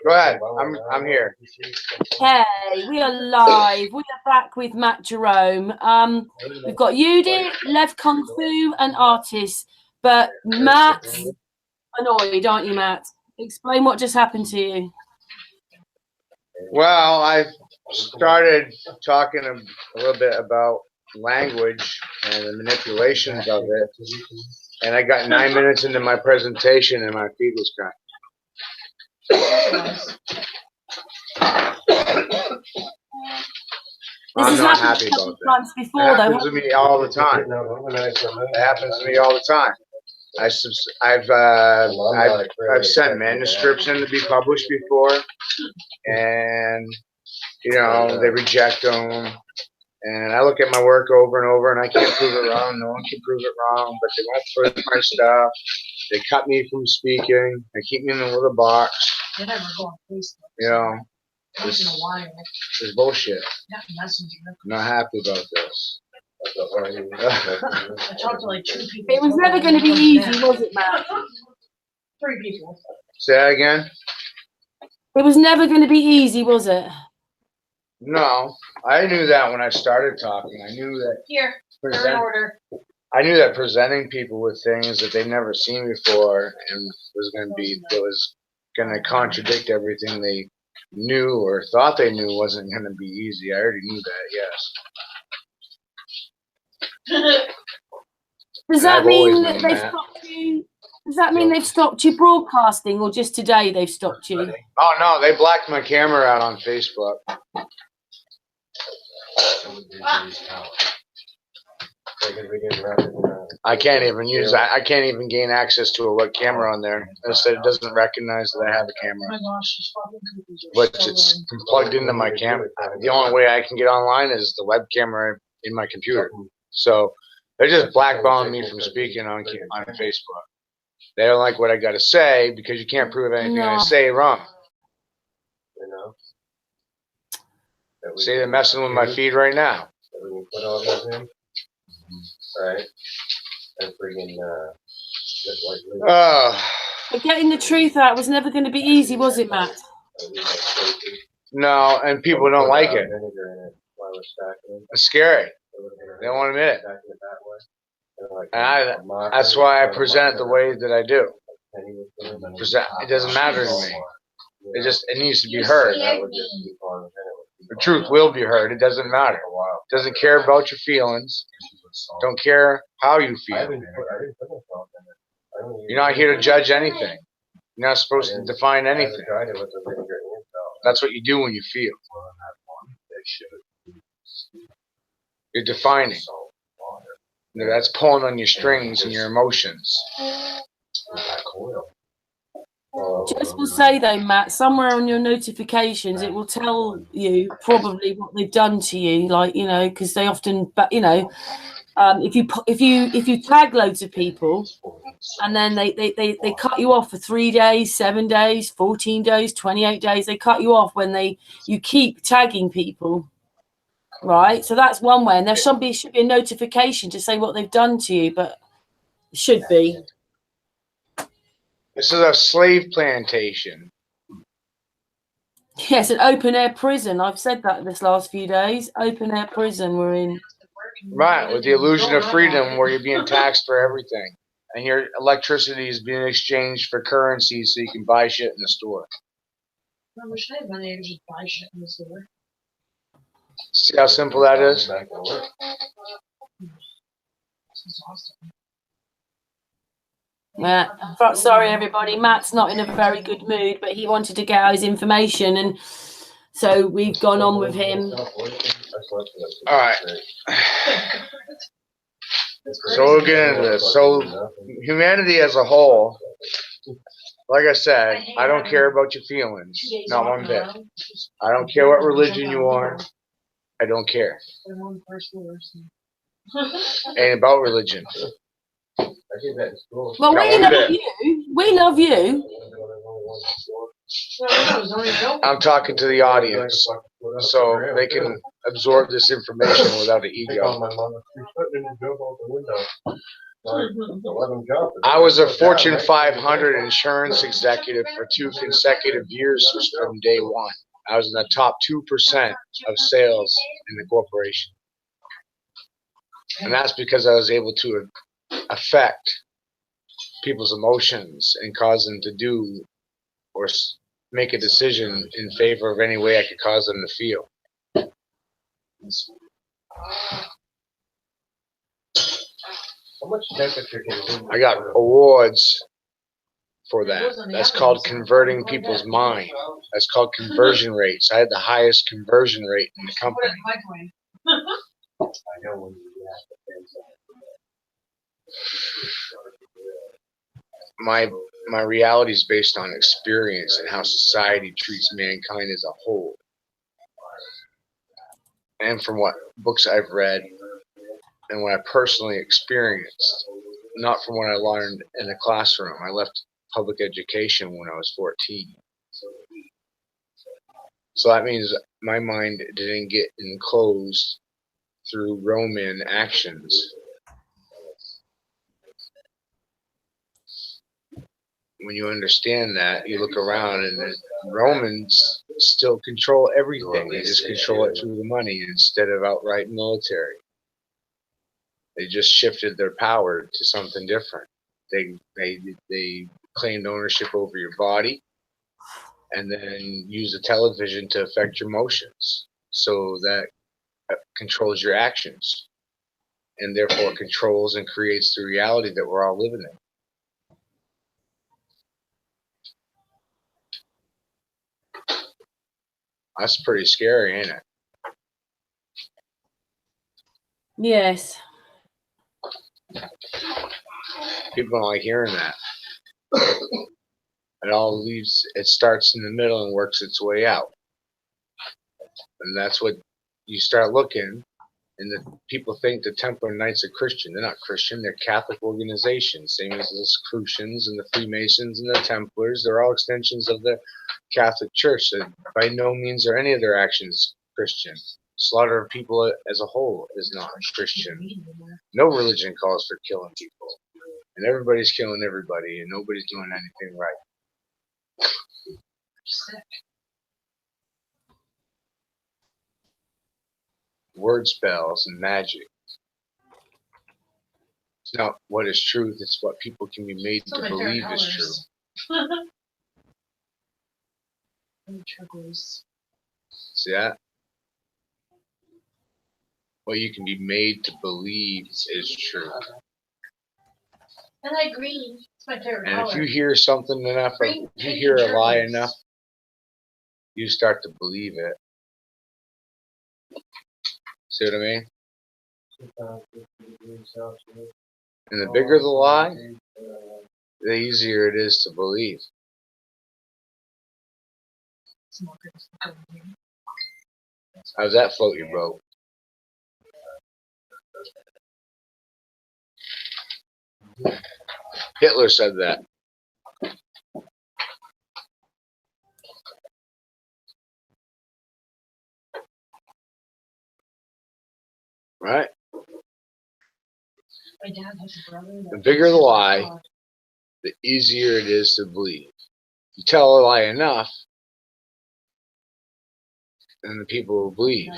Go ahead. I'm here. Hey, we are live. We are back with Matt Jerome. We've got yudit, Levkungfu, and artists. But Matt's annoyed, aren't you, Matt? Explain what just happened to you. Well, I started talking a little bit about language and the manipulations of it, and I got 9 minutes into my presentation, and my feed was crying. I'm not happy about that. It happens to me all the time. It happens to me all the time. I've sent manuscripts in to be published before, and they reject them. And I look at my work over and over, and I can't prove it wrong. No one can prove it wrong, but they won't put my stuff. They cut me from speaking. They keep me in a little box. This is bullshit. I'm not happy about this. It was never going to be easy, was it, Matt? 3 people. Say that again? It was never going to be easy, was it? No, I knew that when I started talking. I knew that. Here, they're in order. I knew that presenting people with things that they've never seen before and was going to contradict everything they knew or thought they knew wasn't going to be easy. I already knew that. Yes. Does that mean that they've stopped you? Does that mean they've stopped you broadcasting, or just today they've stopped you? Oh no, they blacked my camera out on Facebook. I can't even use that. I can't even gain access to a web camera on there. It doesn't recognize that I have a camera. But it's plugged into my camera. The only way I can get online is the web camera in my computer. So they're just blackballing me from speaking on Facebook. They don't like what I got to say because you can't prove anything I say wrong. See, they're messing with my feed right now. Right. And freaking But getting the truth out was never going to be easy, was it, Matt? No, and people don't like it. It's scary. They don't want to admit it. And that's why I present it the way that I do. It doesn't matter to me. It needs to be heard. The truth will be heard. It doesn't matter. It doesn't care about your feelings. Don't care how you feel. You're not here to judge anything. You're not supposed to define anything. That's what you do when you feel. You're defining. That's pulling on your strings and your emotions. Just will say though, Matt, somewhere on your notifications it will tell you probably what they've done to you, like because they often, if you tag loads of people and then they cut you off for 3 days, 7 days, 14 days, 28 days, they cut you off when you keep tagging people, right? So that's one way, and there should be a notification to say what they've done to you, but it should be. This is a slave plantation. Yes, an open-air prison. I've said that this last few days. Open-air prison we're in. Right, with the illusion of freedom where you're being taxed for everything. And your electricity is being exchanged for currency so you can buy shit in the store. I wish I had money to just buy shit in the store. See how simple that is? This is awesome. Yeah, sorry everybody, Matt's not in a very good mood, but he wanted to get out his information, and so we've gone on with him. All right. So we'll get into this. So humanity as a whole, like I said, I don't care about your feelings, not one bit. I don't care what religion you are. I don't care. Ain't about religion. Well, we love you. We love you. I'm talking to the audience, so they can absorb this information without an ego. Let him jump. I was a Fortune 500 insurance executive for 2 consecutive years from day one. I was in the top 2% of sales in the corporation. And that's because I was able to affect people's emotions and cause them to do or make a decision in favor of any way I could cause them to feel. How much temperature can I got awards for that. That's called converting people's mind. That's called conversion rates. I had the highest conversion rate in the company. I know when you react to things My reality is based on experience and how society treats mankind as a whole. And from what books I've read and what I personally experienced, not from what I learned in the classroom. I left public education when I was 14. So that means my mind didn't get enclosed through Roman actions. When you understand that, you look around and the Romans still control everything. They just control it through the money instead of outright military. They just shifted their power to something different. They claimed ownership over your body and then use the television to affect your emotions. So that controls your actions and therefore controls and creates the reality that we're all living in. That's pretty scary, ain't it? Yes. People don't like hearing that. It starts in the middle and works its way out. And that's what you start looking, and the people think the Templar Knights are Christian. They're not Christian, they're Catholic organizations, same as the Crucians and the Freemasons and the Templars. They're all extensions of the Catholic Church. So by no means are any of their actions Christian. Slaughter of people as a whole is not Christian. No religion calls for killing people. And everybody's killing everybody, and nobody's doing anything right. Word spells and magic. It's not what is truth, it's what people can be made to believe is true. See that? What you can be made to believe is true. I like green. It's my favorite And color. if you hear something enough, if you hear a lie enough, you start to believe it. See what I mean? And the bigger the lie, the easier it is to believe. How's that float your boat? Hitler said that. Right? My dad has a brother. The bigger the lie, the easier it is to believe. You tell a lie enough, and the people will believe.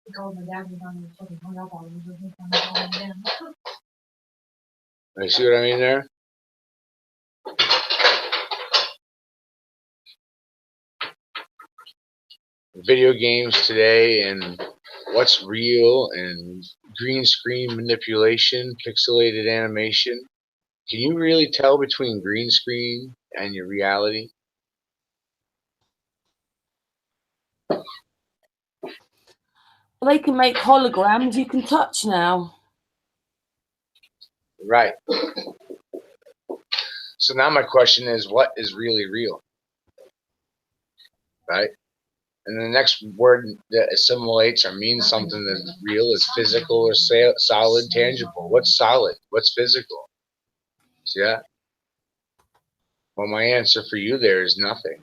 He called my dad and found him fucking hung up on him. So he found out all again. You see what I mean there? Video games today and what's real and green screen manipulation, pixelated animation. Can you really tell between green screen and your reality? Well, they can make holograms you can touch now. Right. So now my question is, what is really real? Right? And the next word that assimilates or means something that's real is physical or solid, tangible. What's solid? What's physical? See that? Well, my answer for you there is nothing.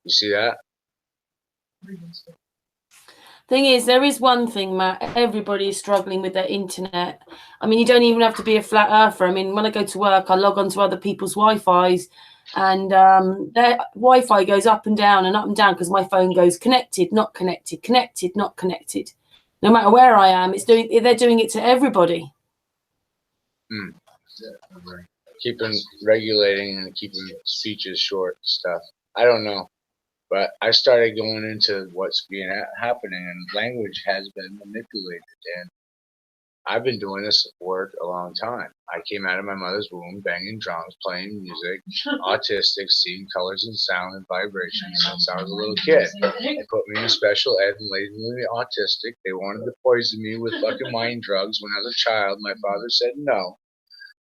You see that? Thing is, there is one thing, Matt. Everybody is struggling with their internet. I mean, you don't even have to be a flat earther. I mean, when I go to work, I log on to other people's Wi-Fi's, and their Wi-Fi goes up and down because my phone goes connected, not connected, connected, not connected. No matter where I am, they're doing it to everybody. Keeping regulating and keeping speeches short and stuff. I don't know. But I started going into what's being happening, and language has been manipulated. And I've been doing this work a long time. I came out of my mother's womb banging drums, playing music, autistic, seeing colors and sound and vibrations since I was a little kid. They put me in a special ed and labeled me autistic. They wanted to poison me with fucking mind drugs when I was a child. My father said no.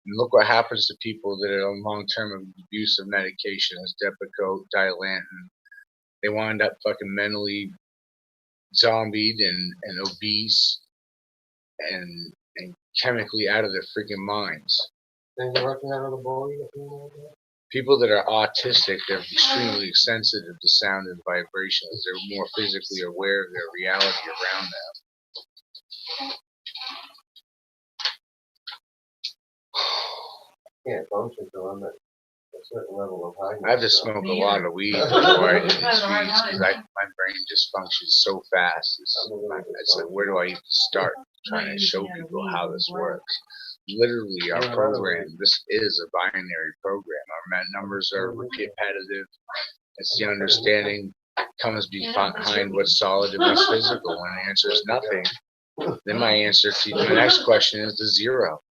And look what happens to people that are on long-term abuse of medications, Depakote, Dilantin. They wind up fucking mentally zombied and obese and chemically out of their freaking minds. People that are autistic, they're extremely sensitive to sound and vibrations. They're more physically aware of their reality around them. Yeah, function to limit a certain level of high. I have to smoke a lot of weed before I do these feeds because my brain just functions so fast. It's like, where do I even start trying to show people how this works? Literally, our program, this is a binary program. Our numbers are repetitive. It's the understanding comes behind what's solid and what's physical. When the answer is nothing, then my answer to my next question is the zero.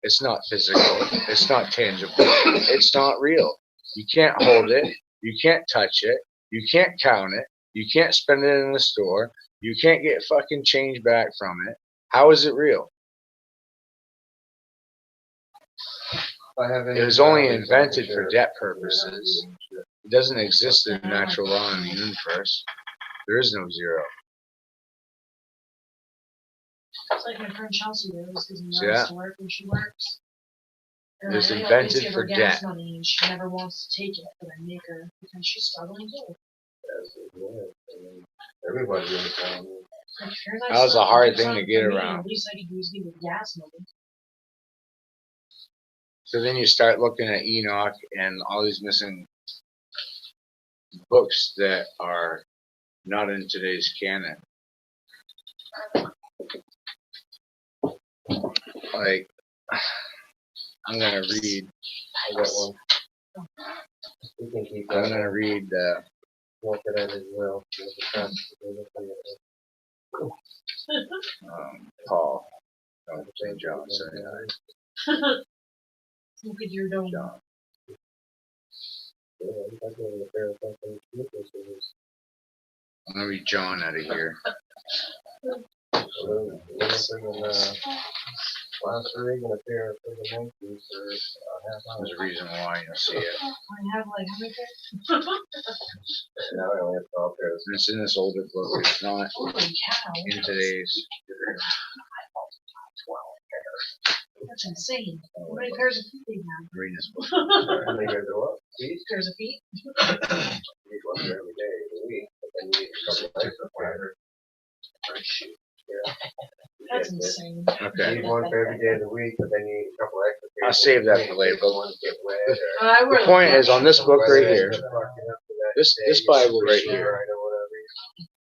It's not physical. It's not tangible. It's not real. You can't hold it. You can't touch it. You can't count it. You can't spend it in the store. You can't get fucking change back from it. How is it real? It was only invented for debt purposes. It doesn't exist in natural law in the universe. There is no zero. It's like my friend Chelsea does, because he See loves that? to work when she works. It was I always invented give for her gas debt. money, and she never wants to take it, but I make her because she's struggling too. Everybody in the family. Like, here's That was a hard thing to something get for me, around. At least I could use give her gas money. So then you start looking at Enoch and all these missing books that are not in today's canon. Like, I'm gonna read. I got one. We can keep I'm that. gonna read Look at it as well. Paul. Don't say John. Sorry. Look at your dome. John. I'm gonna read John out of here. Last rig and a pair of friggin' monkeys for half hour. There's a reason why you'll see it. I have like how many pairs? Now I only have 12 pairs. And it's in this older book. It's not Holy cow. in today's. That's insane. How many pairs of feet do you have? Read this book. How many guys go up? Feet? Pairs of feet? You need one pair every day of the week, but then you need a couple extra pairs. Yeah. That's insane. You Okay. need one for every day of the week, but then you need a couple extra pairs. I'll save that for later. One get wet or. I The really point is, on this book right here, This this Bible right here,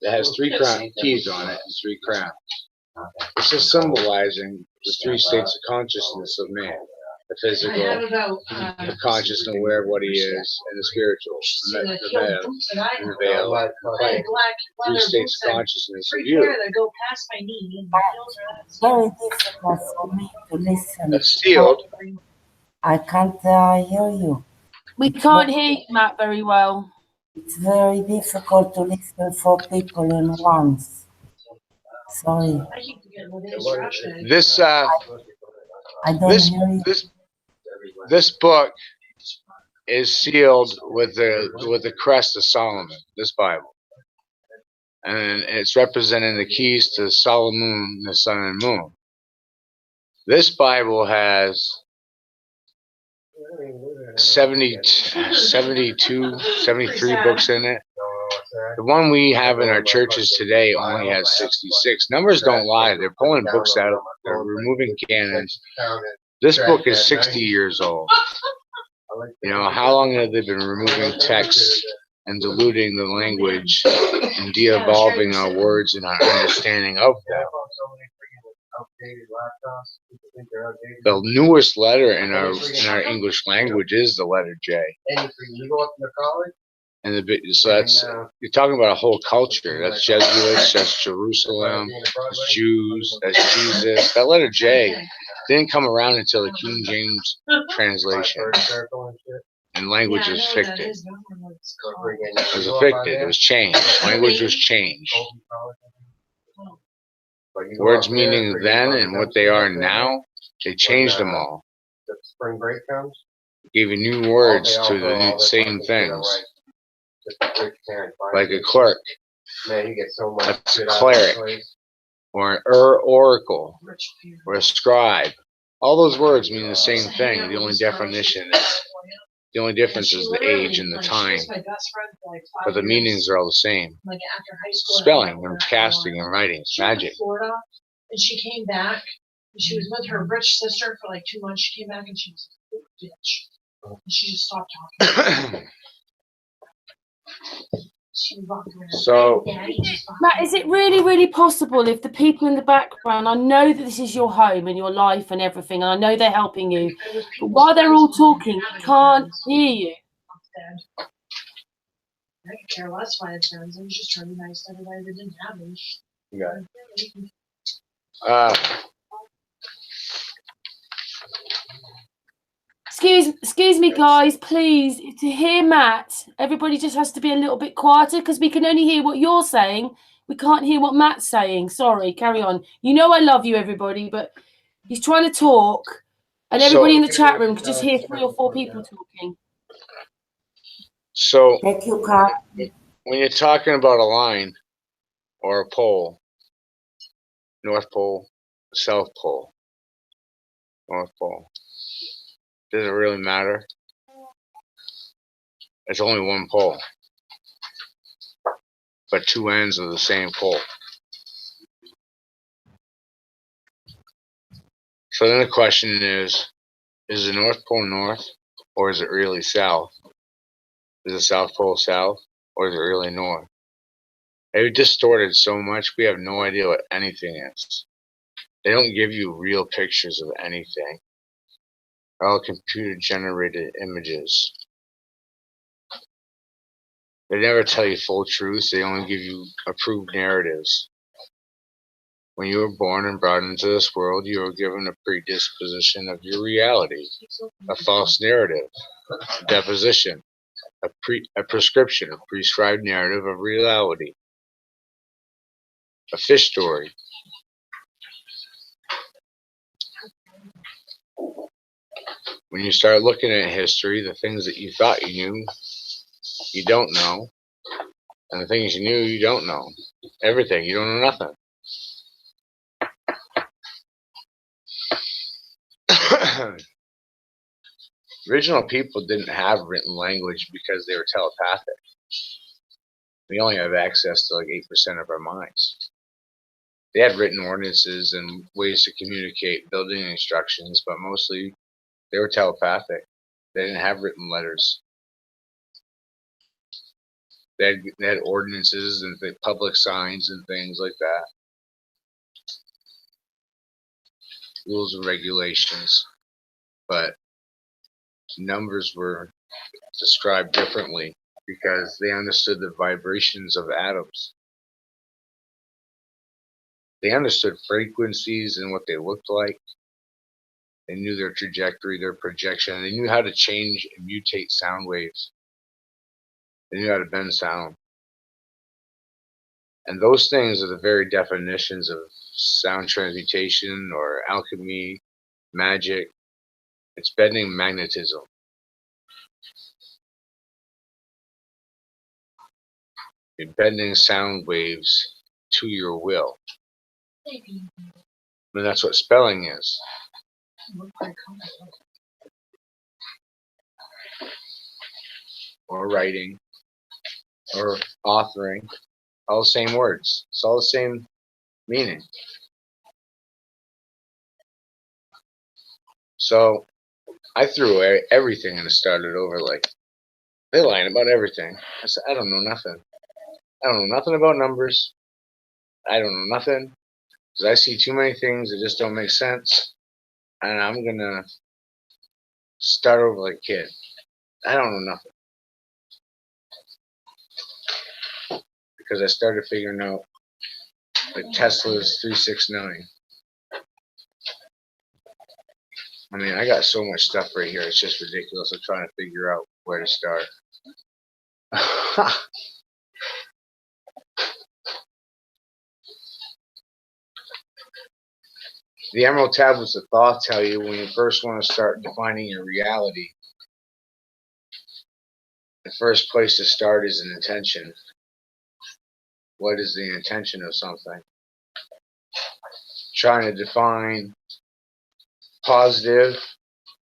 it has 3 keys on it and 3 crowns. This is symbolizing the 3 states of consciousness of man: the I physical, have about the conscious and aware of what he is, and the spiritual, the meta, and the veil. I had black 3 leather states boots of that consciousness of free you. pair that go past my knee and the heels Very difficult for me to listen. That's sealed. I can't hear you. We can't hear you, Matt, very well. It's very difficult to listen for people in once. Sorry, I keep forgetting what it is trash bag. This I don't this hear you. this book is sealed with the crest of Solomon. This Bible, and it's representing the keys to Solomon, the sun and moon. This Bible has 72, 73 books in it. The one we have in our churches today only has 66. Numbers don't lie. They're pulling books out. They're removing canons. This book is 60 years old. You know, how long have they been removing texts and diluting the language and de-evolving our words and our understanding of them? The newest letter in our English language is the letter J. And so that's, you're talking about a whole culture. That's Jesuits, that's Jerusalem, that's Jews, that's Jesus. That letter J didn't come around until the King James translation. And language was ficted. It was ficted. It was changed. Language was changed. Words meaning then and what they are now, they changed them all. Spring break comes. Gave you new words to the same things. Like a clerk. That's a cleric. Or an oracle. Or a scribe. All those words mean the same thing. The only difference is the age and the time. But the meanings are all the same. Spelling and casting and writing. It's magic. And she came back. And she was with her rich sister for like 2 months. She came back and she was a bitch. And she just stopped talking. She walked around. So, Matt, is it really, really possible if the people in the background, I know that this is your home and your life and everything, and I know they're helping you, but while they're all talking, I can't hear you. I could care less why it sounds. I was just trying to be nice to everybody that didn't have me. Excuse me, guys, please. To hear Matt, everybody just has to be a little bit quieter because we can only hear what you're saying. We can't hear what Matt's saying. Sorry, carry on. You know I love you, everybody, but he's trying to talk, and everybody in the chat room can just hear 3 or 4 people talking. So, Thank you, Carl. when you're talking about a line or a pole, North Pole, South Pole, North Pole, does it really matter? It's only one pole, but 2 ends of the same pole. So then the question is the North Pole north, or is it really south? Is the South Pole south, or is it really north? They've distorted so much, we have no idea what anything is. They don't give you real pictures of anything. They're all computer-generated images. They never tell you full truths. They only give you approved narratives. When you were born and brought into this world, you were given a predisposition of your reality, a false narrative, a deposition, a prescription, a prescribed narrative of reality, a fish story. When you start looking at history, the things that you thought you knew, you don't know. And the things you knew, you don't know. Everything. You don't know nothing. Original people didn't have written language because they were telepathic. We only have access to like 8% of our minds. They had written ordinances and ways to communicate, building instructions, but mostly they were telepathic. They didn't have written letters. They had ordinances and public signs and things like that. Rules and regulations. But numbers were described differently because they understood the vibrations of atoms. They understood frequencies and what they looked like. They knew their trajectory, their projection. They knew how to change and mutate sound waves. They knew how to bend sound. And those things are the very definitions of sound transmutation or alchemy, magic. It's bending magnetism. You're bending sound waves to your will. And that's what spelling is. Or writing. or authoring, all the same words. It's all the same meaning. So I threw away everything and started over. Like, they're lying about everything. I said, I don't know nothing. I don't know nothing about numbers. I don't know nothing because I see too many things that just don't make sense, and I'm gonna start over like a kid. I don't know nothing because I started figuring out like Tesla's 369. I mean, I got so much stuff right here. It's just ridiculous. I'm trying to figure out where to start. The Emerald Tablets of Thoth tell you when you first want to start defining your reality, the first place to start is an intention. What is the intention of something? Trying to define positive,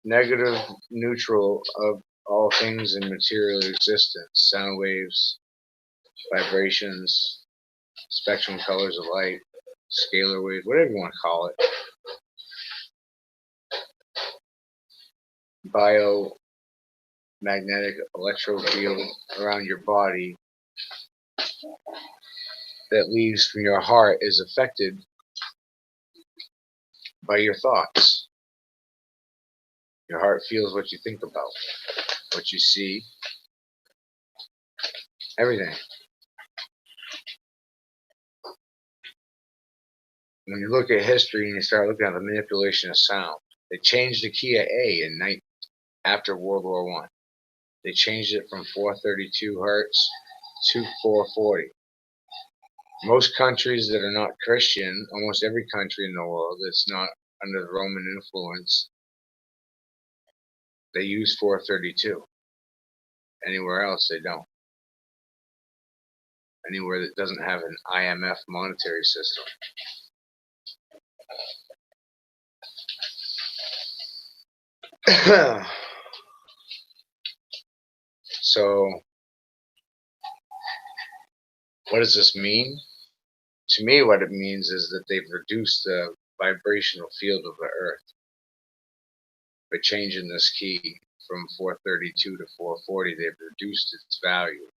negative, neutral of all things in material existence. Sound waves, vibrations, spectrum colors of light, scalar waves, whatever you want to call it. Biomagnetic electrode field around your body that leaves from your heart is affected by your thoughts. Your heart feels what you think about, what you see, everything. When you look at history and you start looking at the manipulation of sound, they changed the key of A after World War I. They changed it from 432 hertz to 440. Most countries that are not Christian, almost every country in the world that's not under the Roman influence, they use 432. Anywhere else, they don't. Anywhere that doesn't have an IMF monetary system. So, what does this mean? To me, what it means is that they've reduced the vibrational field of the Earth by changing this key from 432 to 440. They've reduced its value.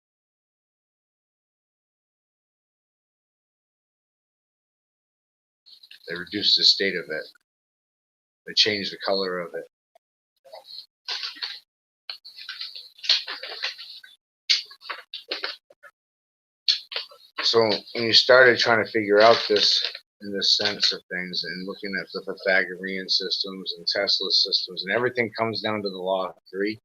They reduced the state of it. They changed the color of it. So when you started trying to figure out this in this sense of things and looking at the Pythagorean systems and Tesla systems, and everything comes down to the law of three.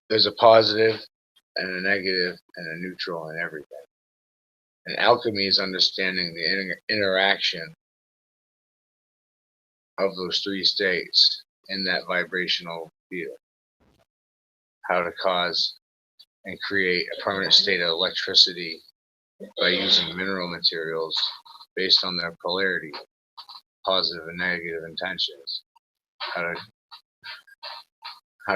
There's a positive and a negative and a neutral in everything. And alchemy is understanding the interaction of those three states in that vibrational field. How to cause and create a permanent state of electricity by using mineral materials based on their polarity, positive and negative intentions. How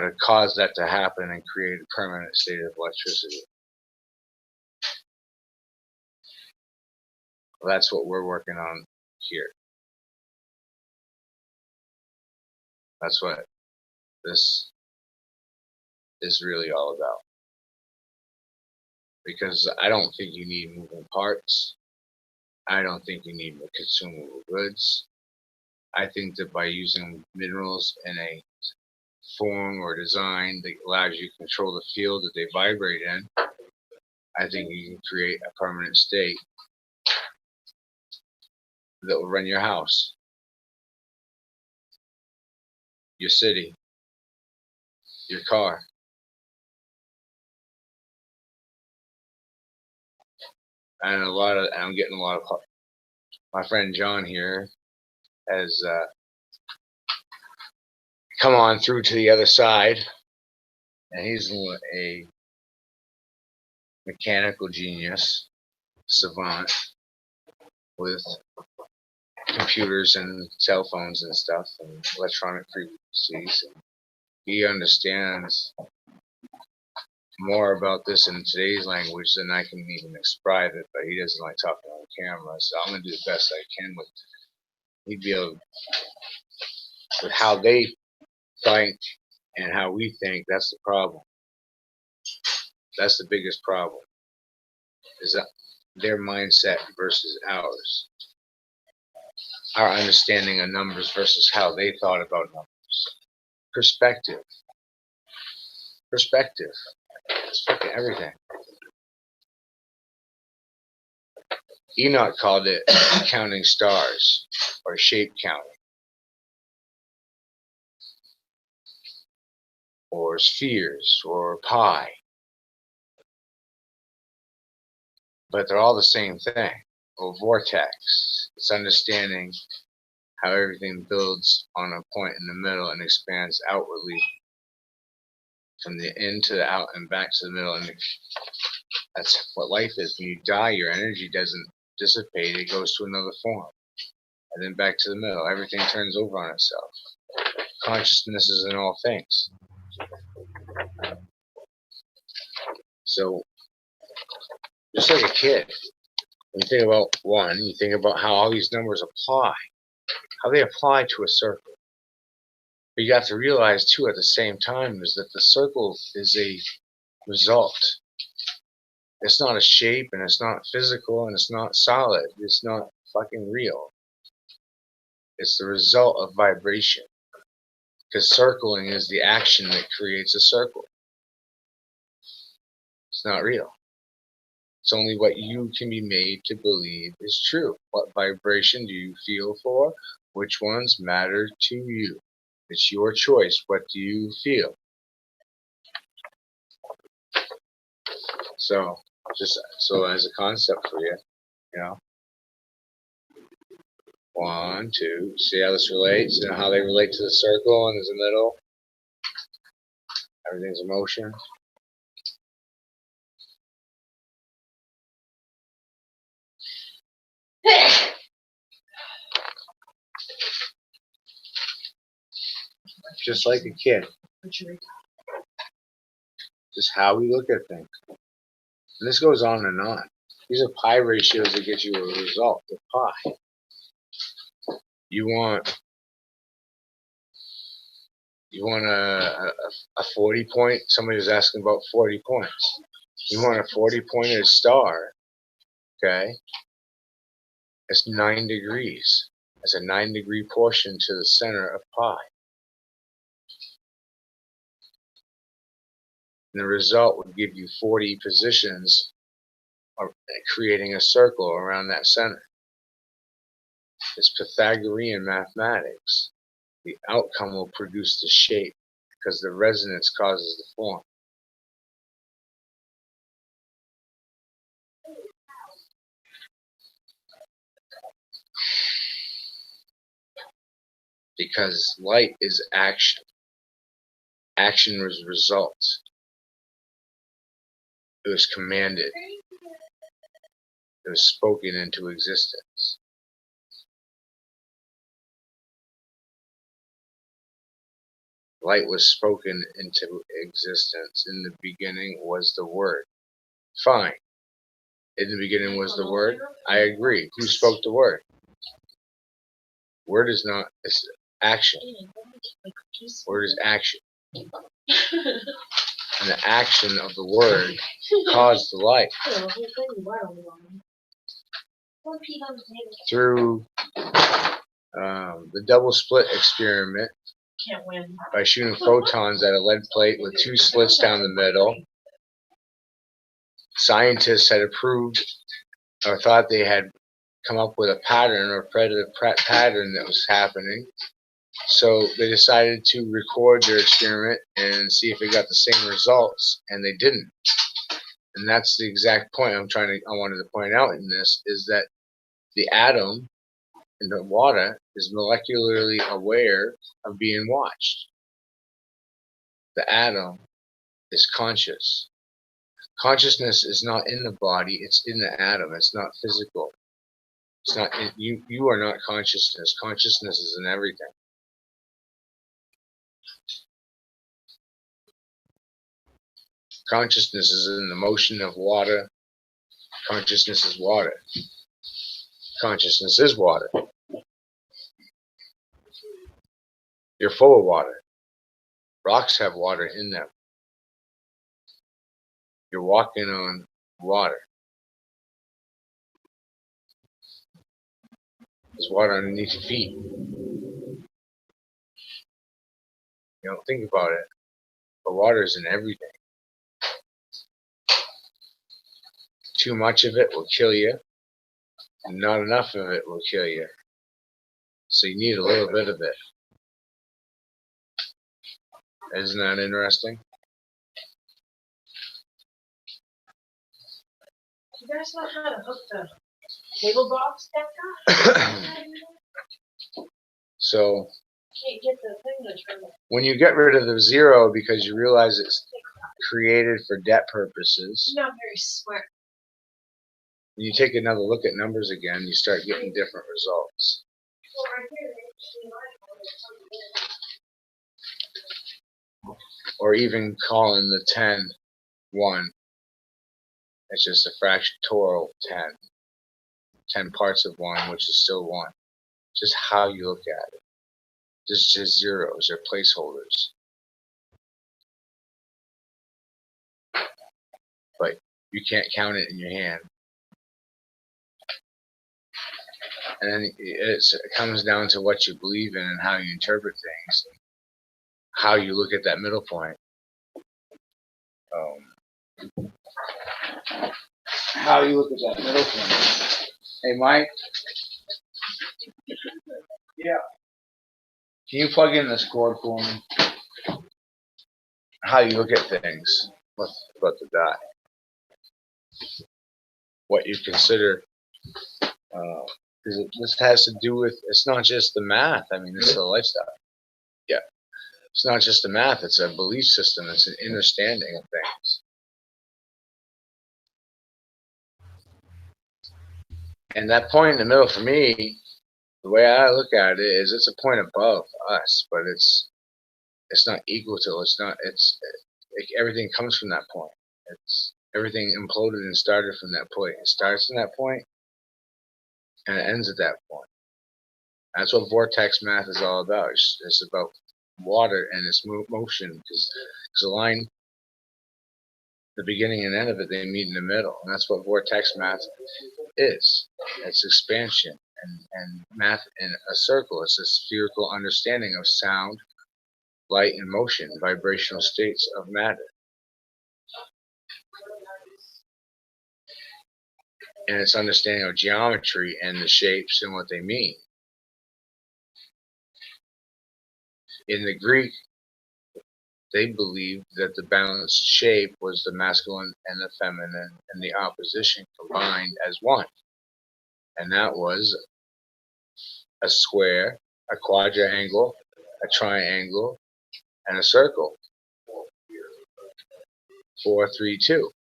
to cause that to happen and create a permanent state of electricity. Well, that's what we're working on here. That's what this is really all about. Because I don't think you need moving parts. I don't think you need consumable goods. I think that by using minerals in a form or design that allows you to control the field that they vibrate in, I think you can create a permanent state that will run your house, your city, your car. And I'm getting a lot of, my friend John here has come on through to the other side, and he's a mechanical genius, savant with computers and cell phones and stuff and electronic frequencies. he understands more about this in today's language than I can even describe it, but he doesn't like talking on camera, so I'm going to do the best I can with he'd be able with how they think and how we think. That's the problem. That's the biggest problem, is that their mindset versus ours. Our understanding of numbers versus how they thought about numbers. Perspective. Perspective. It's fucking everything. Enoch called it counting stars or shape counting or spheres or pi. But they're all the same thing. Or vortex. It's understanding how everything builds on a point in the middle and expands outwardly from the in to the out and back to the middle. And that's what life is. When you die, your energy doesn't dissipate. It goes to another form. And then back to the middle. Everything turns over on itself. Consciousness is in all things. So, just like a kid, when you think about one, you think about how all these numbers apply. How they apply to a circle. But you have to realize, too, at the same time, is that the circle is a result. It's not a shape, and it's not physical, and it's not solid. It's not fucking real. It's the result of vibration. Because circling is the action that creates a circle. It's not real. It's only what you can be made to believe is true. What vibration do you feel for? Which ones matter to you? It's your choice. What do you feel? So, just so as a concept for you, you know. 1, 2. See how this relates and how they relate to the circle and there's a middle. Everything's emotion. Just like a kid. Just how we look at things. And this goes on and on. These are pi ratios that get you a result with pi. You want a 40 point. Somebody was asking about 40 points. You want a 40 pointed star, okay? It's 9 degrees. It's a 9-degree portion to the center of pi. And the result would give you 40 positions of creating a circle around that center. It's Pythagorean mathematics. The outcome will produce the shape because the resonance causes the form. Because light is action. Action was result. It was commanded. It was spoken into existence. Light was spoken into existence. In the beginning was the Word. Fine. In the beginning was the Word. I agree. Who spoke the Word? Word is not, it's action. Word is action. And the action of the Word caused the light. Through the double split experiment, by shooting photons at a lead plate with 2 slits down the middle, scientists had approved or thought they had come up with a pattern or predictive pattern that was happening. So they decided to record their experiment and see if it got the same results, and they didn't. And that's the exact point I wanted to point out in this, is that the atom in the water is molecularly aware of being watched. The atom is conscious. Consciousness is not in the body, it's in the atom. It's not physical. It's not you are not consciousness. Consciousness is in everything. Consciousness is in the motion of water. Consciousness is water. Consciousness is water. You're full of water. Rocks have water in them. You're walking on water. There's water underneath your feet. You don't think about it, but water is in everything. Too much of it will kill you, and not enough of it will kill you. So you need a little bit of it. Isn't that interesting? You guys know how to hook the cable box back up? So Can't get the thing to turn it. when you get rid of the zero because you realize it's created for debt purposes, You're not very smart. when you take another look at numbers again, you start getting different results. Well, right here, Or even calling the 10 1. It's just a fractional 10. 10 parts of 1, which is still 1. Just how you look at it. Just zeros or placeholders. But you can't count it in your hand. And then it comes down to what you believe in and how you interpret things. How you look at that middle point. How you look at that middle point. Hey, Mike? Yeah. Can you plug in this cord for me? How you look at things. What's about to die. What you consider. Because this has to do with, it's not just the math. I mean, it's the lifestyle. Yeah. It's not just the math. It's a belief system. It's an understanding of things. And that point in the middle for me, the way I look at it is it's a point above us, but it's not equal to, everything comes from that point. It's everything imploded and started from that point. It starts in that point and it ends at that point. That's what vortex math is all about. It's about water and its motion, because the line, the beginning and end of it, they meet in the middle, and that's what vortex math is. It's expansion and math in a circle. It's a spherical understanding of sound, light, and motion, vibrational states of matter. And it's understanding of geometry and the shapes and what they mean. In the Greek, they believed that the balanced shape was the masculine and the feminine and the opposition combined as one. And that was a square, a quadrangle, a triangle, and a circle. 4, 3, 2,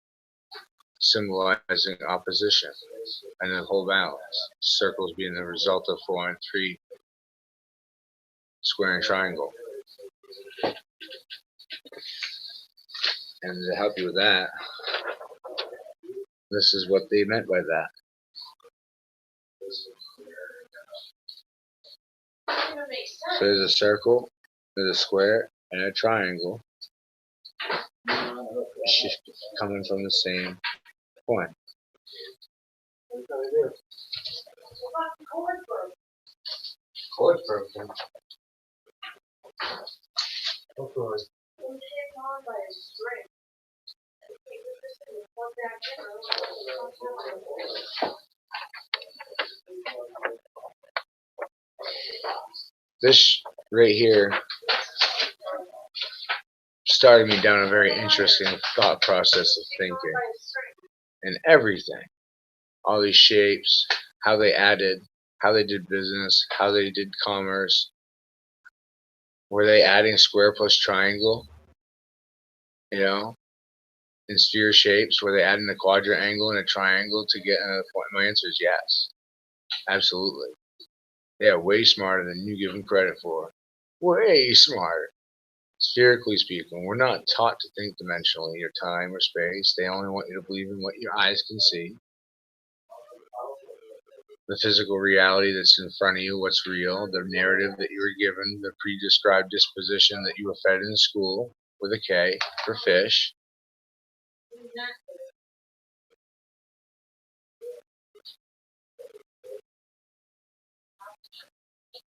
symbolizing opposition and the whole balance. Circles being the result of 4 and 3, square and triangle. And to help you with that, this is what they meant by that. So there's a circle, there's a square, and a triangle. Coming from the same point. Cord broken. This right here started me down a very interesting thought process of thinking. And everything. All these shapes, how they added, how they did business, how they did commerce. Were they adding square plus triangle? You know? In sphere shapes, were they adding a quadrangle and a triangle to get another point? My answer is yes. Absolutely. They are way smarter than you give them credit for. Way smarter. Spherically speaking, we're not taught to think dimensionally or time or space. They only want you to believe in what your eyes can see. The physical reality that's in front of you, what's real, the narrative that you were given, the pre-described disposition that you were fed in school with a K for fish.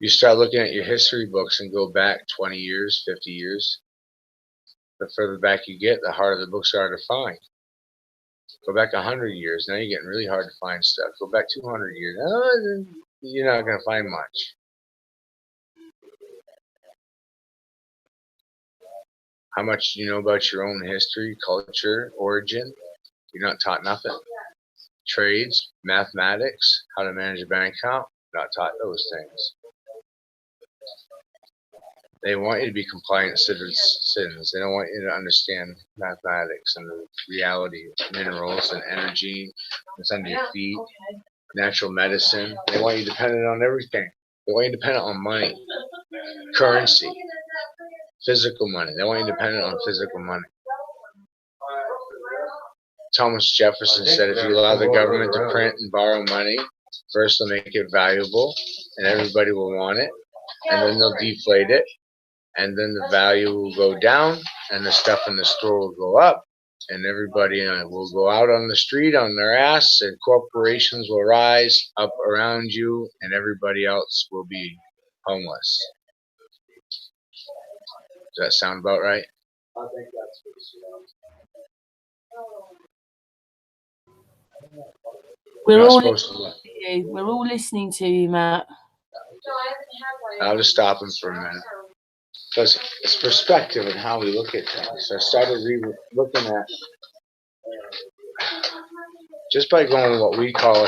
You start looking at your history books and go back 20 years, 50 years. The further back you get, the harder the books are to find. Go back 100 years, now you're getting really hard to find stuff. Go back 200 years, you're not going to find much. How much do you know about your own history, culture, origin? You're not taught nothing. Trades, mathematics, how to manage a bank account, not taught those things. They want you to be compliant citizens. They don't want you to understand mathematics and the reality of minerals and energy that's under your feet, natural medicine. They want you dependent on everything. They want you dependent on money, currency, physical money. They want you dependent on physical money. Thomas Jefferson said if you allow the government to print and borrow money, first they'll make it valuable and everybody will want it, and then they'll deflate it, and then the value will go down and the stuff in the store will go up, and everybody will go out on the street on their ass, and corporations will rise up around you and everybody else will be homeless. Does that sound about right? I think that's We're You're not all supposed to listening to you. We're all listening to you, Matt. I'll just stop him for a minute. Because it's perspective and how we look at things. So I started looking at, just by going what we call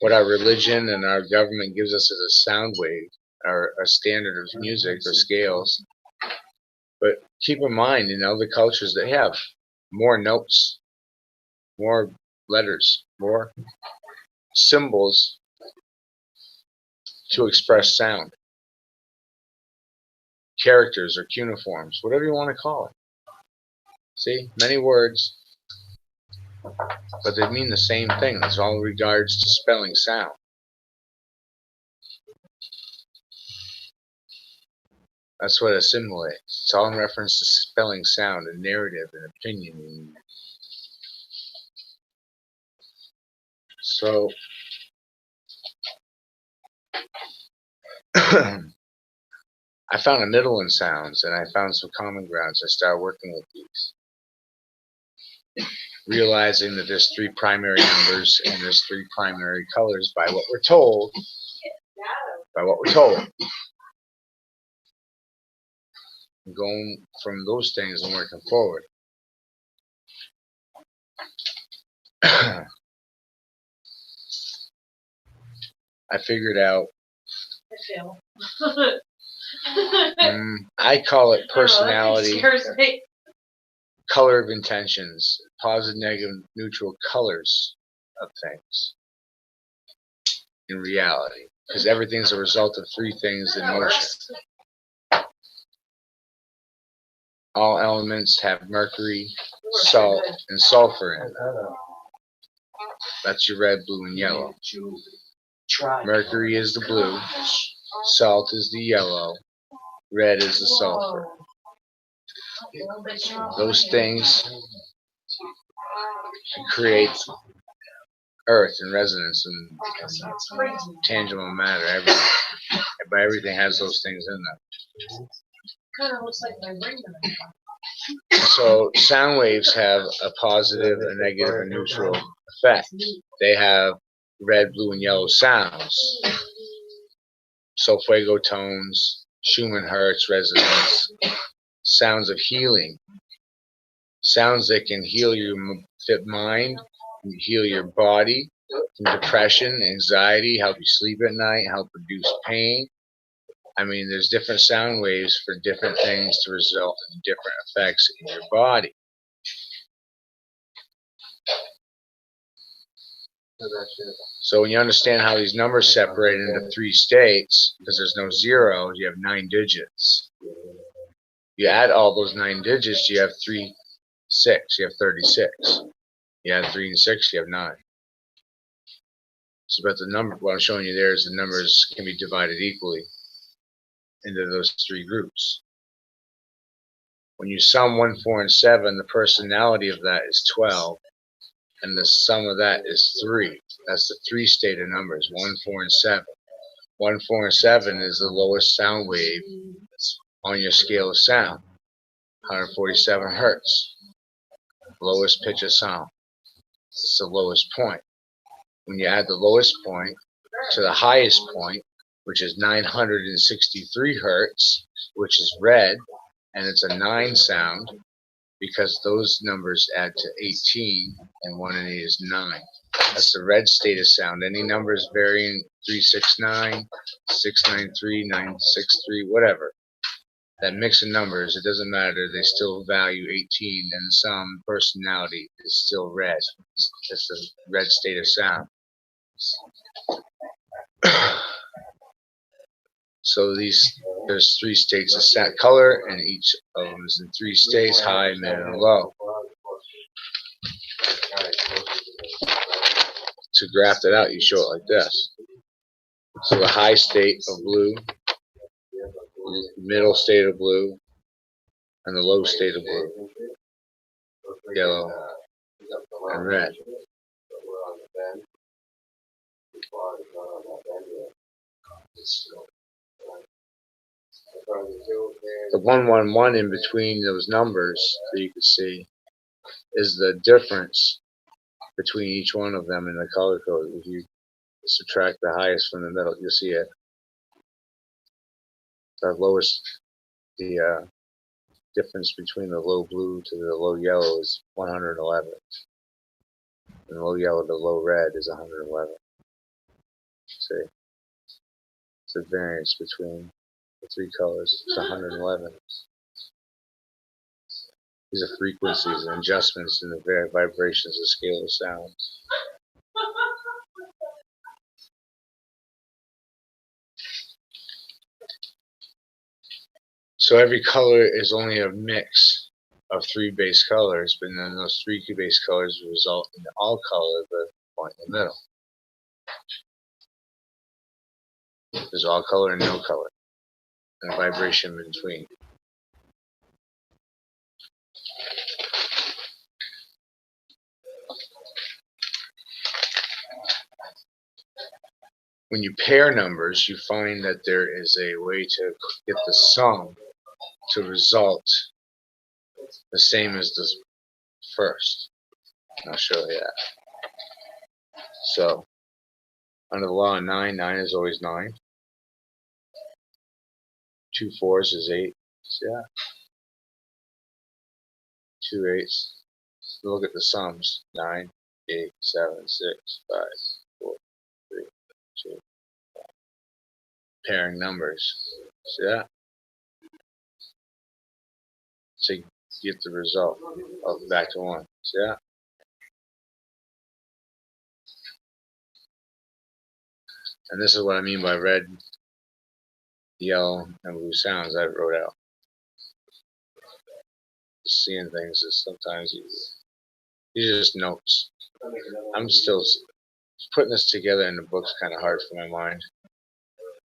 what our religion and our government gives us as a sound wave, or a standard of music or scales. But keep in mind, the cultures that have more notes, more letters, more symbols to express sound. Characters or cuneiforms, whatever you want to call it. See, many words, but they mean the same thing. It's all in regards to spelling sound. That's what assimilates. It's all in reference to spelling sound and narrative and opinion. So, I found a middle in sounds, and I found some common grounds. I started working with these, realizing that there's 3 primary numbers and there's 3 primary colors by what we're told. And going from those things and working forward. I figured out. I call it personality, color of intentions, positive, negative, neutral colors of things in reality, because everything's a result of 3 things in motion. All elements have mercury, salt, and sulfur in them. That's your red, blue, and yellow. Mercury is the blue, salt is the yellow, red is the sulfur. Those things create earth and resonance and tangible matter. Everything has those things in them. Kind of looks like my ring. So sound waves have a positive, a negative, and neutral effect. They have red, blue, and yellow sounds. Solfeggio tones, Schumann Hertz resonance, sounds of healing, sounds that can heal your mind, heal your body from depression, anxiety, help you sleep at night, help reduce pain. I mean, there's different sound waves for different things to result in different effects in your body. So when you understand how these numbers separate into 3 states, because there's no zeros, you have 9 digits. You add all those 9 digits, you have 3, 6. You have 36. You add 3 and 6, you have 9. So, but the number, what I'm showing you there is the numbers can be divided equally into those 3 groups. When you sum 1, 4, and 7, the personality of that is 12, and the sum of that is 3. That's the 3 stated numbers, 1, 4, and 7. 1, 4, and 7 is the lowest sound wave on your scale of sound, 147 hertz, lowest pitch of sound. It's the lowest point. When you add the lowest point to the highest point, which is 963 hertz, which is red, and it's a 9 sound, because those numbers add to 18, and 1 and 8 is 9. That's the red state of sound. Any numbers varying 369, 693, 963, whatever. That mix of numbers, it doesn't matter, they still value 18, and some personality is still red. It's the red state of sound. So there's 3 states of color, and each of them is in 3 states, high, mid, and low. To graph it out, you show it like this. So the high state of blue, middle state of blue, and the low state of blue, yellow, and red. The 111 in between those numbers that you can see is the difference between each one of them in the color code. If you subtract the highest from the middle, you'll see it. The lowest, the difference between the low blue to the low yellow is 111. And low yellow to low red is 111. See? It's the variance between the 3 colors. It's 111. These are frequencies and adjustments in the various vibrations of scale of sound. So every color is only a mix of 3 base colors, but then those 3 base colors result in all color, but point in the middle. There's all color and no color, and a vibration in between. When you pair numbers, you find that there is a way to get the sum to result the same as the first. I'll show you that. So, under the law of 9, 9 is always 9. 2 4s is 8. See that? 2 8s. Look at the sums. 9, 8, 7, 6, 5, 4, 3, 2, 1. Pairing numbers. See that? So you get the result of back to 1. See that? And this is what I mean by red, yellow, and blue sounds I wrote out. Just seeing things is sometimes these are just notes. I'm still putting this together in the book's kind of hard for my mind.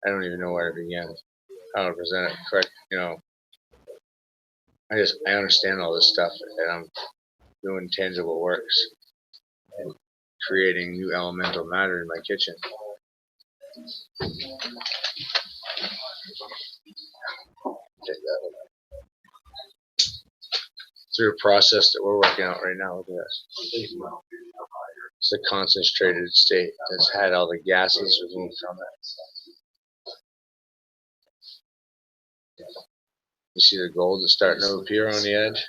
I don't even know where to begin. How to present it correct, I understand all this stuff, and I'm doing tangible works and creating new elemental matter in my kitchen. Through a process that we're working out right now. Look at this. It's a concentrated state that's had all the gases removed from it. You see the gold that's starting to appear on the edge?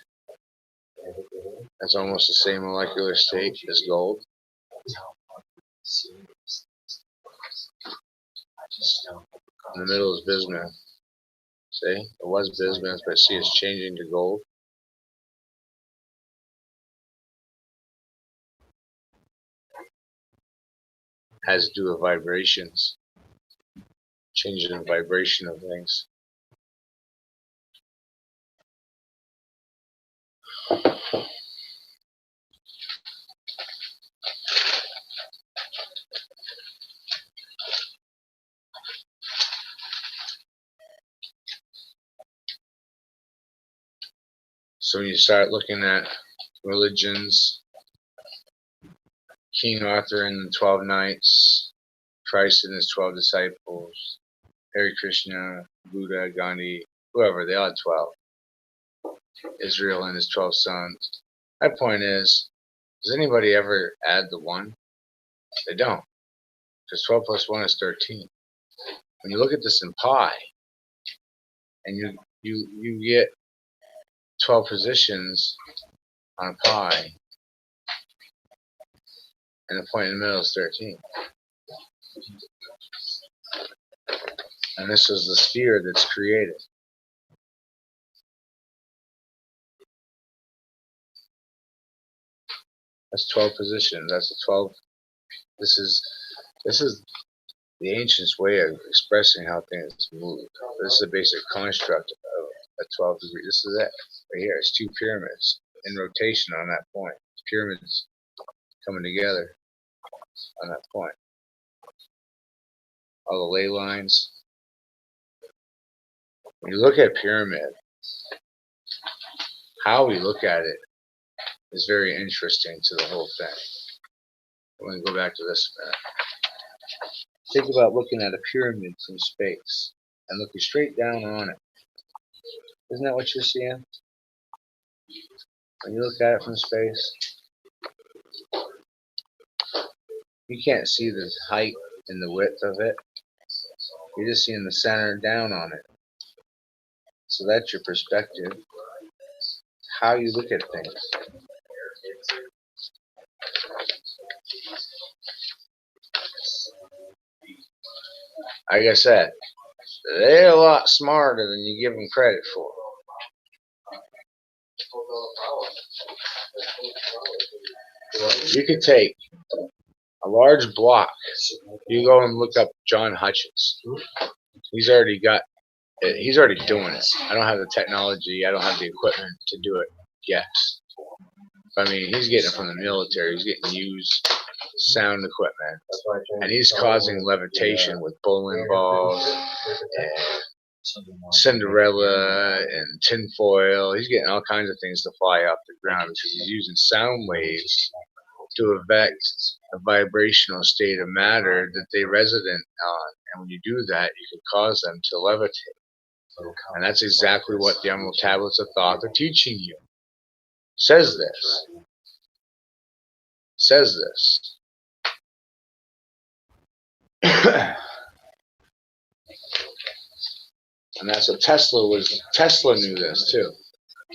That's almost the same molecular state as gold. In the middle is bismuth. See? It was bismuth, but see it's changing to gold. Has to do with vibrations. Changing the vibration of things. So when you start looking at religions, King Arthur and the 12 Knights, Christ and his 12 disciples, Hare Krishna, Buddha, Gandhi, whoever, they all had 12. Israel and his 12 sons. My point is, does anybody ever add the 1? They don't. Because 12 plus 1 is 13. When you look at this in pi, and you get 12 positions on a pi, and the point in the middle is 13. And this is the sphere that's created. That's 12 positions. That's the 12. This is the ancients' way of expressing how things move. This is a basic construct of a 12 degree. This is it right here. It's 2 pyramids in rotation on that point. Pyramids coming together on that point. All the ley lines. When you look at pyramid, how we look at it is very interesting to the whole thing. I'm going to go back to this a minute. Think about looking at a pyramid from space and looking straight down on it. Isn't that what you're seeing? When you look at it from space, you can't see the height and the width of it. You're just seeing the center down on it. So that's your perspective. How you look at things. Like I said, they're a lot smarter than you give them credit for. You could take a large block. You go and look up John Hutchins. He's already doing it. I don't have the technology. I don't have the equipment to do it yet. I mean, he's getting it from the military. He's getting used sound equipment, and he's causing levitation with bowling balls and Cinderella and tinfoil. He's getting all kinds of things to fly off the ground because he's using sound waves to affect a vibrational state of matter that they resident on. And when you do that, you can cause them to levitate. And that's exactly what the Emerald Tablets of Thoth are teaching you. Says this. And that's what Tesla knew this too.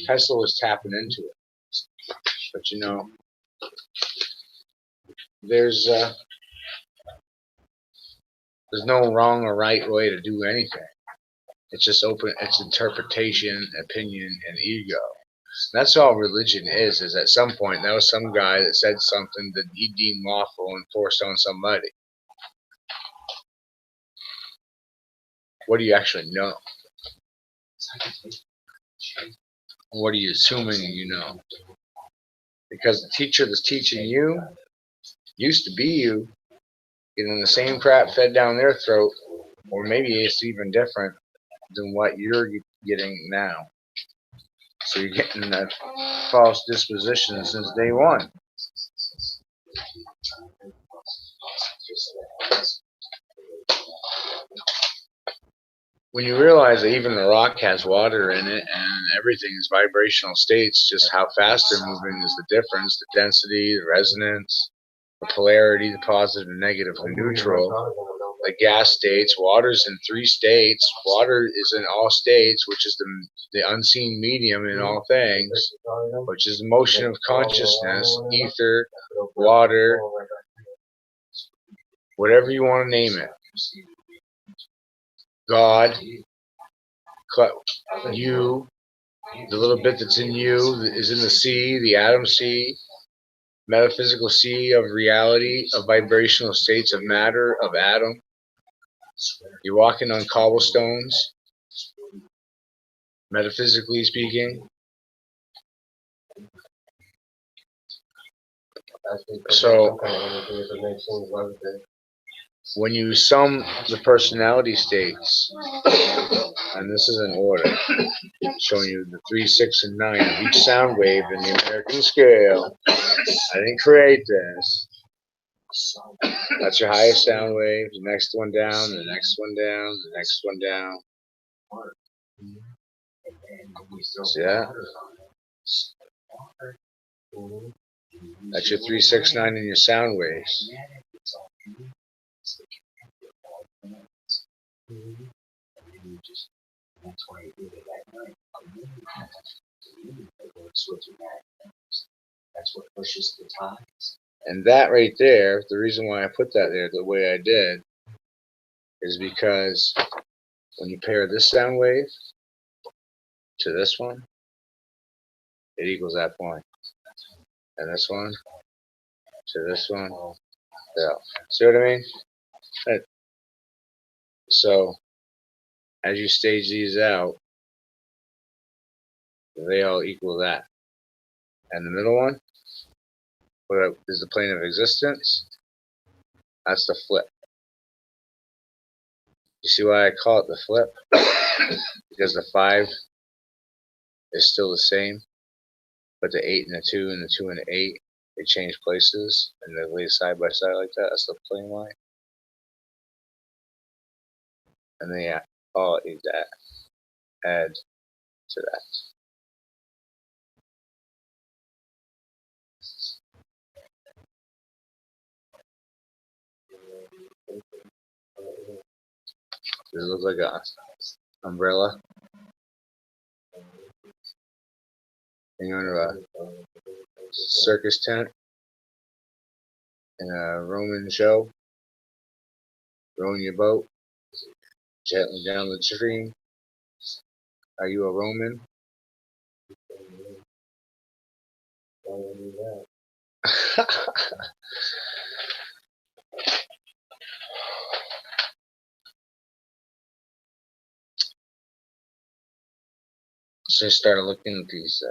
Tesla was tapping into it. But you know, there's no wrong or right way to do anything. It's just it's interpretation, opinion, and ego. That's all religion is at some point, that was some guy that said something that he deemed lawful and forced on somebody. What do you actually know? What are you assuming you know? Because the teacher that's teaching you used to be you, getting the same crap fed down their throat, or maybe it's even different than what you're getting now. So you're getting that false disposition since day one. When you realize that even the rock has water in it and everything is vibrational states, just how fast they're moving is the difference, the density, the resonance, the polarity, the positive and negative and neutral. The gas states, water's in 3 states. Water is in all states, which is the unseen medium in all things, which is the motion of consciousness, ether, water, whatever you want to name it. God, you, the little bit that's in you is in the sea, the atom sea, metaphysical sea of reality, of vibrational states of matter, of atom. You're walking on cobblestones, metaphysically speaking. So when you sum the personality states, and this is in order, showing you the 3, 6, and 9 of each sound wave in the American scale. I didn't create this. That's your highest sound wave. The next one down, the next one down, the next one down. See that? That's your 3, 6, 9 in your sound waves. And that right there, the reason why I put that there the way I did is because when you pair this sound wave to this one, it equals that point. And this one to this one. Yeah. See what I mean? So as you stage these out, they all equal that. And the middle one, what is the plane of existence? That's the flip. You see why I call it the flip? Because the 5 is still the same, but the 8 and the 2 and the 2 and the 8, they change places and they lay side by side like that. That's the plane line. And they all add to that. Does it look like an umbrella? And you're under a circus tent in a Roman show, rowing your boat gently down the stream. Are you a Roman? So I started looking at these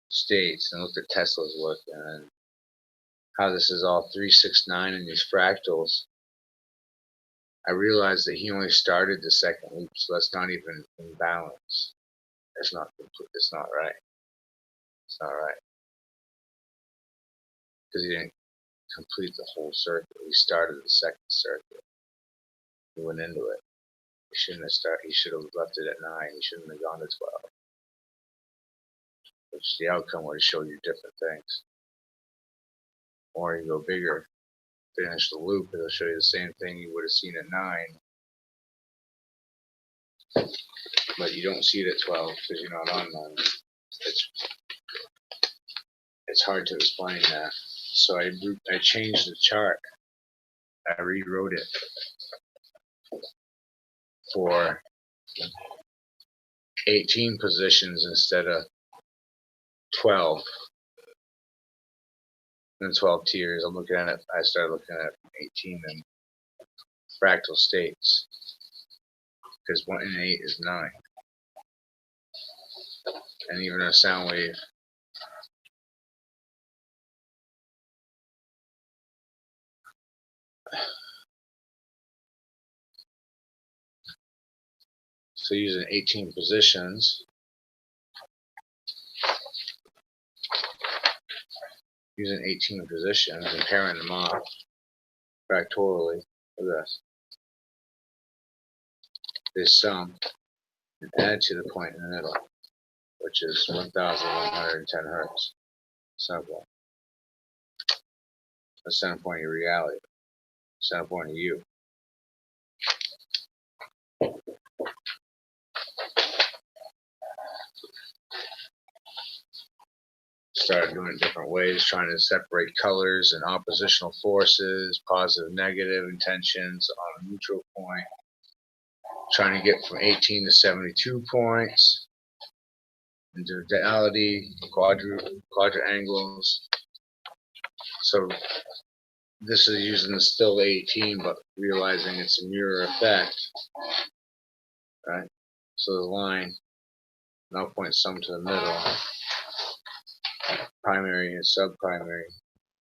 states and looked at Tesla's work and how this is all 3, 6, 9 in these fractals. I realized that he only started the second loop, so that's not even in balance. It's not complete. It's not right. It's not right because he didn't complete the whole circuit. He started the second circuit. He went into it. He shouldn't have started. He should have left it at 9. He shouldn't have gone to 12. Which the outcome would show you different things. Or you go bigger, finish the loop, it'll show you the same thing you would have seen at 9. But you don't see it at 12 because you're not on 9. It's hard to explain that. So I changed the chart. I rewrote it for 18 positions instead of 12. And 12 tiers. I'm looking at it. I started looking at 18 and fractal states because 1 and 8 is 9. And even a sound wave. So using 18 positions, and pairing them off fractorially, look at this. They sum and add to the point in the middle, which is 1,110 hertz. Simple. The center point of your reality. Center point of you. Started doing it different ways, trying to separate colors and oppositional forces, positive, negative intentions on a neutral point. Trying to get from 18 to 72 points. Duality, quadrangles. So this is using the still 18, but realizing it's a mirror effect, right? So the line now points some to the middle. primary and subprimary.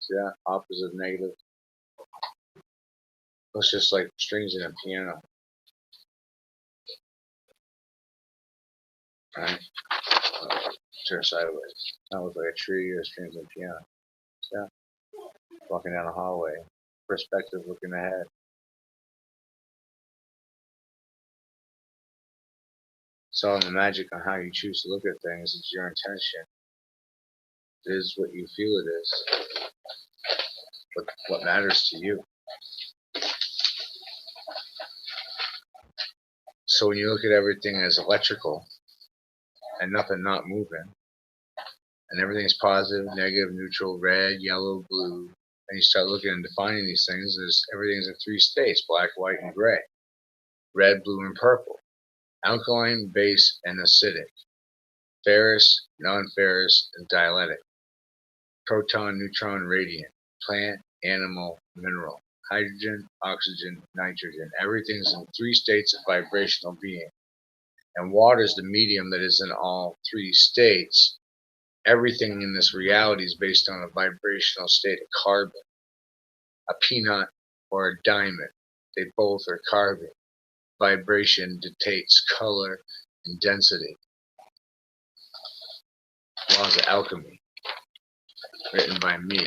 See that? Opposite, negative. It's just like strings in a piano. Right? Turn sideways. That looks like a tree or strings in a piano. Yeah. Walking down a hallway. Perspective looking ahead. So the magic on how you choose to look at things is your intention. It is what you feel it is. What matters to you. So when you look at everything as electrical and nothing not moving, and everything's positive, negative, neutral, red, yellow, blue, and you start looking and defining these things, everything's in 3 states, black, white, and gray. Red, blue, and purple. Alkaline, base, and acidic. Ferrous, non-ferrous, and dielectric. Proton, neutron, radiant. Plant, animal, mineral. Hydrogen, oxygen, nitrogen. Everything's in 3 states of vibrational being. And water is the medium that is in all 3 states. Everything in this reality is based on a vibrational state of carbon. A peanut or a diamond, they both are carbon. Vibration dictates color and density. Laws of Alchemy, written by me.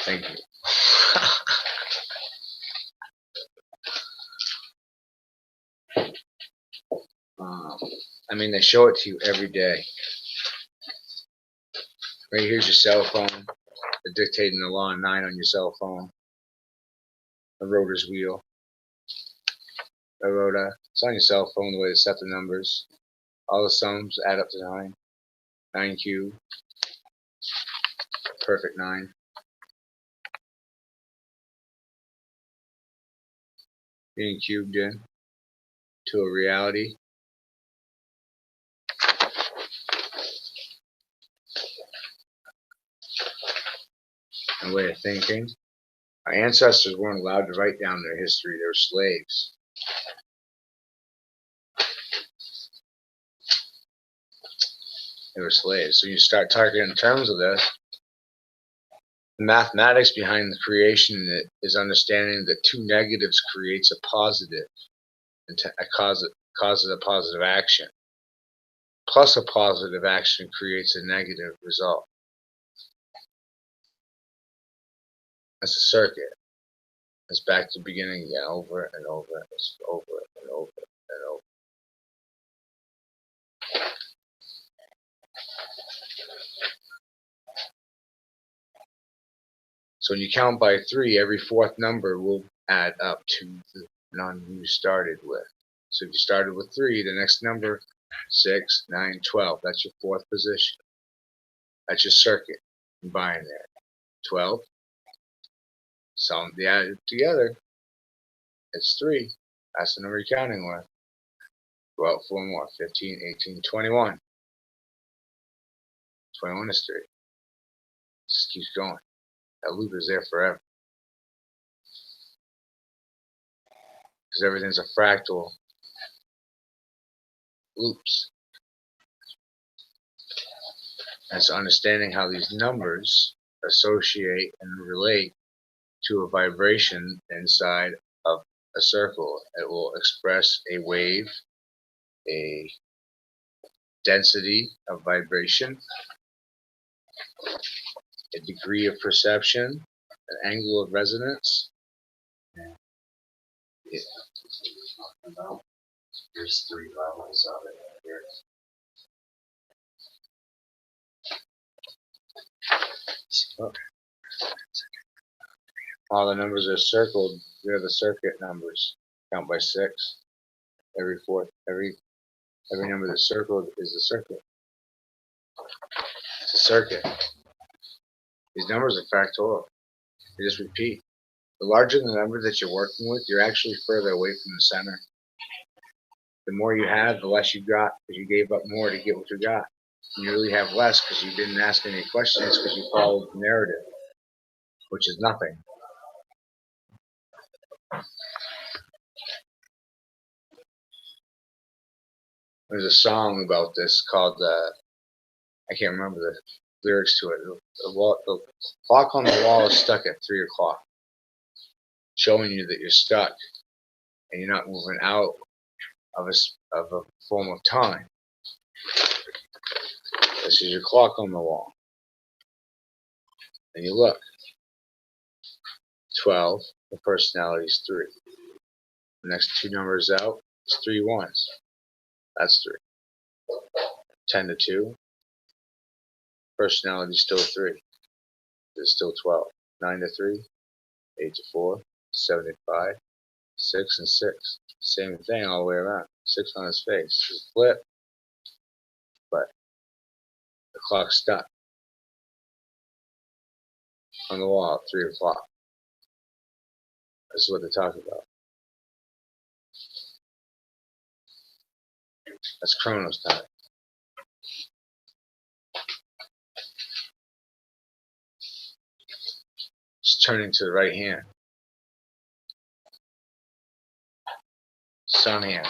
Thank you. I mean, they show it to you every day. Right here's your cell phone. They're dictating the law of 9 on your cell phone. The rotor's wheel. The rota. It's on your cell phone the way they set the numbers. All the sums add up to 9. 9 cubed. Perfect 9. Being cubed in to a reality. And way of thinking. Our ancestors weren't allowed to write down their history. They were slaves. They were slaves. So you start talking in terms of this. The mathematics behind the creation is understanding that 2 negatives creates a positive and causes a positive action. Plus a positive action creates a negative result. That's a circuit. It's back to the beginning again, over and over, it's over and over and over. So when you count by 3, every 4th number will add up to the number you started with. So if you started with 3, the next number, 6, 9, 12, that's your 4th position. That's your circuit. Combine there. 12. So they add it together. It's 3. That's the number you're counting with. Go out 4 more. 15, 18, 21. 21 is 3. Just keeps going. That loop is there forever. Because everything's a fractal loops. And so understanding how these numbers associate and relate to a vibration inside of a circle. It will express a wave, a density of vibration, a degree of perception, an angle of resonance. Yeah. There's 3 levels of it here. All the numbers are circled. They're the circuit numbers. Count by 6. Every number that's circled is a circuit. It's a circuit. These numbers are factorial. They just repeat. The larger the number that you're working with, you're actually further away from the center. The more you have, the less you got, because you gave up more to get what you got. And you really have less because you didn't ask any questions, because you followed the narrative, which is nothing. There's a song about this called, I can't remember lyrics to it. The clock on the wall is stuck at 3 o'clock, showing you that you're stuck and you're not moving out of a form of time. This is your clock on the wall. And you look. 12, the personality is 3. The next 2 numbers out is 3 ones. That's 3. 10 to 2, personality is still 3. It's still 12. 9 to 3, 8 to 4, 7 to 5, 6 and 6. Same thing all the way around. 6 on his face. Just flip. But the clock's stuck on the wall at 3 o'clock. This is what they're talking about. That's Chronos time. It's turning to the right hand. Sun hand.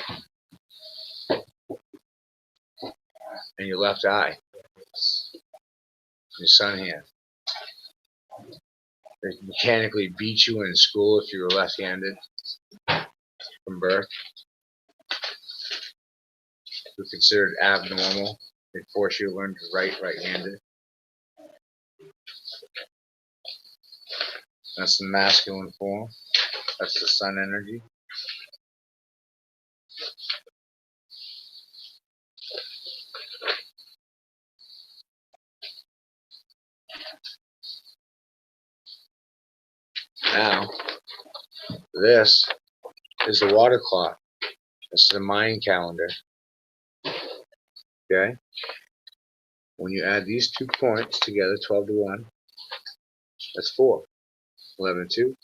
And your left eye. Your sun hand. They mechanically beat you in school if you were left-handed from birth. You're considered abnormal. They force you to learn to write right-handed. That's the masculine form. That's the sun energy. Now, this is the water clock. This is the Mayan calendar. Okay? When you add these 2 points together, 12 to 1, that's 4. 11 to 2,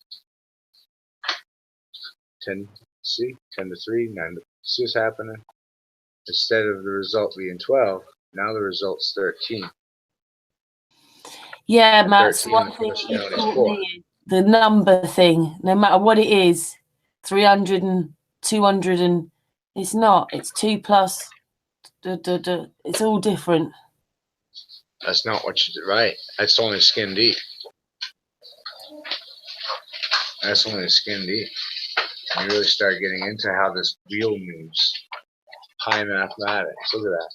10, see, 10 to 3, 9 to, see what's happening? Instead of the result being 12, now the result's 13. Yeah, Matt, so 13 one the thing you personality is taught 4. me is the number thing, no matter what it is, 300 and 200 and it's not. It's 2 plus, it's all different. That's not what you did, right? That's only skin deep. That's only skin deep. You really start getting into how this wheel moves. High mathematics. Look at that.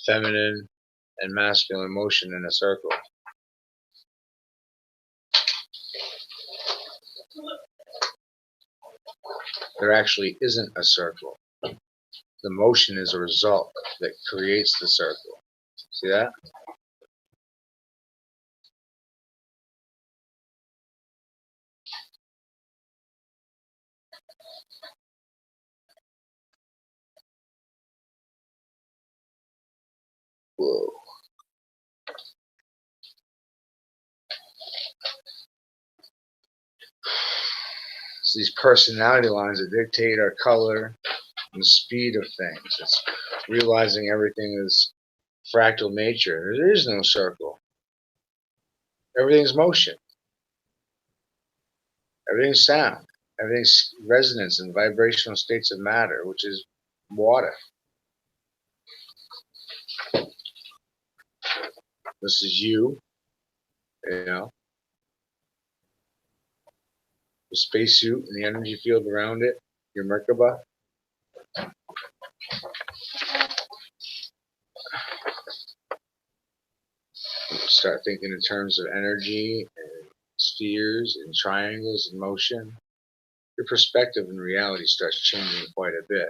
Feminine and masculine motion in a circle. There actually isn't a circle. The motion is a result that creates the circle. See that? Whoa. It's these personality lines that dictate our color and the speed of things. It's realizing everything is fractal nature. There is no circle. Everything's motion. Everything's sound. Everything's resonance and vibrational states of matter, which is water. This is you know, the spacesuit and the energy field around it, your Merkaba. Start thinking in terms of energy and spheres and triangles and motion. Your perspective in reality starts changing quite a bit.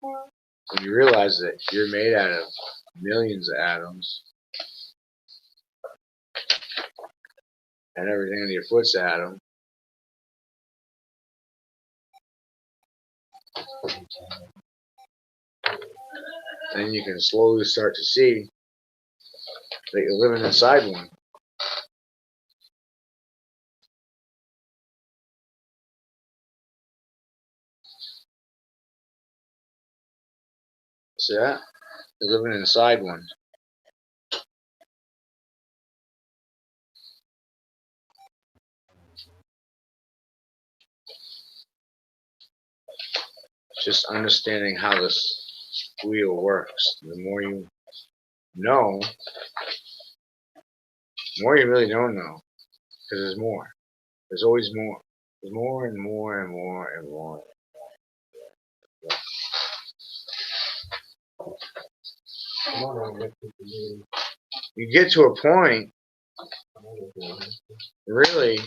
When you realize that you're made out of millions of atoms, and everything in your foot's an atom, then you can slowly start to see that you're living inside one. See that? You're living inside one. just understanding how this wheel works. The more you know, the more you really don't know, because there's more. There's always more. There's more and more and more and more. You get to a point, really,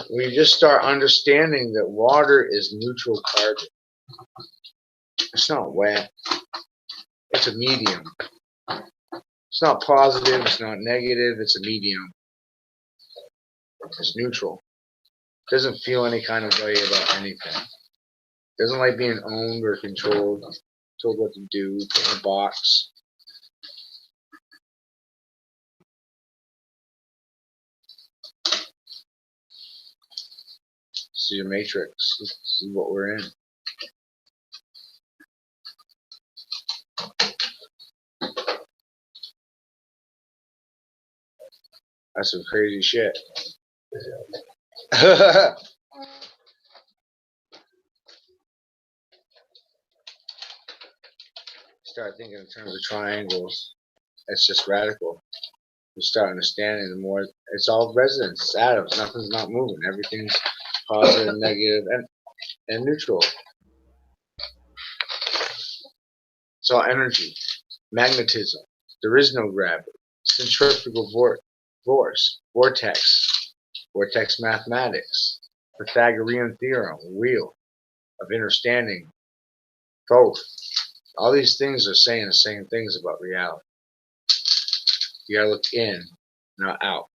where you just start understanding that water is neutral carbon. It's not wet. It's a medium. It's not positive. It's not negative. It's a medium. It's neutral. It doesn't feel any kind of way about anything. It doesn't like being owned or controlled, told what to do, put in a box. This is your matrix. This is what we're in. That's some crazy shit. Start thinking in terms of triangles. That's just radical. You start understanding the more it's all resonance, it's atoms, nothing's not moving. Everything's positive, negative, and neutral. It's all energy. Magnetism. There is no gravity. Centrifugal force. Vortex. Vortex mathematics. Pythagorean theorem. Wheel of understanding. Both. All these things are saying the same things about reality. You gotta look in, not out.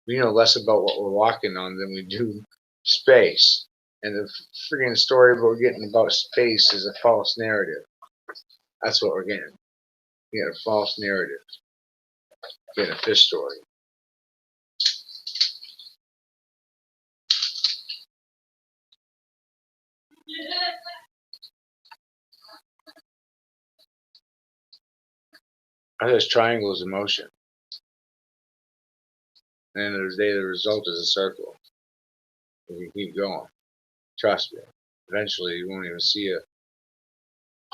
We know less about what we're walking on than we do space. And the freaking story we're getting about space is a false narrative. That's what we're getting. We get a false narrative. Getting a fish story. This triangle is a motion. And at the end of the day, the result is a circle. If you keep going, trust me, eventually you won't even see a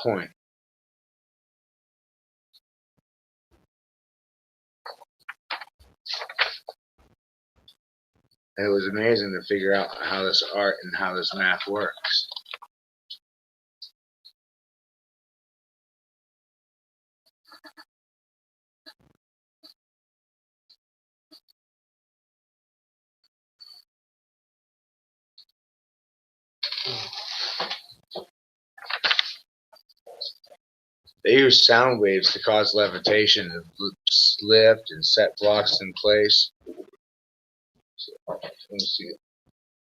point. And it was amazing to figure out how this art and how this math works. They use sound waves to cause levitation, to lift and set blocks in place. So, let me see.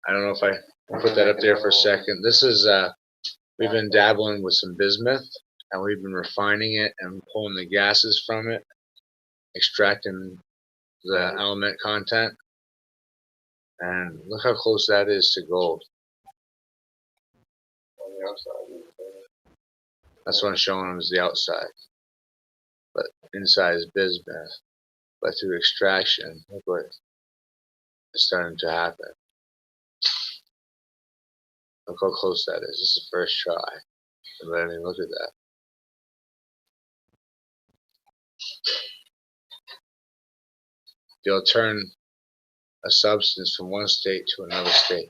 I don't know if I put that up there for a second. This is, we've been dabbling with some bismuth, and we've been refining it and pulling the gases from it, extracting the element content. And look how close that is to gold. On the outside. That's what I'm showing them is the outside. But inside is bismuth. But through extraction, look what is starting to happen. Look how close that is. This is the first try. But I mean, look at that. They'll turn a substance from one state to another state.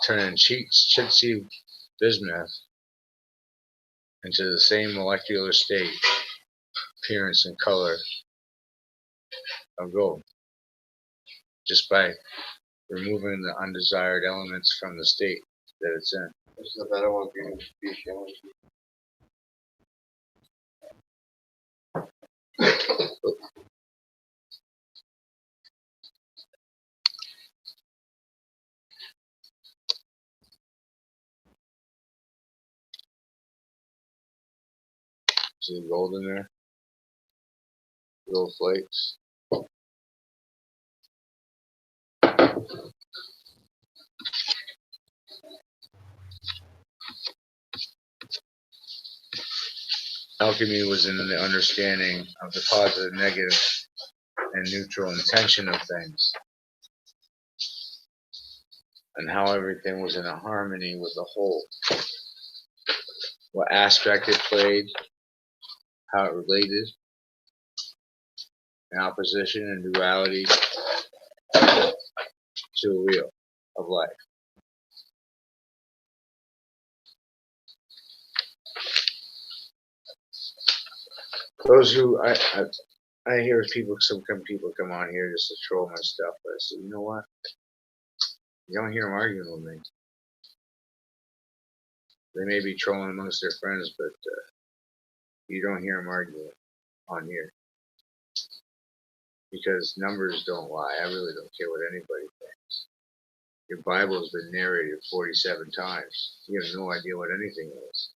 Turning chintzy bismuth into the same molecular state, appearance, and color of gold, just by removing the undesired elements from the state that it's in. This is a better one for you to be showing. See the gold in there? Gold flakes. Alchemy was in the understanding of the positive and negative and neutral intention of things, and how everything was in a harmony with the whole. What aspect it played, how it related, in opposition and duality to the wheel of life. Those who I hear people, some people come on here just to troll my stuff, but I say, you know what? You don't hear them arguing with me. They may be trolling amongst their friends, but you don't hear them arguing on here. Because numbers don't lie. I really don't care what anybody thinks. Your Bible has been narrated 47 times. You have no idea what anything is.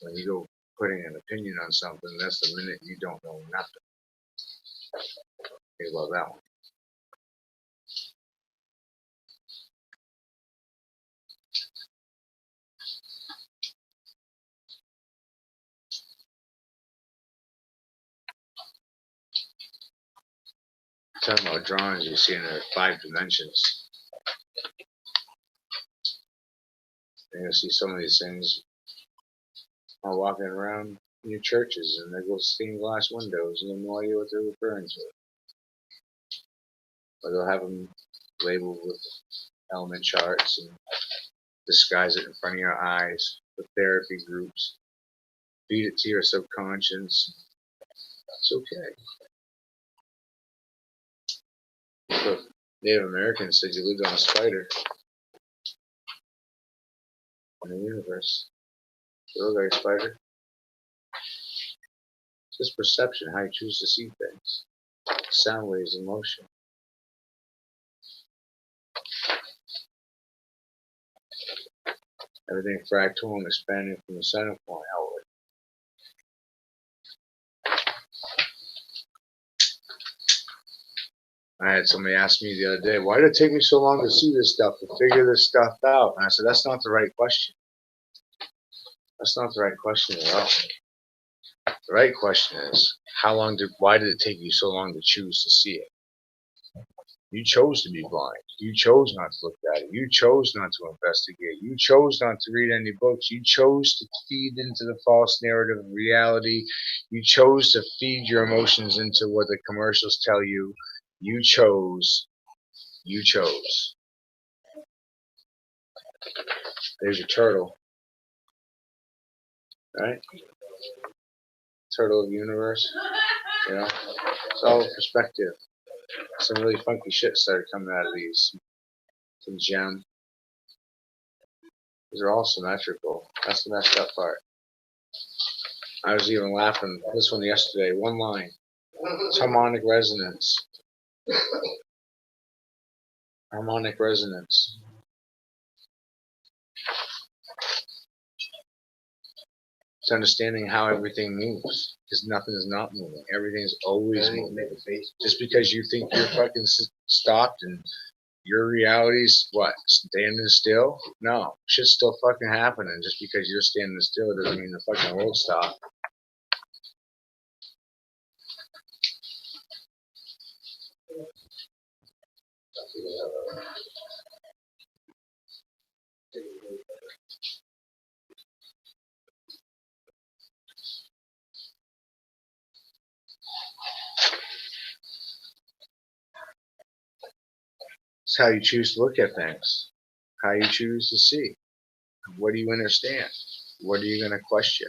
When you go putting an opinion on something, that's the minute you don't know nothing. You love that one. Talking about drawings, you see in there 5 dimensions. And you'll see some of these things are walking around in your churches, and they go stained glass windows, and you have no idea what they're referring to. Or they'll have them labeled with element charts and disguise it in front of your eyes with therapy groups. Feed it to your subconscious. It's okay. Look, Native Americans said you lived on a spider in the universe. You look like a spider. It's just perception, how you choose to see things. Sound waves in motion. Everything fractal and expanding from the center point outward. I had somebody ask me the other day, why did it take me so long to see this stuff, to figure this stuff out? And I said, that's not the right question. That's not the right question at all. The right question is, why did it take you so long to choose to see it? You chose to be blind. You chose not to look at it. You chose not to investigate. You chose not to read any books. You chose to feed into the false narrative of reality. You chose to feed your emotions into what the commercials tell you. You chose. You chose. There's your turtle. Right? Turtle of the universe. You know? It's all perspective. Some really funky shit started coming out of these. Some gem. These are all symmetrical. That's the messed up part. I was even laughing this one yesterday. One line. It's harmonic resonance. Harmonic resonance. It's understanding how everything moves. Because nothing is not moving. Everything is always moving. Just because you think you're fucking stopped and your reality's what? Standing still? No. Shit's still fucking happening. Just because you're standing still doesn't mean the fucking world stopped. It's how you choose to look at things. How you choose to see. What do you understand? What are you going to question?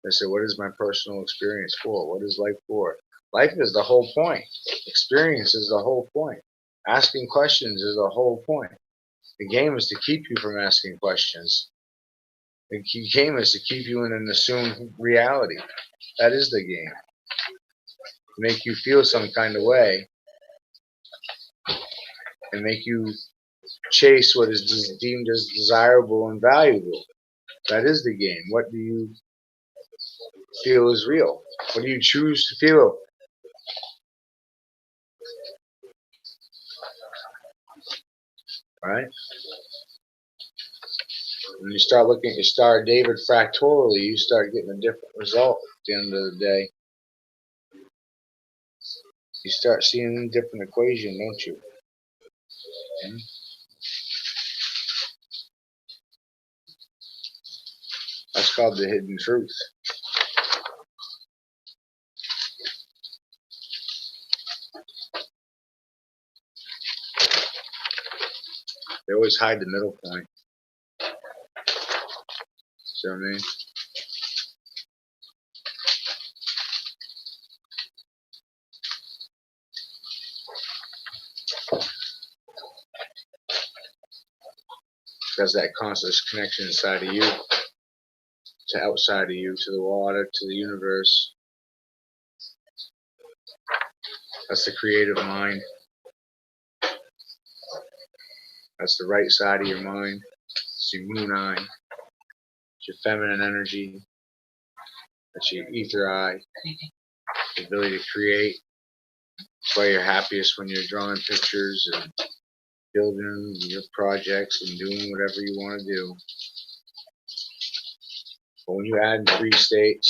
I said, what is my personal experience for? What is life for? Life is the whole point. Experience is the whole point. Asking questions is the whole point. The game is to keep you from asking questions. The game is to keep you in an assumed reality. That is the game. To make you feel some kind of way and make you chase what is deemed as desirable and valuable. That is the game. What do you feel is real? What do you choose to feel? Right? When you start looking at your star David fractally, you start getting a different result at the end of the day. You start seeing a different equation, don't you? Hmm? That's called the hidden truth. They always hide the middle point. See what I mean? Because that conscious connection inside of you, to outside of you, to the water, to the universe. That's the creative mind. That's the right side of your mind. It's your moon eye. It's your feminine energy. That's your ether eye. The ability to create. That's why you're happiest when you're drawing pictures and building your projects and doing whatever you want to do. But when you add in 3 states,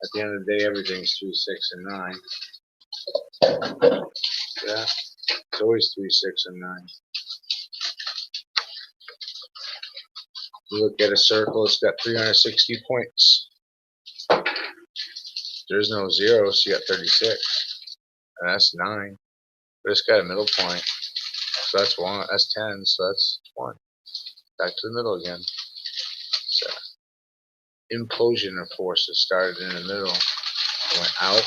at the end of the day, everything's 3, 6, and 9. Yeah, it's always 3, 6, and 9. You look at a circle, it's got 360 points. There's no 0, so you got 36. And that's 9. But it's got a middle point. So that's 1. That's 10, so that's 1. Back to the middle again. So, implosion of forces started in the middle, went out,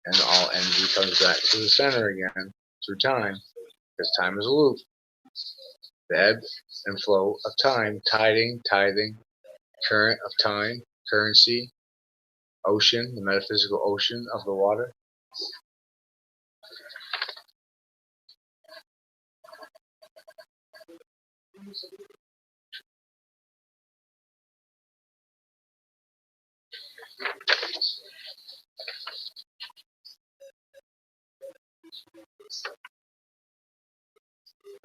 and all energy comes back to the center again through time, because time is a loop. The ebb and flow of time, tithing, current of time, currency, ocean, the metaphysical ocean of the water.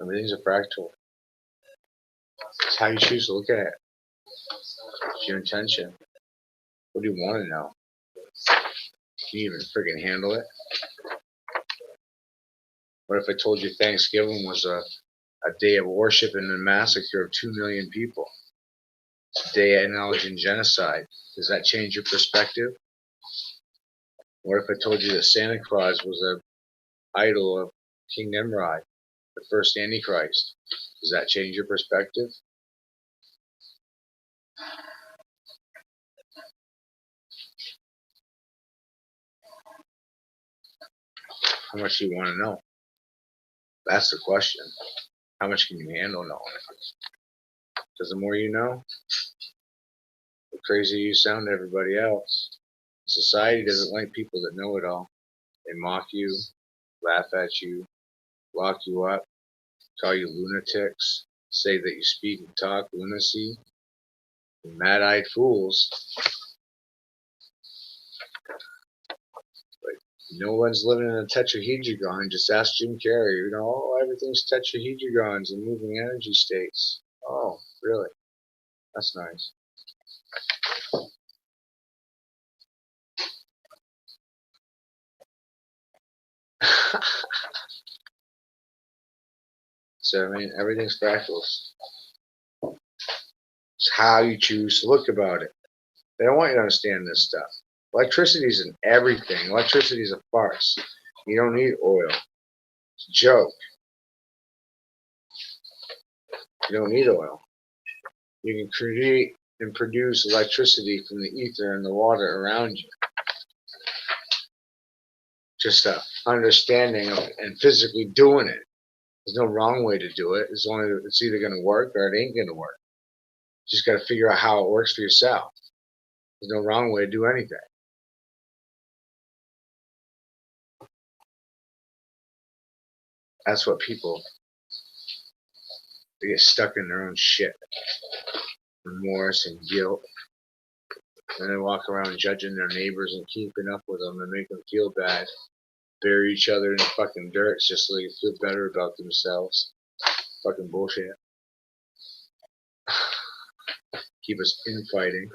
Everything's a fractal. It's how you choose to look at it. It's your intention. What do you want to know? Can you even freaking handle it? What if I told you Thanksgiving was a day of worship and a massacre of 2 million people? It's a day acknowledging genocide. Does that change your perspective? What if I told you that Santa Claus was an idol of King Nimrod, the first Antichrist? Does that change your perspective? How much do you want to know? That's the question. How much can you handle knowing? Because the more you know, the crazier you sound to everybody else. Society doesn't like people that know it all. They mock you, laugh at you, lock you up, call you lunatics, say that you speak and talk lunacy, and mad-eyed fools. But no one's living in a tetrahedron. Just ask Jim Carrey. You know, oh, everything's tetrahedrons and moving energy states. Oh, really? That's nice. So, I mean, everything's fractals. It's how you choose to look about it. They don't want you to understand this stuff. Electricity is in everything. Electricity is a farce. You don't need oil. It's a joke. You don't need oil. You can create and produce electricity from the ether and the water around you. Just a understanding of and physically doing it. There's no wrong way to do it. It's either going to work or it ain't going to work. You just got to figure out how it works for yourself. There's no wrong way to do anything. That's what people, they get stuck in their own shit. Remorse and guilt. And they walk around judging their neighbors and keeping up with them and make them feel bad. Bury each other in the fucking dirt just so they feel better about themselves. Fucking bullshit. Keep us infighting.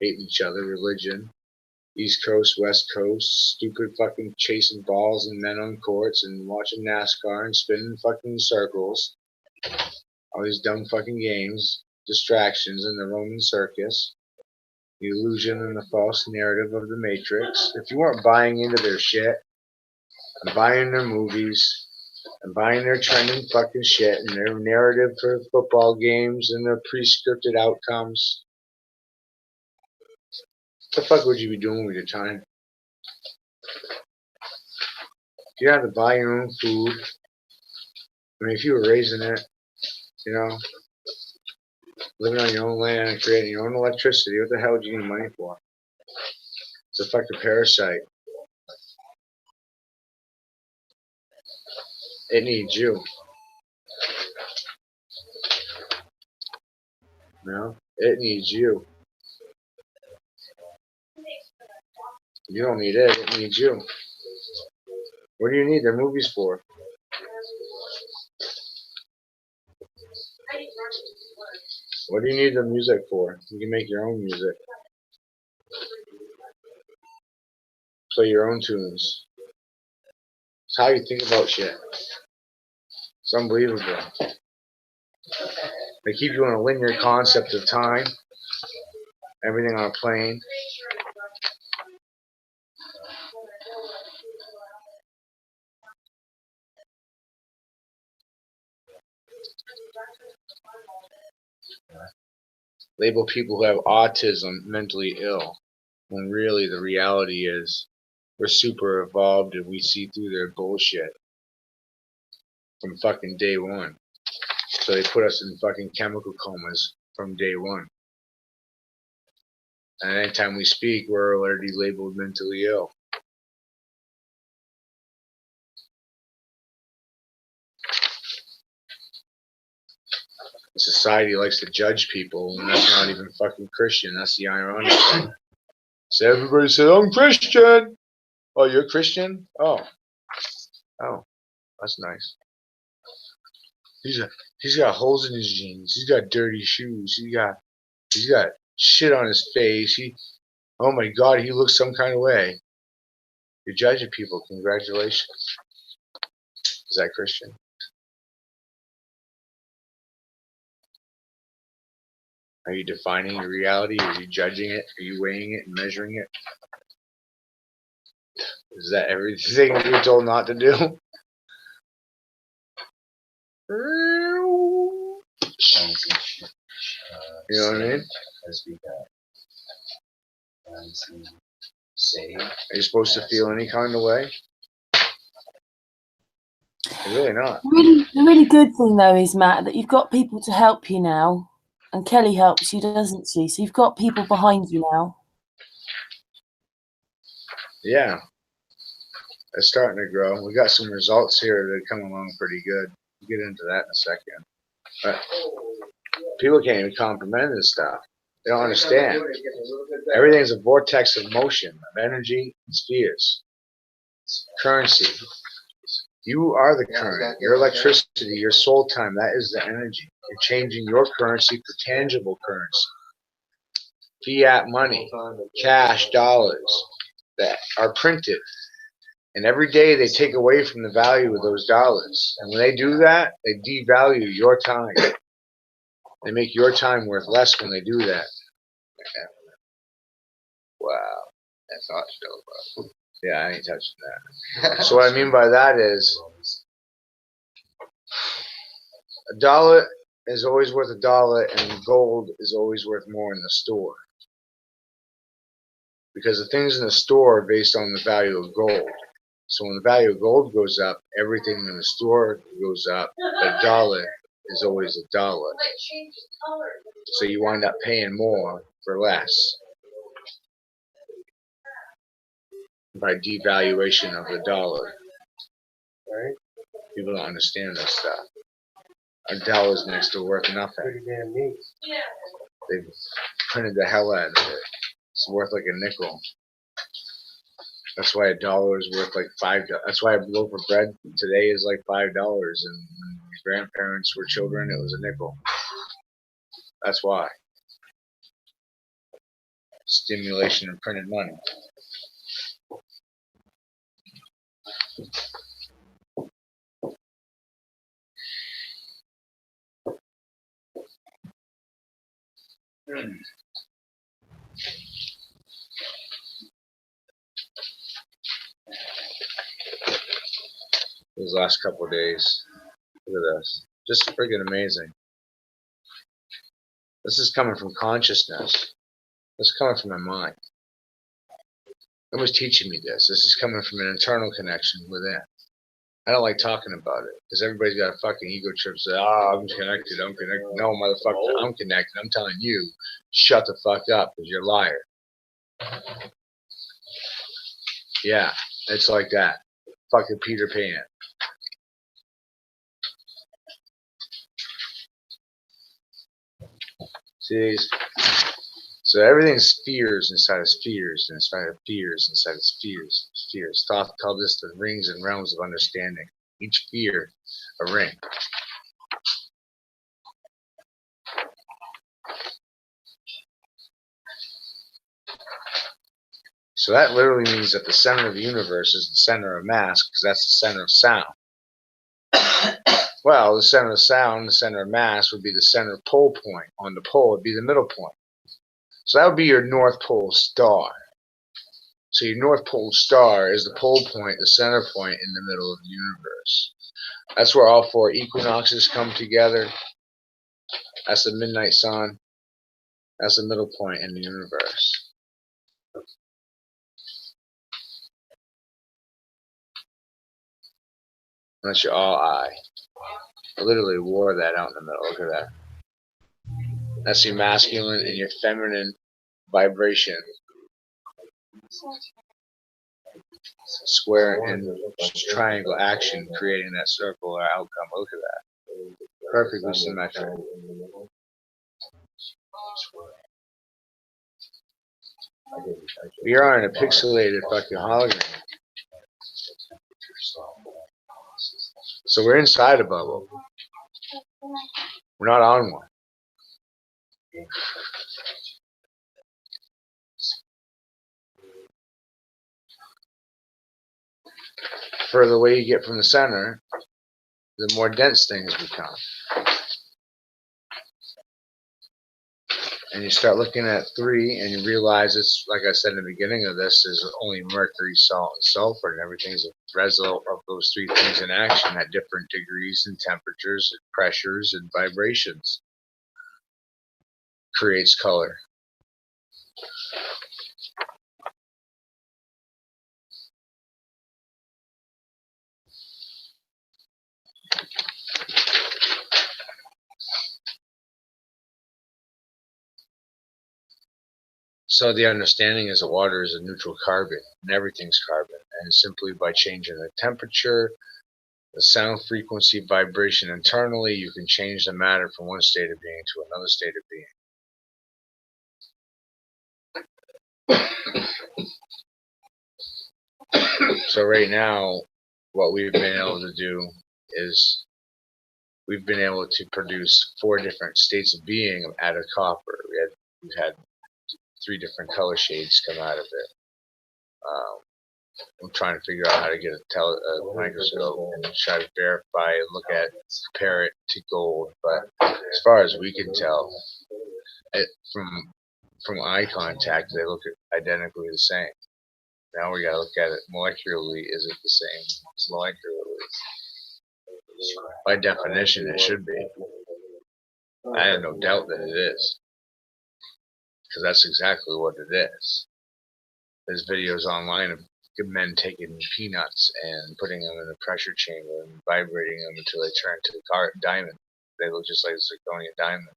Hating each other, religion. East Coast, West Coast, stupid fucking chasing balls and men on courts and watching NASCAR and spinning fucking circles. All these dumb fucking games, distractions in the Roman circus, the illusion and the false narrative of the Matrix. If you weren't buying into their shit and buying their movies and buying their trending fucking shit and their narrative for football games and their pre-scripted outcomes, what the fuck would you be doing with your time? If you had to buy your own food, I mean, if you were raising it, you know, living on your own land and creating your own electricity, what the hell would you need money for? It's a fucking parasite. It needs you. You know? It needs you. You don't need it, it needs you. What do you need their movies for? What do you need the music for? You can make your own music. Play your own tunes. It's how you think about shit. It's unbelievable. They keep you in a linear concept of time. Everything on a plane. Label people who have autism mentally ill, when really the reality is we're super evolved and we see through their bullshit from fucking day one. So they put us in fucking chemical comas from day one. And anytime we speak, we're already labeled mentally ill. Society likes to judge people, and that's not even fucking Christian. That's the ironic thing. So everybody says, I'm Christian. Oh, you're Christian? Oh, that's nice. He's got holes in his jeans. He's got dirty shoes. He's got shit on his face. Oh my God, he looks some kind of way. You're judging people. Congratulations. Is that Christian? Are you defining your reality? Are you judging it? Are you weighing it and measuring it? Is that everything you're told not to do? You know what I mean? Are you supposed to feel any kind of way? You're really not. The really good thing though is, Matt, that you've got people to help you now. And Kelly helps you, doesn't she? So you've got people behind you now. Yeah. It's starting to grow. We got some results here that are coming along pretty good. We'll get into that in a second. But people can't even comprehend this stuff. They don't understand. Everything's a vortex of motion, of energy, and spheres. Currency. You are the current. Your electricity, your soul time, that is the energy. You're changing your currency for tangible currency. Fiat money, cash, dollars that are printed. And every day they take away from the value of those dollars. And when they do that, they devalue your time. They make your time worth less when they do that. Wow. That's not so bad. Yeah, I ain't touching that. So what I mean by that is $1 is always worth $1 and gold is always worth more in the store. Because the things in the store are based on the value of gold. So when the value of gold goes up, everything in the store goes up. But $1 is always $1. So you wind up paying more for less by devaluation of the dollar. Right? People don't understand this stuff. $1 is next to worth nothing. Pretty damn neat. They've printed the hell out of it. It's worth like a nickel. That's why $1 is worth like $5. That's why a loaf of bread today is like $5. And when my grandparents were children, it was a nickel. That's why. Stimulation of printed money. These last couple of days. Look at this. Just friggin' amazing. This is coming from consciousness. This is coming from my mind. Nobody's teaching me this. This is coming from an internal connection within. I don't like talking about it because everybody's got a fucking ego trip. Say, I'm connected. I'm connected. No, motherfucker, I'm connected. I'm telling you, shut the fuck up because you're a liar. Yeah, it's like that. Fucking Peter Pan. See, so everything's spheres inside of spheres, inside of spheres, inside of spheres, spheres. Thoth called this the rings and realms of understanding. Each sphere, a ring. So that literally means that the center of the universe is the center of mass, because that's the center of sound. Well, the center of sound, the center of mass, would be the center pole point. On the pole would be the middle point. So that would be your North Pole star. So your North Pole star is the pole point, the center point in the middle of the universe. That's where all four equinoxes come together. That's the midnight sun. That's the middle point in the universe. That's your all eye. I literally wore that out in the middle. Look at that. That's your masculine and your feminine vibration. Square and triangle action, creating that circular outcome. Look at that. Perfectly symmetric. We are in a pixelated fucking hologram. So we're inside a bubble. We're not on one. Further away you get from the center, the more dense things become. And you start looking at 3 and you realize it's, like I said in the beginning of this, is only mercury, salt, and sulfur, and everything's a result of those 3 things in action at different degrees and temperatures and pressures and vibrations. Creates color. So the understanding is that water is a neutral carbon, and everything's carbon. And simply by changing the temperature, the sound frequency, vibration internally, you can change the matter from one state of being to another state of being. So right now, what we've been able to do is we've been able to produce 4 different states of being out of copper. We've had 3 different color shades come out of it. I'm trying to figure out how to get a microscope and try to verify and look at, compare it to gold. But as far as we can tell, from eye contact, they look identically the same. Now we gotta look at it molecularly. Is it the same molecularly? By definition, it should be. I have no doubt that it is, because that's exactly what it is. There's videos online of men taking peanuts and putting them in a pressure chamber and vibrating them until they turn to diamond. They look just like a zirconia diamond.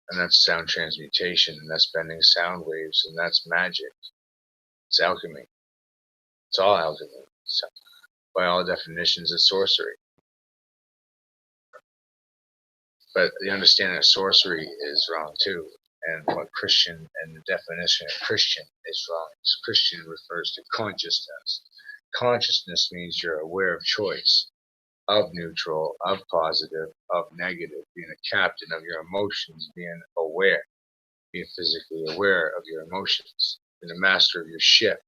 And that's sound transmutation, and that's bending sound waves, and that's magic. It's alchemy. It's all alchemy. So, by all definitions, it's sorcery. But the understanding of sorcery is wrong too. And what Christian and the definition of Christian is wrong. Christian refers to consciousness. Consciousness means you're aware of choice, of neutral, of positive, of negative, being a captain of your emotions, being aware, being physically aware of your emotions, being a master of your ship.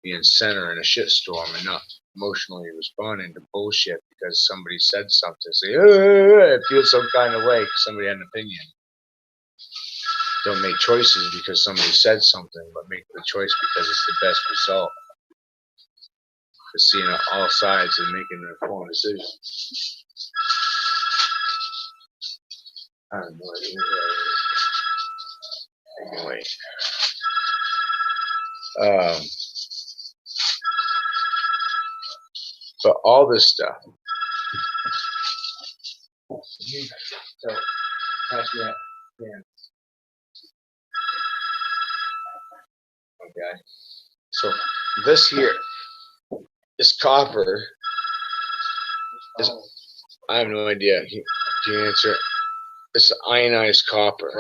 being center in a shitstorm and not emotionally responding to bullshit because somebody said something. Say, I feel some kind of way because somebody had an opinion. Don't make choices because somebody said something, but make the choice because it's the best result. For seeing all sides and making an informed decision. I have no idea. Anyway. But all this stuff. So, pass me that can. Okay. So this here, this copper is, I have no idea. Can you answer it? It's ionized copper.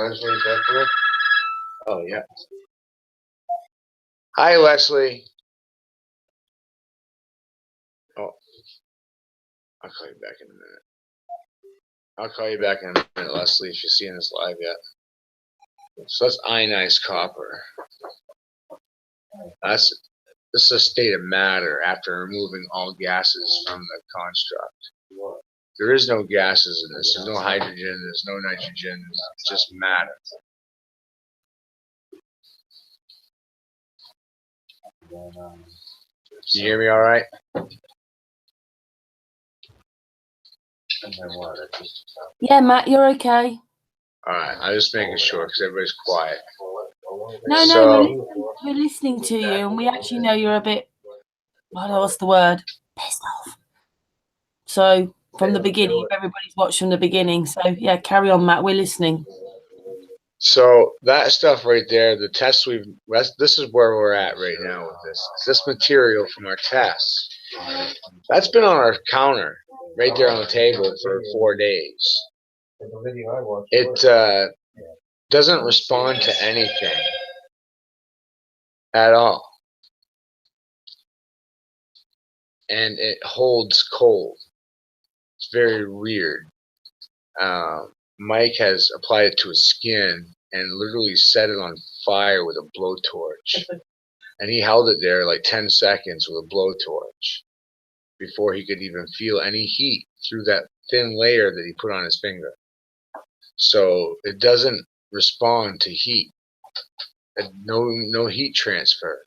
Oh, yeah. Hi, Leslie. Oh, I'll call you back in a minute. I'll call you back in a minute, Leslie, if you're seeing this live yet. So that's ionized copper. This is a state of matter after removing all gases from the construct. There is no gases in this. There's no hydrogen. There's no nitrogen. It's just matter. Can you hear me all right? Yeah, Matt, you're okay. All right. I'm just making sure because everybody's quiet. No, So, we're listening to you, and we actually know you're a bit, what's the word? Pissed off. So, from the beginning, everybody's watched from the beginning. So, yeah, carry on, Matt. We're listening. So that stuff right there, the tests this is where we're at right now with this. This material from our tests, that's been on our counter right there on the table for 4 days. It doesn't respond to anything at all. And it holds cold. It's very weird. Mike has applied it to his skin and literally set it on fire with a blowtorch. And he held it there like 10 seconds with a blowtorch before he could even feel any heat through that thin layer that he put on his finger. So it doesn't respond to heat. No heat transfer.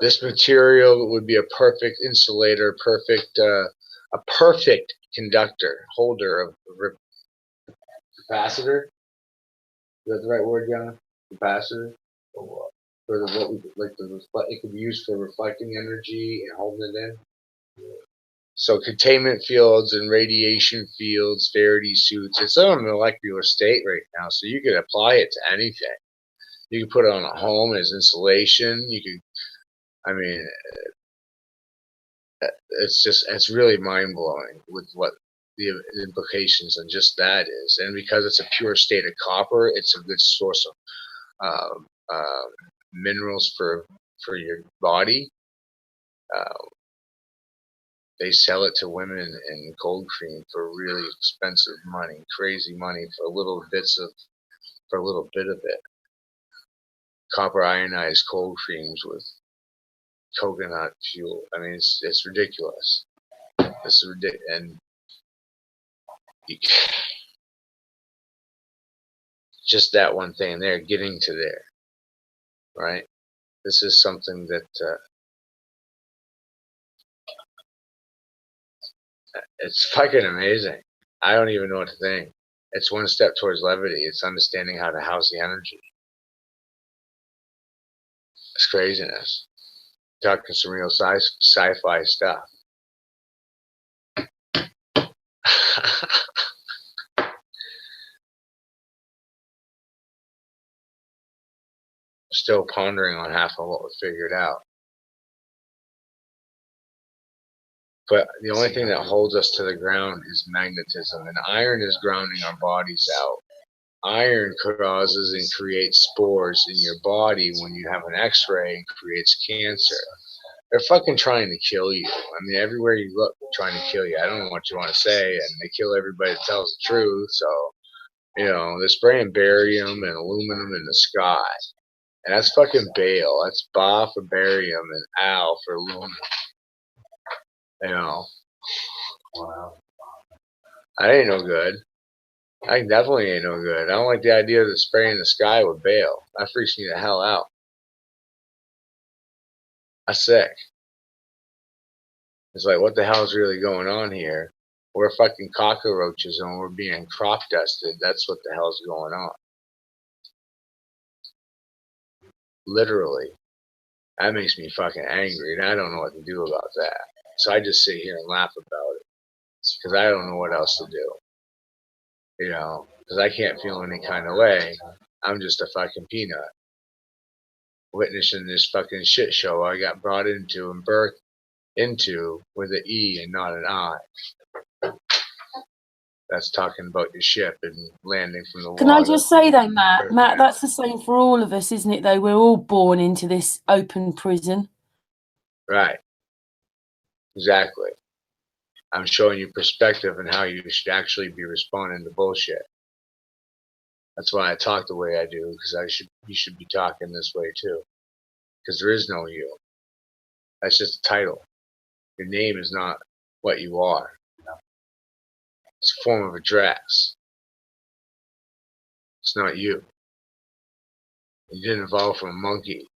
This material would be a perfect insulator, a perfect conductor, holder of capacitor. Is that the right word, John? Capacitor? For it could be used for reflecting energy and holding it in. So containment fields and radiation fields, Faraday suits, it's in a molecular state right now, so you could apply it to anything. You could put it on a home as insulation. You could, I mean, it's really mind-blowing with what the implications on just that is. And because it's a pure state of copper, it's a good source of minerals for your body. They sell it to women in cold cream for really expensive money, crazy money for a little bit of it. Copper ionized cold creams with coconut fuel. I mean, it's ridiculous. It's ridiculous, and just that one thing there, getting to there, right? This is something that it's fucking amazing. I don't even know what to think. It's one step towards levity. It's understanding how to house the energy. It's craziness. Talking some real sci-fi stuff. Still pondering on half of what we figured out. But the only thing that holds us to the ground is magnetism, and iron is grounding our bodies out. Iron causes and creates spores in your body when you have an x-ray and creates cancer. They're fucking trying to kill you. I mean, everywhere you look, they're trying to kill you. I don't know what you want to say, and they kill everybody that tells the truth. So, they're spraying barium and aluminum in the sky. And that's fucking Baal. That's Ba for barium and Al for aluminum. You know. Wow. I ain't no good. I definitely ain't no good. I don't like the idea of the spray in the sky with Baal. That freaks me the hell out. That's sick. It's like, what the hell is really going on here? We're fucking cockroaches and we're being crop dusted. That's what the hell's going on. Literally. That makes me fucking angry, and I don't know what to do about that. So I just sit here and laugh about it. Because I don't know what else to do. You know, because I can't feel any kind of way. I'm just a fucking peanut. Witnessing this fucking shit show I got brought into and birthed into with an E and not an I. That's talking about your ship and landing from the water. Can I just say though, Matt, that's the same for all of us, isn't it though? We're all born into this open prison. Right. Exactly. I'm showing you perspective and how you should actually be responding to bullshit. That's why I talk the way I do, because you should be talking this way too. Because there is no you. That's just a title. Your name is not what you are. It's a form of address. It's not you. You didn't evolve from a monkey,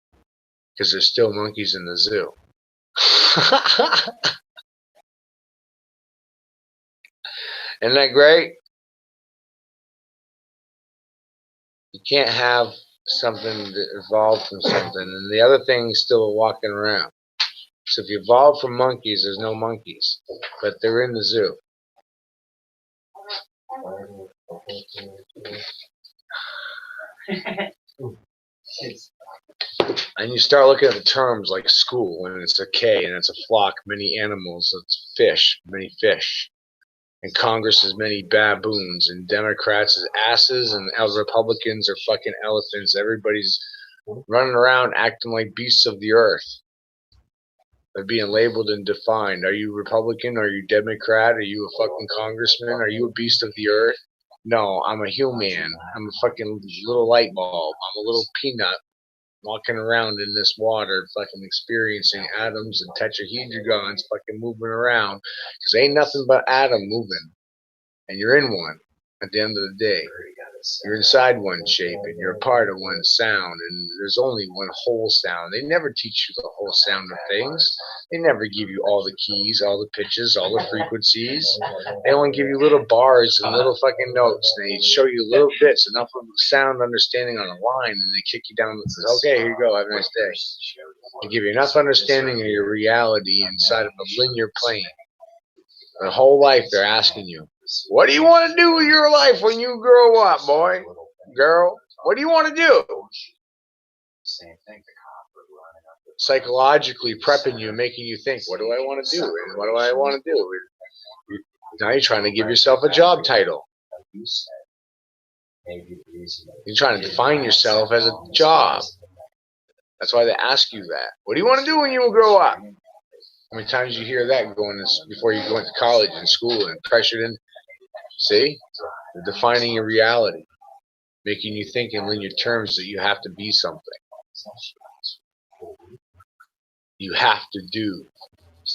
because there's still monkeys in the zoo. Isn't that great? You can't have something that evolved from something, and the other thing's still walking around. So if you evolved from monkeys, there's no monkeys, but they're in the zoo. And you start looking at the terms like school, and it's a K, and it's a flock, many animals, it's fish, many fish. And Congress is many baboons, and Democrats is asses, and Republicans are fucking elephants. Everybody's running around acting like beasts of the earth. They're being labeled and defined. Are you Republican? Are you Democrat? Are you a fucking congressman? Are you a beast of the earth? No, I'm a human. I'm a fucking little light bulb. I'm a little peanut walking around in this water, fucking experiencing atoms and tetrahedrons fucking moving around. Because ain't nothing but atom moving. And you're in one at the end of the day. You're inside one shape and you're a part of one sound, and there's only one whole sound. They never teach you the whole sound of things. They never give you all the keys, all the pitches, all the frequencies. They only give you little bars and little fucking notes. They show you little bits, enough of sound understanding on a line, and they kick you down and says, okay, here you go, have a nice day. They give you enough understanding of your reality inside of a linear plane. Their whole life they're asking you, what do you want to do with your life when you grow up, boy? Girl, what do you want to do? Psychologically prepping you and making you think, what do I want to do? And what do I want to do? Now you're trying to give yourself a job title. You're trying to define yourself as a job. That's why they ask you that. What do you want to do when you grow up? How many times you hear that before you go into college and school and pressured in? See? They're defining your reality, making you think in linear terms that you have to be something. You have to do,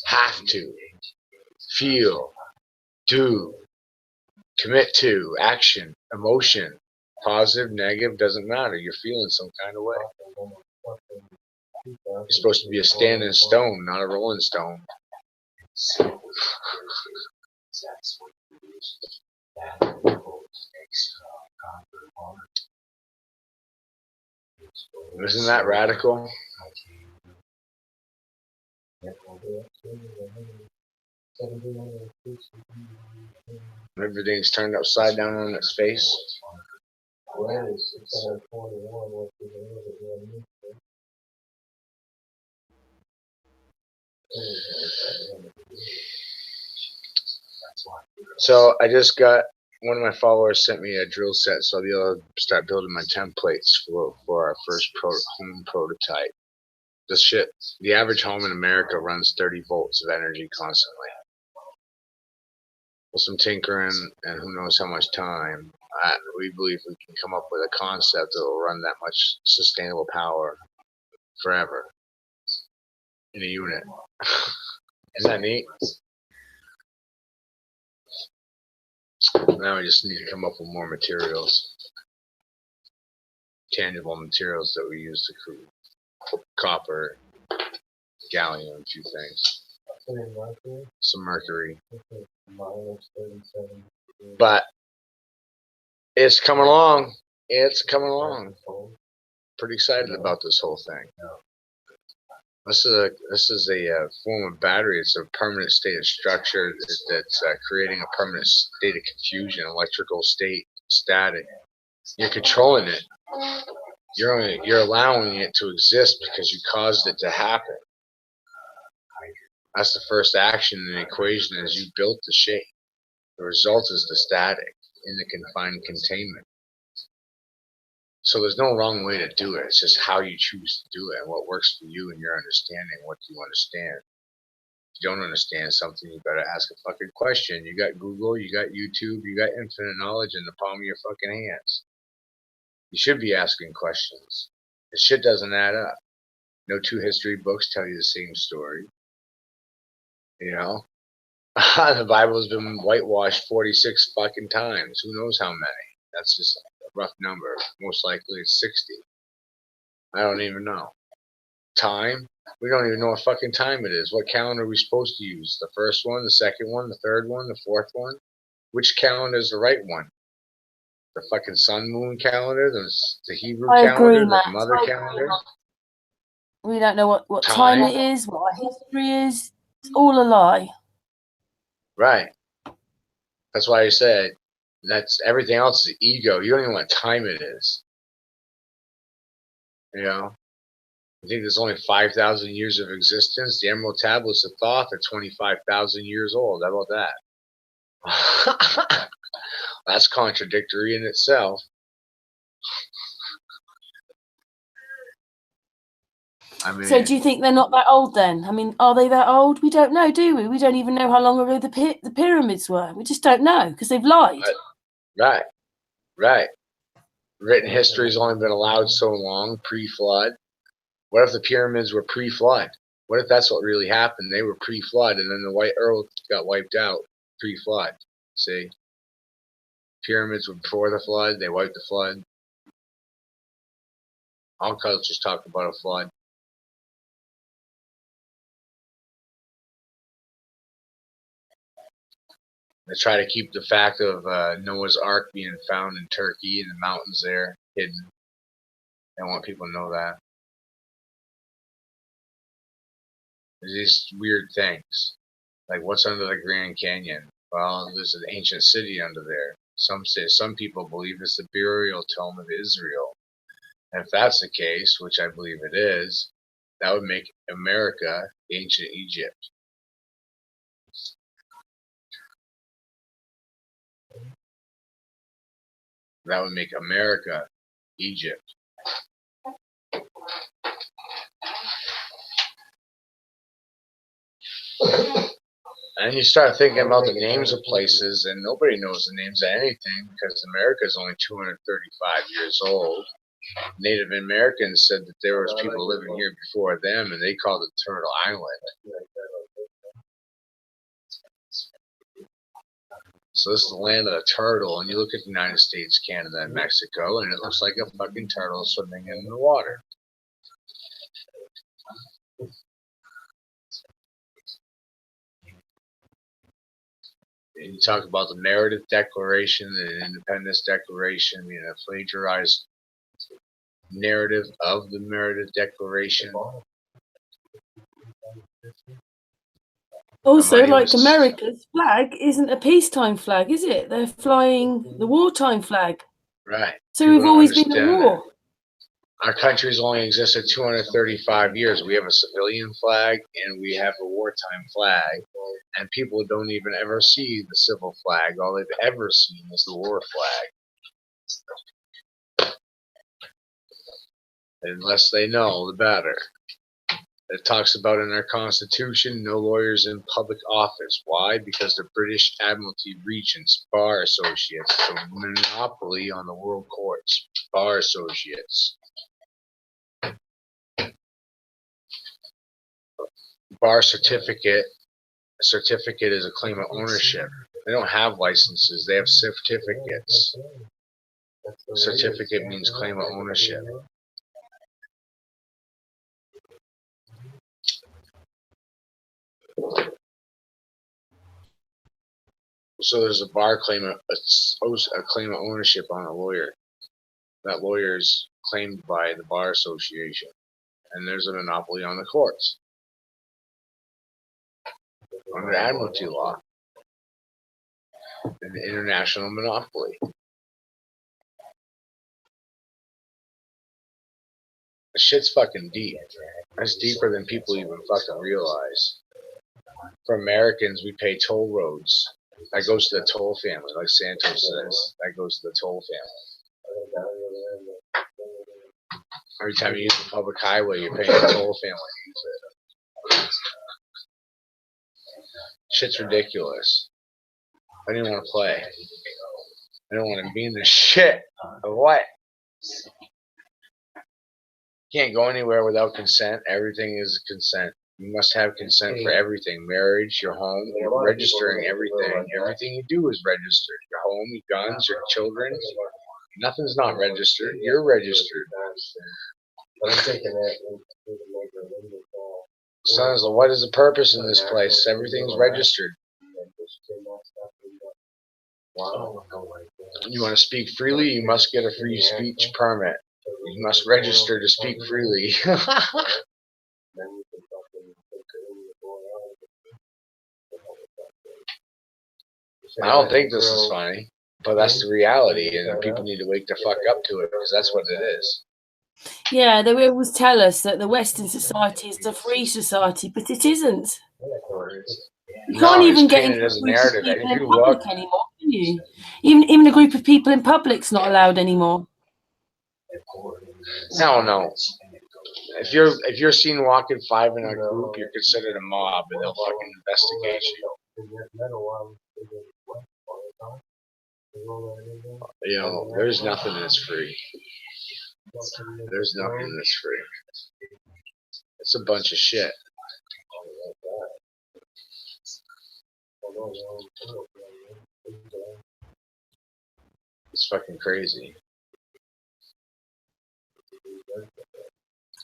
have to, feel, do, commit to, action, emotion, positive, negative, doesn't matter. You're feeling some kind of way. You're supposed to be a standing stone, not a rolling stone. Isn't that radical? Everything's turned upside down on its face. So I just got, one of my followers sent me a drill set, so I'll be able to start building my templates for our first home prototype. This shit, the average home in America runs 30 volts of energy constantly. With some tinkering and who knows how much time, We believe we can come up with a concept that will run that much sustainable power forever in a unit. Isn't that neat? Now we just need to come up with more materials, tangible materials that we use to create copper, gallium, a few things, some mercury. But it's coming along. It's coming along. Pretty excited about this whole thing. This is a form of battery. It's a permanent state of structure that's creating a permanent state of confusion, electrical state, static. You're controlling it. You're allowing it to exist because you caused it to happen. That's the first action in the equation is you built the shape. The result is the static in the confined containment. So there's no wrong way to do it. It's just how you choose to do it and what works for you and your understanding. What do you understand? If you don't understand something, you better ask a fucking question. You got Google, you got YouTube, you got infinite knowledge in the palm of your fucking hands. You should be asking questions. This shit doesn't add up. No two history books tell you the same story. You know? The Bible's been whitewashed 46 fucking times. Who knows how many? That's just a rough number. Most likely it's 60. I don't even know. Time? We don't even know what fucking time it is. What calendar are we supposed to use? The first one, the second one, the third one, the fourth one? Which calendar is the right one? The fucking sun moon calendar? The Hebrew I calendar? agree, The Matt. mother calendar? We don't know what time it is, what our history is. It's all a lie. Right. That's why I said that's everything else is ego. You don't even know what time it is. You know? I think there's only 5,000 years of existence. The Emerald Tablets of Thoth are 25,000 years old. How about that? That's contradictory in itself. I mean, So do you think they're not that old then? I mean, are they that old? We don't know, do we? We don't even know how long ago the pyramids were. We just don't know because they've lied. Right. Written history's only been allowed so long, pre-flood. What if the pyramids were pre-flood? What if that's what really happened? They were pre-flood, and then the white earth got wiped out pre-flood. See? Pyramids were before the flood. They wiped the flood. All cultures talk about a flood. They try to keep the fact of Noah's Ark being found in Turkey in the mountains there hidden. They want people to know that. There's these weird things. Like what's under the Grand Canyon? Well, there's an ancient city under there. Some people believe it's the burial tomb of Israel. And if that's the case, which I believe it is, that would make America ancient Egypt. That would make America Egypt. And you start thinking about the names of places, and nobody knows the names of anything because America is only 235 years old. Native Americans said that there was people living here before them, and they called it Turtle Island. So this is the land of the turtle, and you look at the United States, Canada, and Mexico, and it looks like a fucking turtle swimming in the water. And you talk about the Meredith Declaration, the Independence Declaration, a plagiarized narrative of the Meredith Declaration. Also, like America's flag isn't a peacetime flag, is it? They're flying the wartime flag. Right. So we've always been at war. Our country's only existed 235 years. We have a civilian flag and we have a wartime flag. And people don't even ever see the civil flag. All they've ever seen is the war flag. Unless they know, the better. It talks about in their constitution, no lawyers in public office. Why? Because the British Admiralty Regents, bar associates, so monopoly on the world courts, bar associates. Bar certificate. A certificate is a claim of ownership. They don't have licenses, they have certificates. Certificate means claim of ownership. So there's a bar claim, a claim of ownership on a lawyer. That lawyer is claimed by the bar association, and there's a monopoly on the courts under Admiralty law, an international monopoly. The shit's fucking deep. That's deeper than people even fucking realize. For Americans, we pay toll roads. That goes to the toll family, like Santos says. That goes to the toll family. Every time you use the public highway, you're paying the toll family to use it. Shit's ridiculous. I didn't want to play. I don't want to be in this shit. But what? You can't go anywhere without consent. Everything is consent. You must have consent for everything. Marriage, your home, you're registering everything. Everything you do is registered. Your home, your guns, your children. Nothing's not registered. You're registered. Sons, what is the purpose in this place? Everything's registered. You want to speak freely? You must get a free speech permit. You must register to speak freely. I don't think this is funny, but that's the reality, and people need to wake the fuck up to it because that's what it is. Yeah, they will always tell us that the Western society is the free society, but it isn't. You can't even get into as a a group narrative. of people If in you look, public anymore, can you? Even a group of people in public's not allowed anymore. hell no. If you're seen walking five in a group, you're considered a mob, and they'll fucking investigate you. You know, there's nothing that's free. There's nothing that's free. It's a bunch of shit. It's fucking crazy.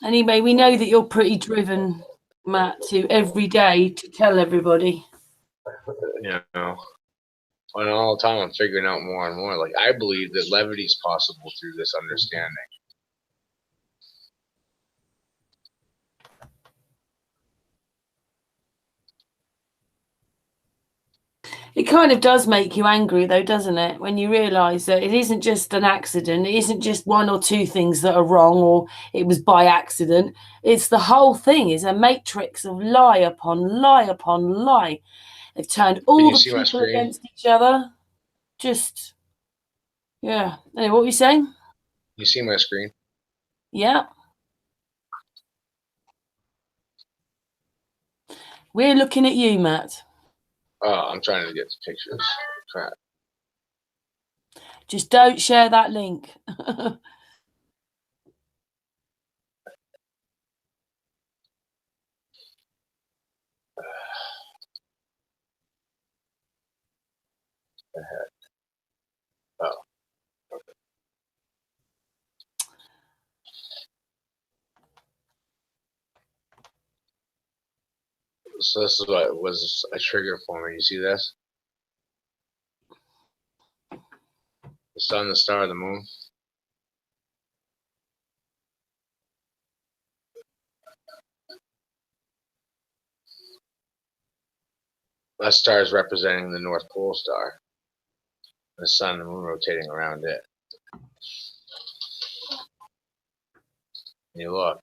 Anyway, we know that you're pretty driven, Matt, to every day to tell everybody. You know, and all the time I'm figuring out more and more. Like, I believe that levity is possible through this understanding. It kind of does make you angry, though, doesn't it? When you realise that it isn't just an accident, it isn't just one or two things that are wrong or it was by accident. It's the whole thing is a matrix of lie upon lie upon lie. They've turned all the people against each other. Just, yeah. Anyway, what were you saying? You see my screen? Yeah. We're looking at you, Matt. Oh, I'm trying to get the pictures. Crap. Just don't share that link. Oh. Okay. So this is what was a trigger for me. You see this? The sun, the star, the moon. That star is representing the North Pole star. The sun and the moon rotating around it. And you look.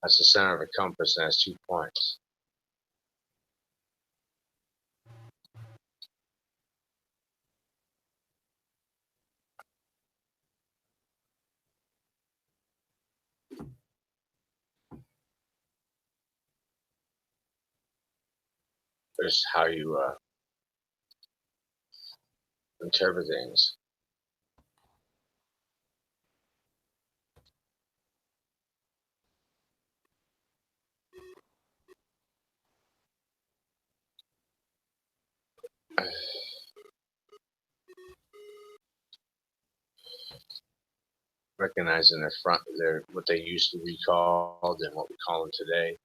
That's the center of a compass and has 2 points. just how you interpret things. Recognizing their front, their what they used to be called and what we call them today.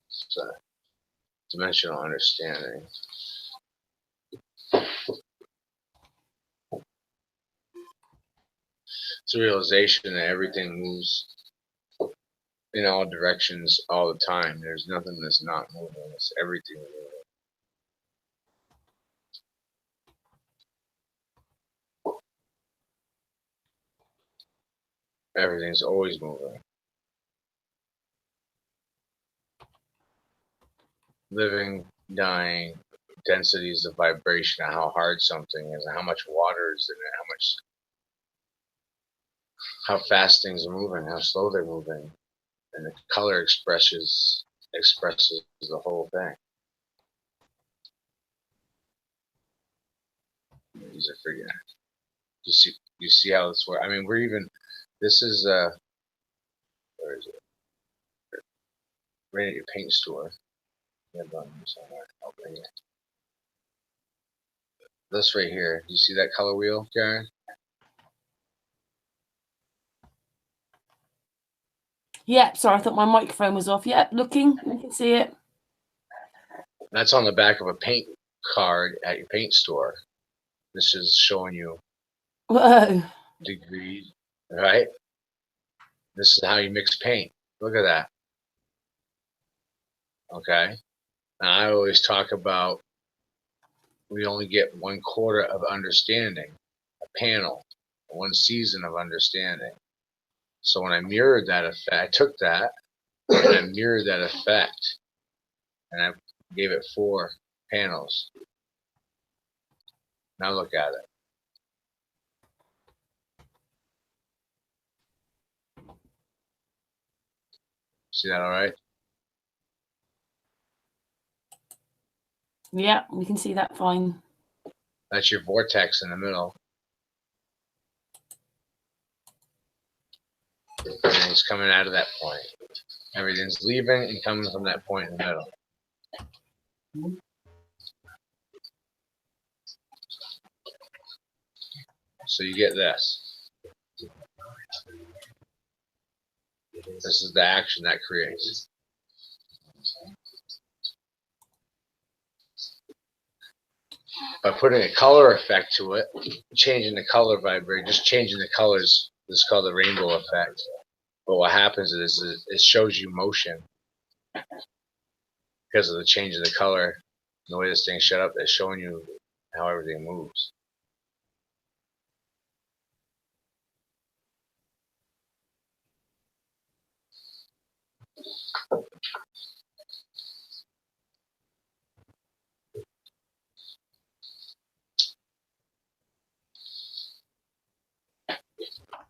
It's a dimensional understanding. It's a realization that everything moves in all directions all the time. There's nothing that's not moving. It's everything moving. Everything's always moving. Living, dying, densities of vibration, how hard something is, and how much water is in it, how fast things are moving, how slow they're moving, and the color expresses the whole thing. These are freaking. You see how this works. I mean, we're even. This is where is it? Right at your paint store. Somewhere. This right here. You see that color wheel, Karen? Yep, sorry, I thought my microphone was off. Yep, looking, you can see it. That's on the back of a paint card at your paint store. This is showing you Whoa. degrees, right? This is how you mix paint. Look at that. Okay. And I always talk about we only get 1/4 of understanding, a panel, one season of understanding. So when I mirrored that effect, I took that and I mirrored that effect and I gave it 4 panels. Now look at it. See that all right? Yeah, we can see that fine. That's your vortex in the middle. Everything's coming out of that point. Everything's leaving and coming from that point in the middle. So you get this. This is the action that creates. By putting a color effect to it, changing the color vibration, just changing the colors, this is called the rainbow effect. But what happens is it shows you motion because of the change of the color. The way this thing's shut up, it's showing you how everything moves.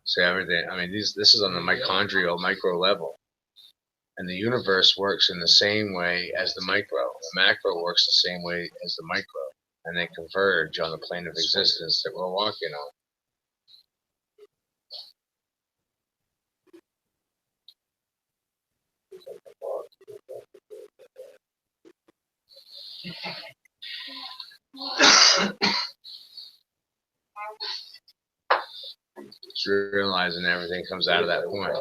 So everything, I mean, this is on the mitochondrial micro level. And the universe works in the same way as the micro. The macro works the same way as the micro. And they converge on the plane of existence that we're walking on. Just realizing everything comes out of that point.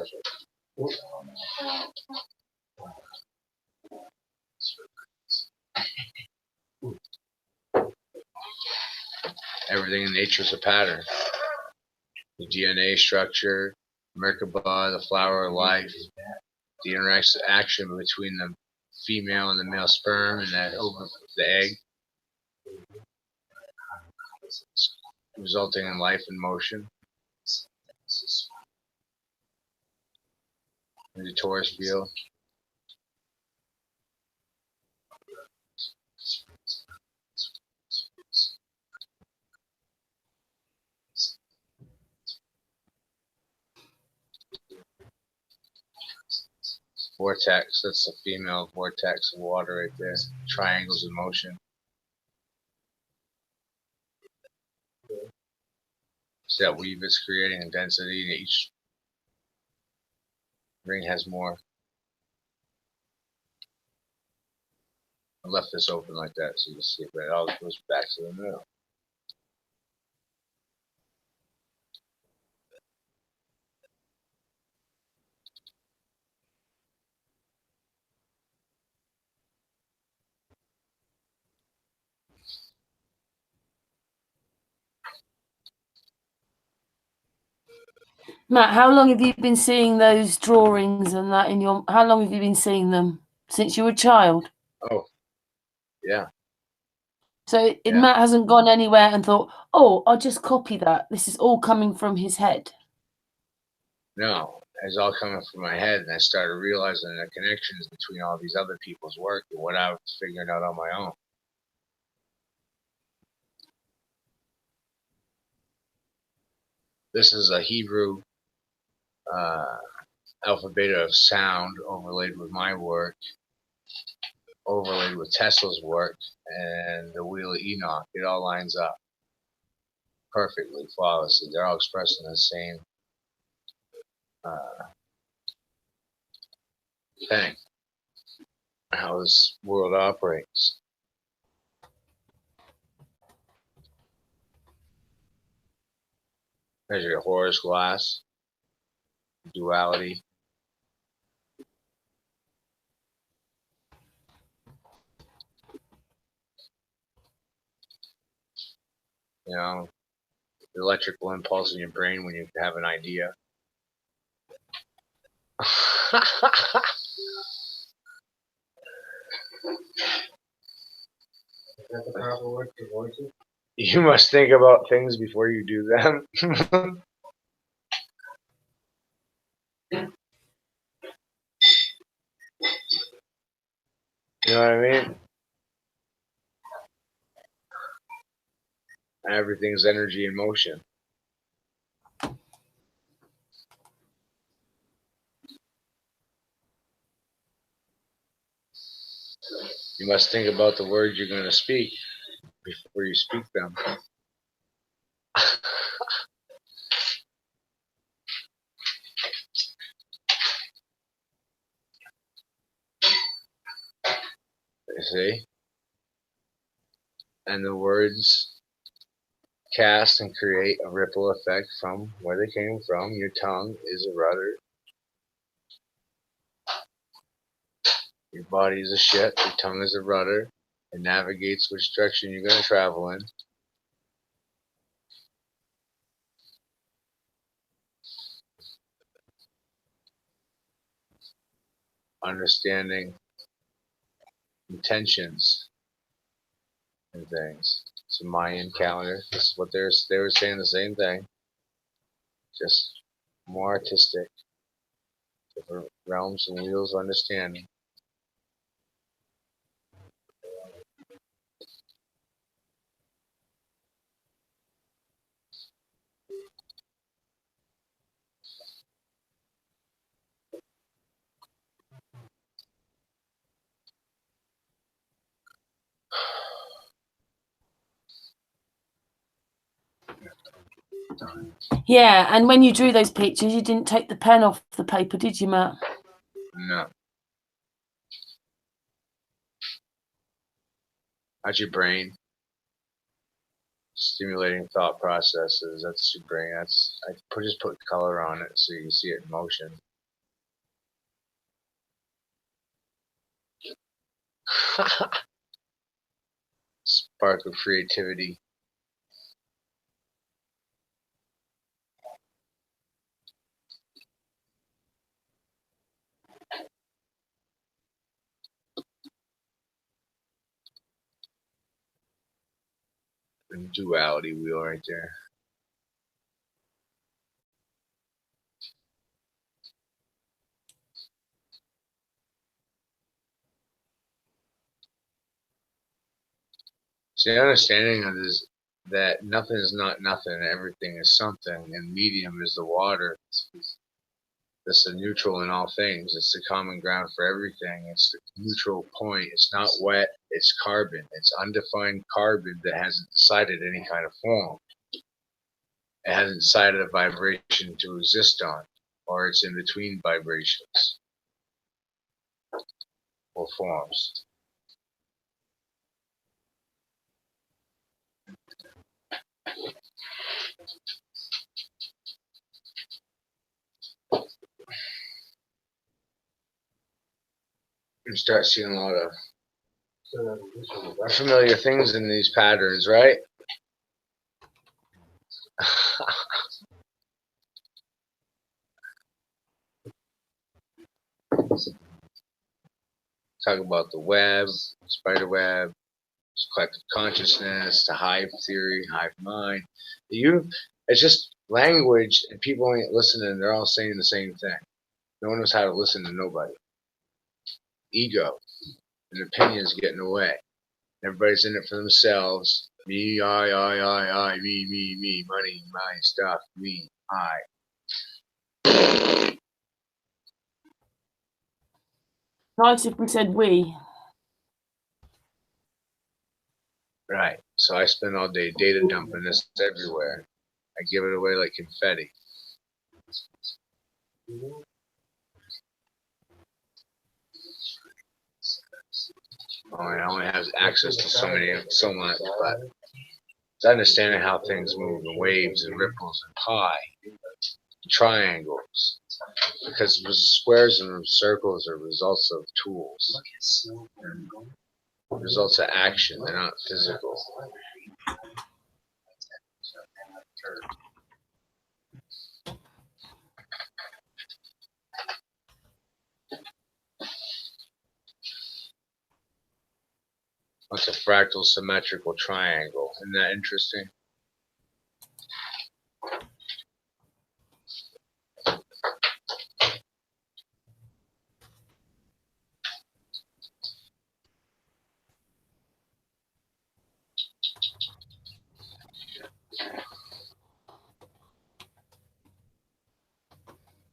Everything in nature is a pattern. The DNA structure, Merkaba, the flower of life, the interaction between the female and the male sperm and the egg, resulting in life and motion. In the torus field. Vortex, that's the female vortex of water right there. Triangles of motion. See that weave it's creating in density, and each ring has more. I left this open like that so you can see, but it all goes back to the middle. Matt, how long have you been seeing those drawings and that in your? How long have you been seeing them? Since you were a child? Oh, yeah. So Yeah. Matt hasn't gone anywhere and thought, "Oh, I'll just copy that." This is all coming from his head. No, it's all coming from my head, and I started realizing the connections between all these other people's work and what I was figuring out on my own. This is a Hebrew alphabet of sound overlaid with my work, overlaid with Tesla's work, and the Wheel of Enoch. It all lines up perfectly, flawlessly. They're all expressing the same thing, how this world operates. There's your Horus glass, duality. You know, the electrical impulse in your brain when you have an idea. Is that the proper word for voices? You must think about things before you do them. You know what I mean? Everything's energy in motion. You must think about the words you're going to speak before you speak them. You see? And the words cast and create a ripple effect from where they came from. Your tongue is a rudder. Your body is a ship. Your tongue is a rudder. It navigates which direction you're going to travel in. Understanding intentions and things. It's a Mayan calendar. This is what they were saying the same thing, just more artistic, different realms and wheels of understanding. Yeah, and when you drew those pictures, you didn't take the pen off the paper, did you, Matt? No. That's your brain stimulating thought processes. That's your brain. Just put color on it so you can see it in motion. Spark of creativity. And duality wheel right there. So the understanding of this, that nothing is not nothing, everything is something, and medium is the water. This is neutral in all things. It's the common ground for everything. It's the neutral point. It's not wet. It's carbon. It's undefined carbon that hasn't decided any kind of form. It hasn't decided a vibration to exist on, or it's in between vibrations or forms. You start seeing a lot of familiar things in these patterns, right? Talk about the web, spider web, collective consciousness, the hive theory, hive mind. It's just language, and people ain't listening. They're all saying the same thing. No one knows how to listen to nobody. Ego and opinions get in the way. Everybody's in it for themselves. Me, I, me, money, my stuff, me, I. Nice if we said we. Right. So I spend all day data dumping this everywhere. I give it away like confetti. I only have access to so much, but it's understanding how things move in waves and ripples and pi, and triangles, because squares and circles are results of tools, results of action. They're not physical. What's a fractal symmetrical triangle? Isn't that interesting?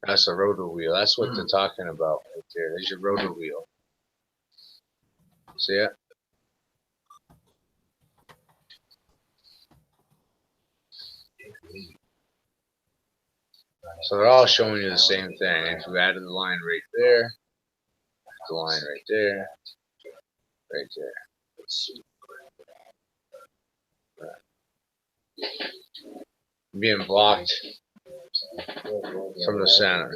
That's a rotor wheel. That's what they're talking about right there. There's your rotor wheel. See it? So they're all showing you the same thing. If you added the line right there, the line right there, right there. Being blocked from the center.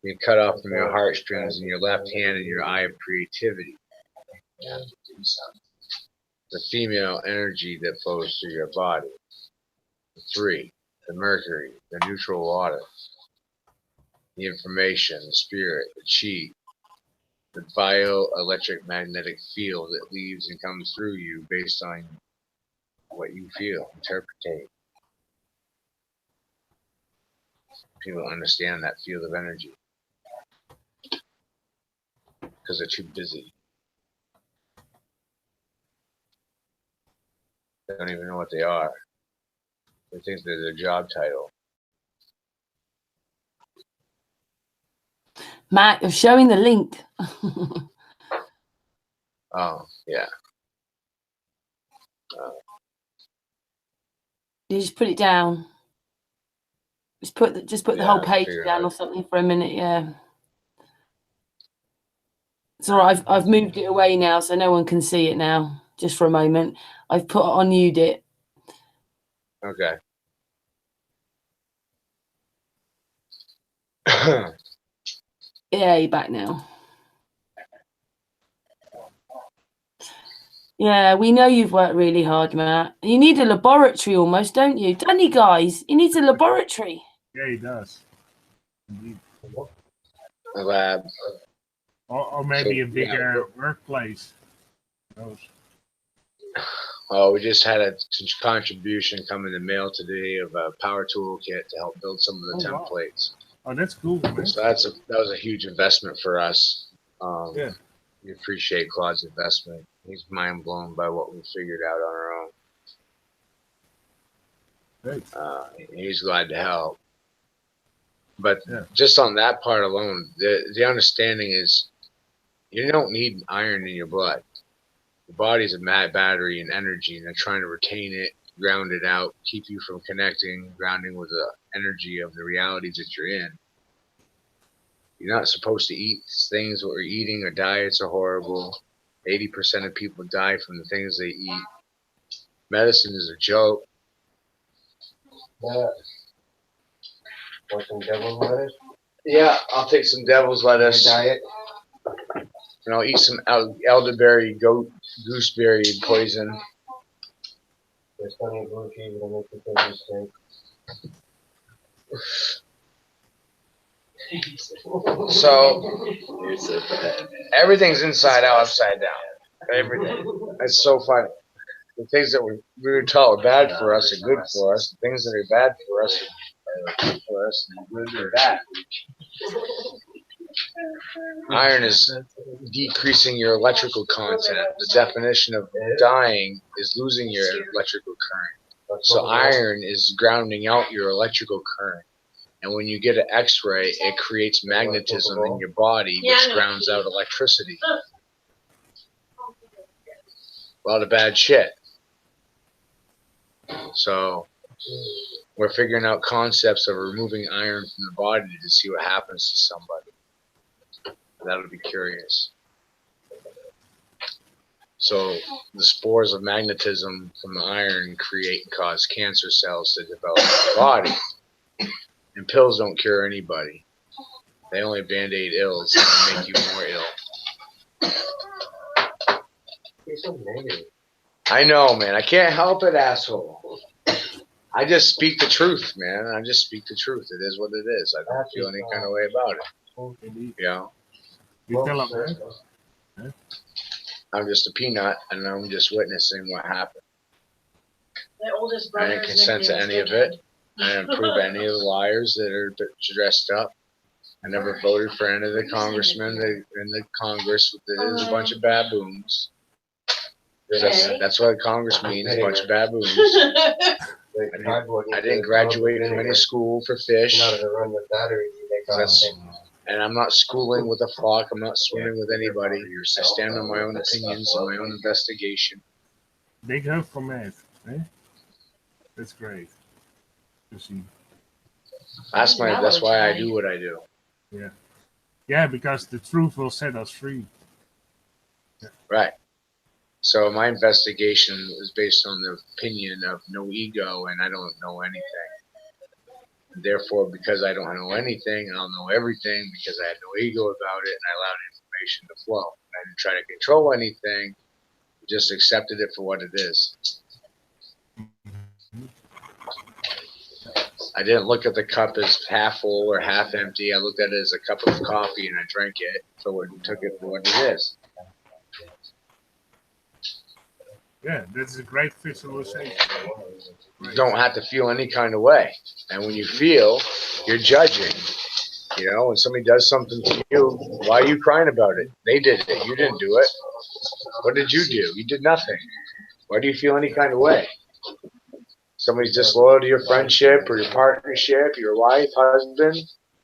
Being cut off from your heartstrings and your left hand and your eye of creativity. The female energy that flows through your body. 3. The mercury, the neutral water. The information, the spirit, the chi. The bioelectric magnetic field that leaves and comes through you based on what you feel, interpretate. People don't understand that field of energy because they're too busy. They don't even know what they are. They think they're their job title. Matt, you're showing the link. Oh, yeah. You just put it down. Just put the whole page down or something for a minute, yeah. It's all right. I've moved it away now, so no one can see it now. Just for a moment, I've put it on yudit. Okay. Yeah, you're back now. Yeah, we know you've worked really hard, Matt. You need a laboratory almost, don't you? Don't you, guys? He needs a laboratory. Yeah, he does. Indeed. A lab. Or maybe a bigger workplace. Who knows? Oh, we just had a contribution come in the mail today of a power toolkit to help build some of the templates. Wow. Oh, that's cool, man. So that was a huge investment for us. Yeah. We appreciate Claude's investment. He's mind blown by what we figured out on our own. Great. He's glad to help. But Yeah. just on that part alone, the understanding is you don't need iron in your blood. The body's a mad battery and energy, and they're trying to retain it, ground it out, keep you from connecting, grounding with the energy of the realities that you're in. You're not supposed to eat things what we're eating. Our diets are horrible. 80% of people die from the things they eat. Medicine is a joke. Yeah. Want some devil's lettuce? Yeah, I'll take some devil's lettuce. Diet? And I'll eat some elderberry, gooseberry poison. There's plenty of blue cheese to make the things stink. So everything's inside out, upside down. Everything. It's so funny. The things that we were taught are bad for us are good for us. The things that are bad for us are good for us, and good or bad. Iron is decreasing your electrical content. The definition of dying is losing your electrical current. So iron is grounding out your electrical current. And when you get an X-ray, it creates magnetism in your body, which grounds out electricity. A lot of bad shit. So we're figuring out concepts of removing iron from the body to see what happens to somebody. That'll be curious. So the spores of magnetism from the iron create and cause cancer cells to develop in the body. And pills don't cure anybody. They only band-aid ills and make you more ill. You're so negative. I know, man. I can't help it, asshole. I just speak the truth, man. I just speak the truth. It is what it is. I don't feel any kind of way about it. Indeed. You know? You tell them, man. I'm just a peanut, and I'm just witnessing what happened. My oldest I brother. didn't consent to any of it. I didn't approve any of the liars that are dressed up. I never voted for any of the congressmen in the Congress. There's a bunch of baboons. That's what Congress means, a bunch of baboons. I didn't graduate from any school for fish. And I'm not schooling with a flock. I'm not swimming with anybody. I stand on my own opinions and my own investigation. Big help for math. Eh? That's great. To see. That's why I do what I do. Yeah. Yeah, because the truth will set us free. Yeah. Right. So my investigation is based on the opinion of no ego, and I don't know anything. Therefore, because I don't know anything, I'll know everything because I had no ego about it, and I allowed information to flow. I didn't try to control anything, just accepted it for what it is. I didn't look at the cup as half full or half empty. I looked at it as a cup of coffee, and I drank it, so it took it for what it is. Yeah, that's a great visualization. You don't have to feel any kind of way. And when you feel, you're judging. You know, when somebody does something to you, why are you crying about it? They did it. You didn't do it. What did you do? You did nothing. Why do you feel any kind of way? Somebody's disloyal to your friendship or your partnership, your wife, husband.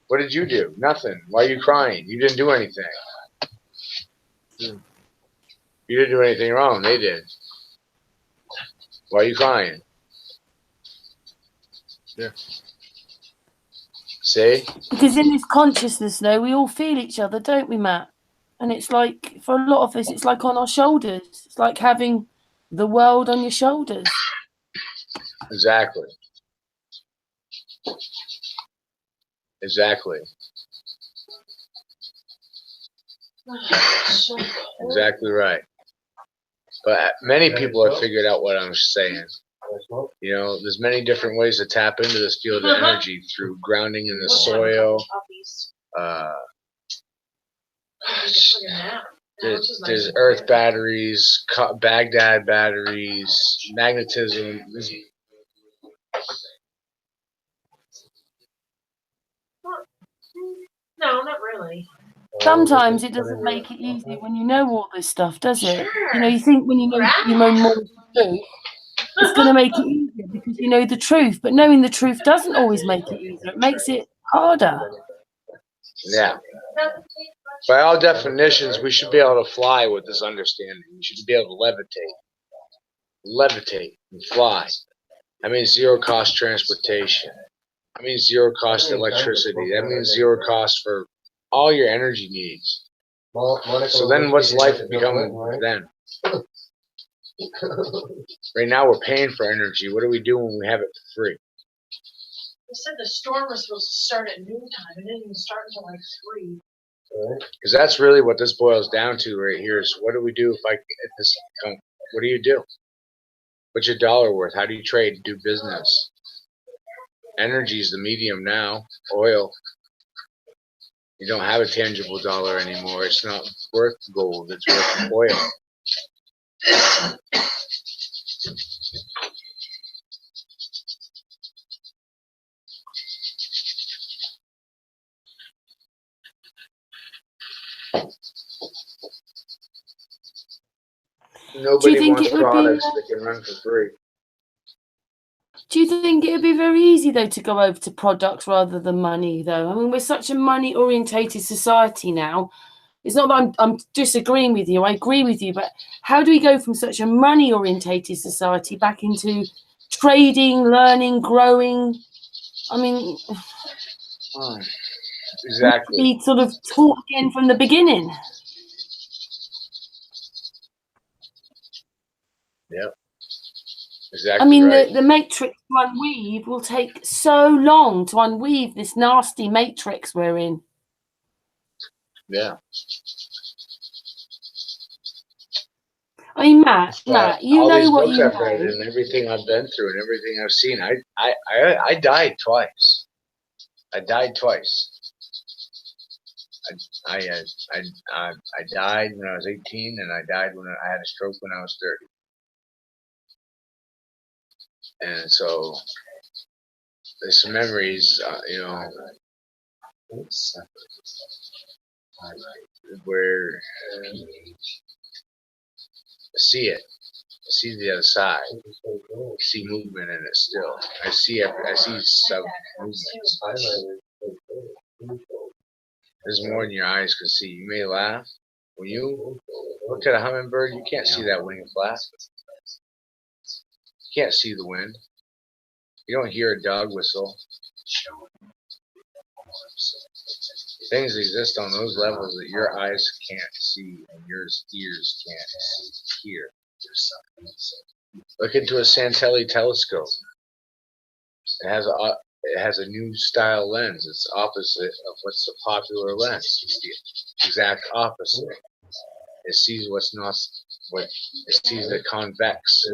What did you do? Nothing. Why are you crying? You didn't do anything. You didn't do anything wrong. They did. Why are you crying? Yeah. See? Because in this consciousness, though, we all feel each other, don't we, Matt? And it's like, for a lot of us, it's like on our shoulders. It's like having the world on your shoulders. Exactly. Exactly. So Exactly right. But many people have figured out what I'm saying. You know, there's many different ways to tap into this field of energy through grounding in the soil. There's earth batteries, Baghdad batteries, magnetism. No, not really. Sometimes it doesn't make it easy when you know all this stuff, does it? You know, you think when you know more of the truth, it's going to make it easier because you know the truth. But knowing the truth doesn't always make it easier. It makes it harder. Yeah. By all definitions, we should be able to fly with this understanding. We should be able to levitate and fly. That means zero cost transportation. That means zero cost electricity. That means zero cost for all your energy needs. So then what's life becoming then? Right now we're paying for energy. What do we do when we have it for free? They said the storm was supposed to start at noontime. It didn't even start until like 3. Because that's really what this boils down to right here is what do we do if this come? What do you do? What's your dollar worth? How do you trade, do business? Energy is the medium now. Oil. You don't have a tangible dollar anymore. It's not worth gold. It's worth oil. Nobody think wants it would be, products that can run for free. Do you think it would be very easy, though, to go over to products rather than money, though? I mean, we're such a money-orientated society now. It's not that I'm disagreeing with you. I agree with you. But how do we go from such a money-orientated society back into trading, learning, growing? I mean, Exactly. be sort of taught again from the beginning. Yep. Exactly. I mean, right. the matrix to unweave will take so long to unweave this nasty matrix we're in. Yeah. I mean, Matt, you all know these what books you I've read know. and everything I've been through and everything I've seen, I died twice. I died twice. I died when I was 18, and I died when I had a stroke when I was 30. And so there's some memories, where I see it. I see the other side. I see movement in it still. I see some movements. There's more than your eyes can see. You may laugh. When you look at a hummingbird, you can't see that wing flap. You can't see the wind. You don't hear a dog whistle. Things exist on those levels that your eyes can't see and your ears can't hear. Look into a Santelli telescope. It has a new style lens. It's opposite of what's the popular lens. It's the exact opposite. It sees it sees the convex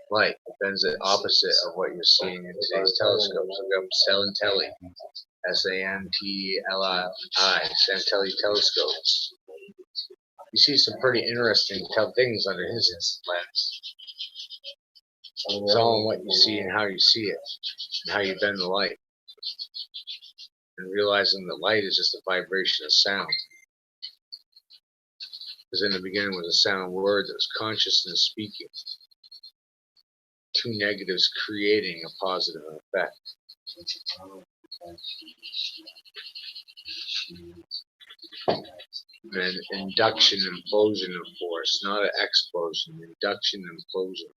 light. It bends the opposite of what you're seeing in today's telescopes. Look up Santelli, Santelli, Santelli telescopes. You see some pretty interesting things under his lens. It's all in what you see and how you see it, and how you bend the light. And realizing that light is just a vibration of sound. Because in the beginning was a sound word that was consciousness speaking. Two negatives creating a positive effect. And induction and implosion of force, not an explosion, induction and implosion.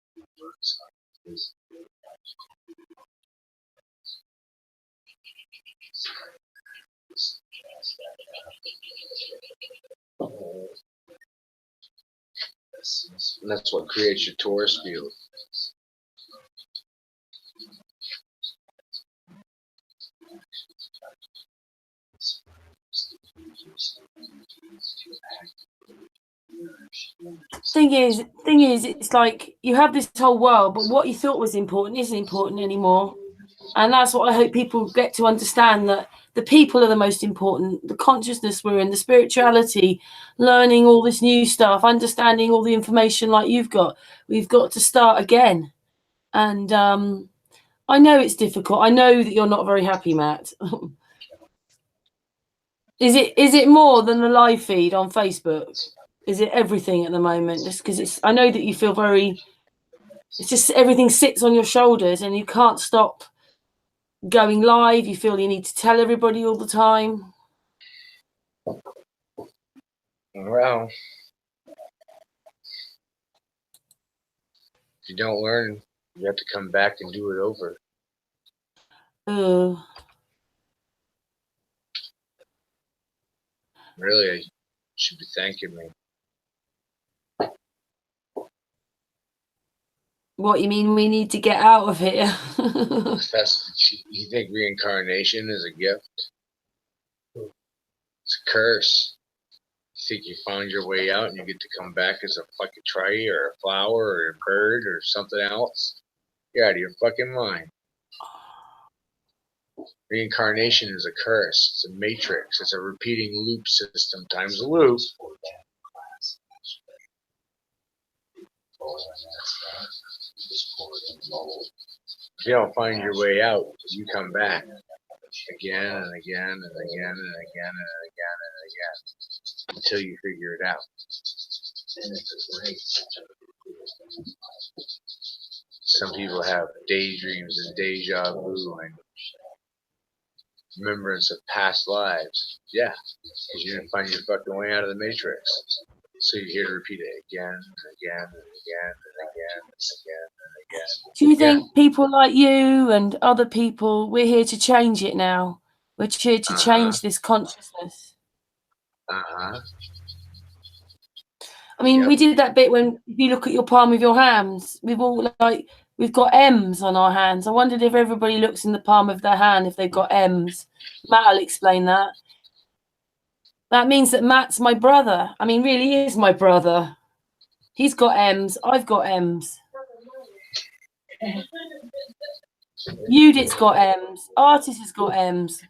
And that's what creates your torus field. Thing is, it's like you have this whole world, but what you thought was important isn't important anymore. And that's what I hope people get to understand, that the people are the most important, the consciousness we're in, the spirituality, learning all this new stuff, understanding all the information like you've got. We've got to start again. And I know it's difficult. I know that you're not very happy, Matt. Is it more than the live feed on Facebook? Is it everything at the moment? Just because I know that you feel it's just everything sits on your shoulders and you can't stop going live? You feel you need to tell everybody all the time? Well, if you don't learn, you have to come back and do it over. Really, you should be thanking me. What you mean? We need to get out of here. You think reincarnation is a gift? It's a curse. You think you found your way out and you get to come back as a fucking tree or a flower or a bird or something else? You're out of your fucking mind. Reincarnation is a curse. It's a matrix. It's a repeating loop system times a loop. If you don't find your way out, you come back again and again and again and again and again and again until you figure it out. Some people have daydreams and deja vu and remembrance of past lives. Yeah, because you didn't find your fucking way out of the matrix. So you're here to repeat it again and again and again and again and again and again. Do you think people like you and other people, we're here to change it now? We're here to change this consciousness. I mean, we did that bit when, if you look at your palm of your hands, we've got M's on our hands. I wondered if everybody looks in the palm of their hand if they've got M's. Matt will explain that. That means that Matt's my brother. I mean, really is my brother. He's got M's. I've got M's. Yudit's got M's. Artist has got M's. Do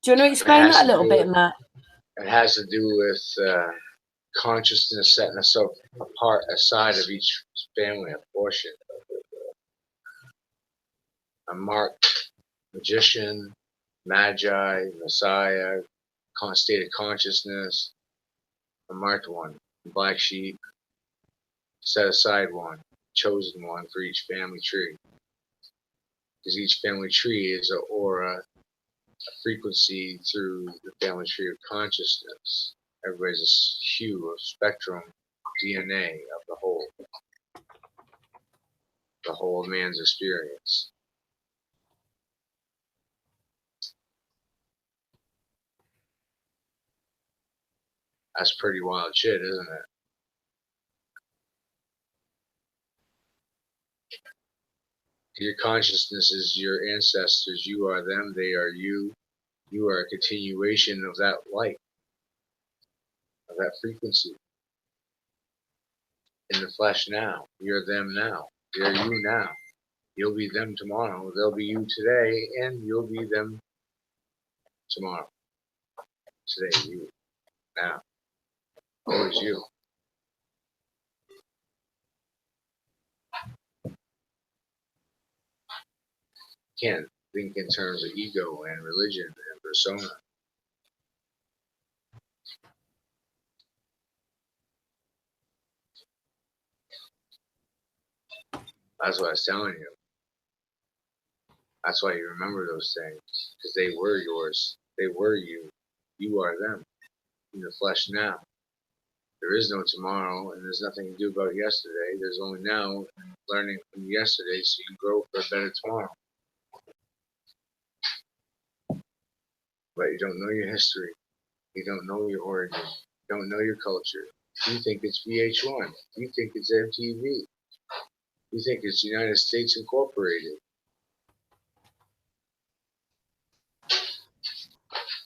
you want to explain that a little bit, Matt? It has to do with consciousness setting us apart aside of each family, a portion. A marked magician, magi, messiah, state of consciousness, a marked one, black sheep, set aside one, chosen one for each family tree. Because each family tree is an aura, a frequency through the family tree of consciousness. Everybody's a hue, a spectrum, DNA of the whole of man's experience. That's pretty wild shit, isn't it? Your consciousness is your ancestors. You are them. They are you. You are a continuation of that light, of that frequency. In the flesh now. You're them now. They're you now. You'll be them tomorrow. They'll be you today, and you'll be them tomorrow. Today, you. Now. Always you. Can't think in terms of ego and religion and persona. That's what I was telling you. That's why you remember those things. Because they were yours. They were you. You are them. In the flesh now. There is no tomorrow, and there's nothing to do about yesterday. There's only now, and learning from yesterday so you can grow for a better tomorrow. But you don't know your history. You don't know your origin. You don't know your culture. You think it's VH1. You think it's MTV. You think it's United States Incorporated.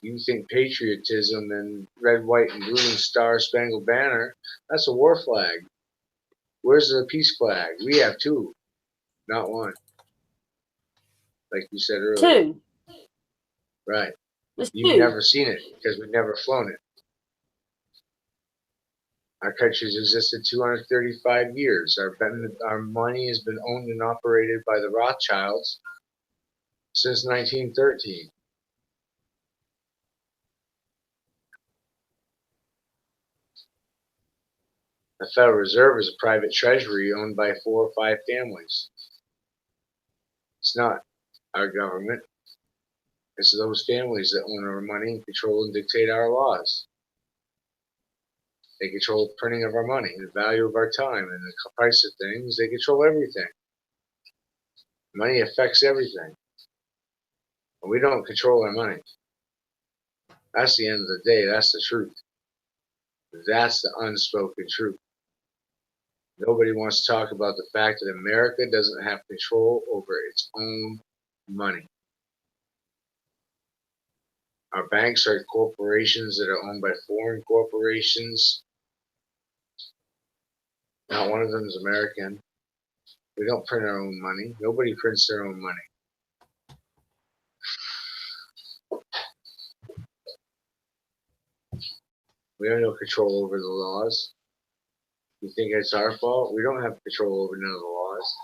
You think patriotism and red, white, and blue and Star Spangled Banner, that's a war flag. Where's the peace flag? We have two, not one. Like you said earlier. Two. Right. There's You've two. never seen it because we've never flown it. Our country's existed 235 years. Our money has been owned and operated by the Rothschilds since 1913. The Federal Reserve is a private treasury owned by 4 or 5 families. It's not our government. It's those families that own our money and control and dictate our laws. They control the printing of our money, the value of our time, and the price of things. They control everything. Money affects everything. And we don't control our money. That's the end of the day. That's the truth. That's the unspoken truth. Nobody wants to talk about the fact that America doesn't have control over its own money. Our banks are corporations that are owned by foreign corporations. Not one of them is American. We don't print our own money. Nobody prints their own money. We have no control over the laws. You think it's our fault? We don't have control over none of the laws.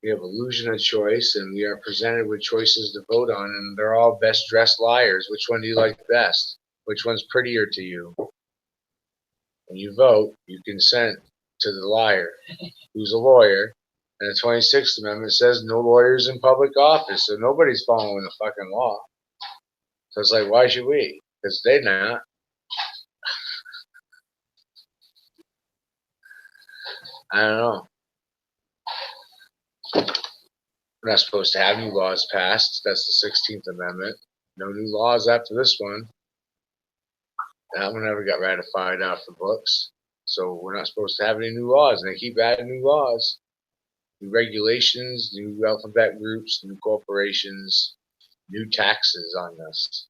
We have illusion of choice, and we are presented with choices to vote on, and they're all best dressed liars. Which one do you like best? Which one's prettier to you? When you vote, you consent to the liar, who's a lawyer, and the 26th Amendment says no lawyers in public office, so nobody's following the fucking law. So it's like, why should we? Because they're not. I don't know. We're not supposed to have new laws passed. That's the 16th Amendment. No new laws after this one. That one never got ratified off the books. So we're not supposed to have any new laws. And they keep adding new laws. New regulations, new alphabet groups, new corporations, new taxes on us.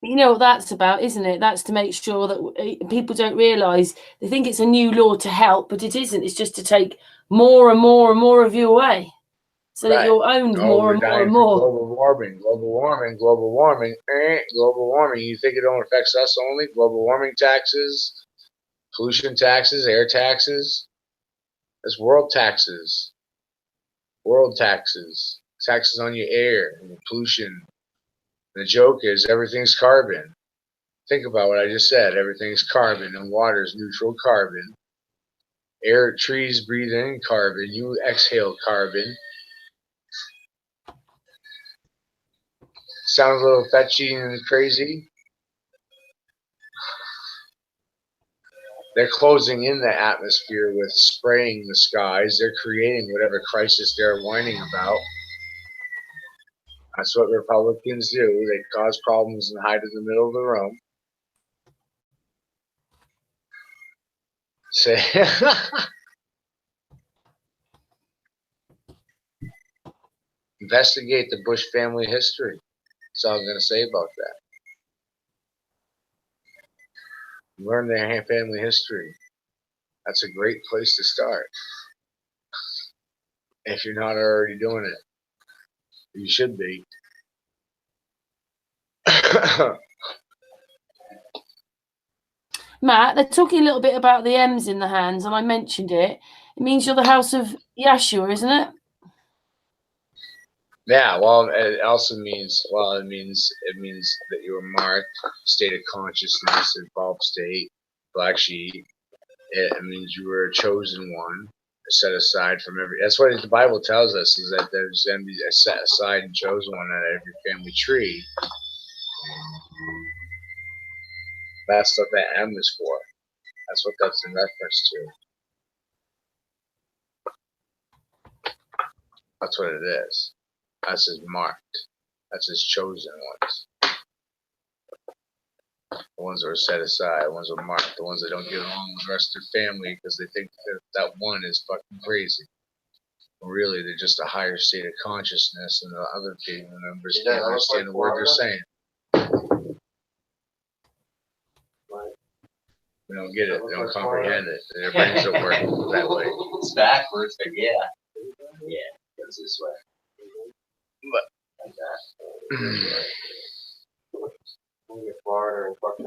You know what that's about, isn't it? That's to make sure that people don't realise. They think it's a new law to help, but it isn't. It's just to take more and more and more of you away, so that you're owned more and more and more. Global warming, global warming, global warming, global warming. You think it don't affect us only? Global warming taxes, pollution taxes, air taxes. That's world taxes. World taxes. Taxes on your air and pollution. The joke is everything's carbon. Think about what I just said. Everything's carbon, and water is neutral carbon. Air, trees breathe in carbon. You exhale carbon. Sounds a little fetchy and crazy. They're closing in the atmosphere with spraying the skies. They're creating whatever crisis they're whining about. That's what Republicans do. They cause problems and hide in the middle of the room. Say, investigate the Bush family history. That's all I'm going to say about that. Learn their family history. That's a great place to start. If you're not already doing it, you should be. Matt, they're talking a little bit about the M's in the hands, and I mentioned it. It means you're the house of Yeshua, isn't it? Yeah, well, it also means, it means that you were marked, state of consciousness, involved state, black sheep. It means you were a chosen one, set aside from every. That's what the Bible tells us, is that there's going to be a set aside and chosen one at every family tree. That's what that M is for. That's what that's in reference to. That's what it is. That's his marked. That's his chosen ones. The ones that are set aside, the ones that are marked, the ones that don't get along with the rest of their family because they think that one is fucking crazy. Well, really, they're just a higher state of consciousness, and the other family members can't understand the word they're saying. They don't get it. They don't comprehend it. Their brains don't work that way. It's backwards, but yeah. Yeah, it goes this way. But, like that.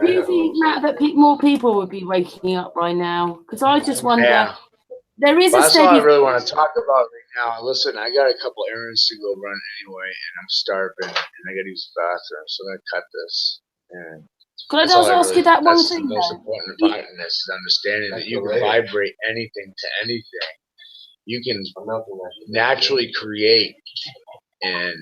Do you think, Matt, that more people would be waking up by now? Because I just wonder. Yeah. There is Well, a that's all I steady. really want to talk about right now. Listen, I got a couple errands to go run anyway, and I'm starving, and I got to use the bathroom, so I'm going to cut this. And Could I That's all just ask you really, that one that's the thing most though? important part in this, is understanding that you can vibrate anything to anything. You can naturally create and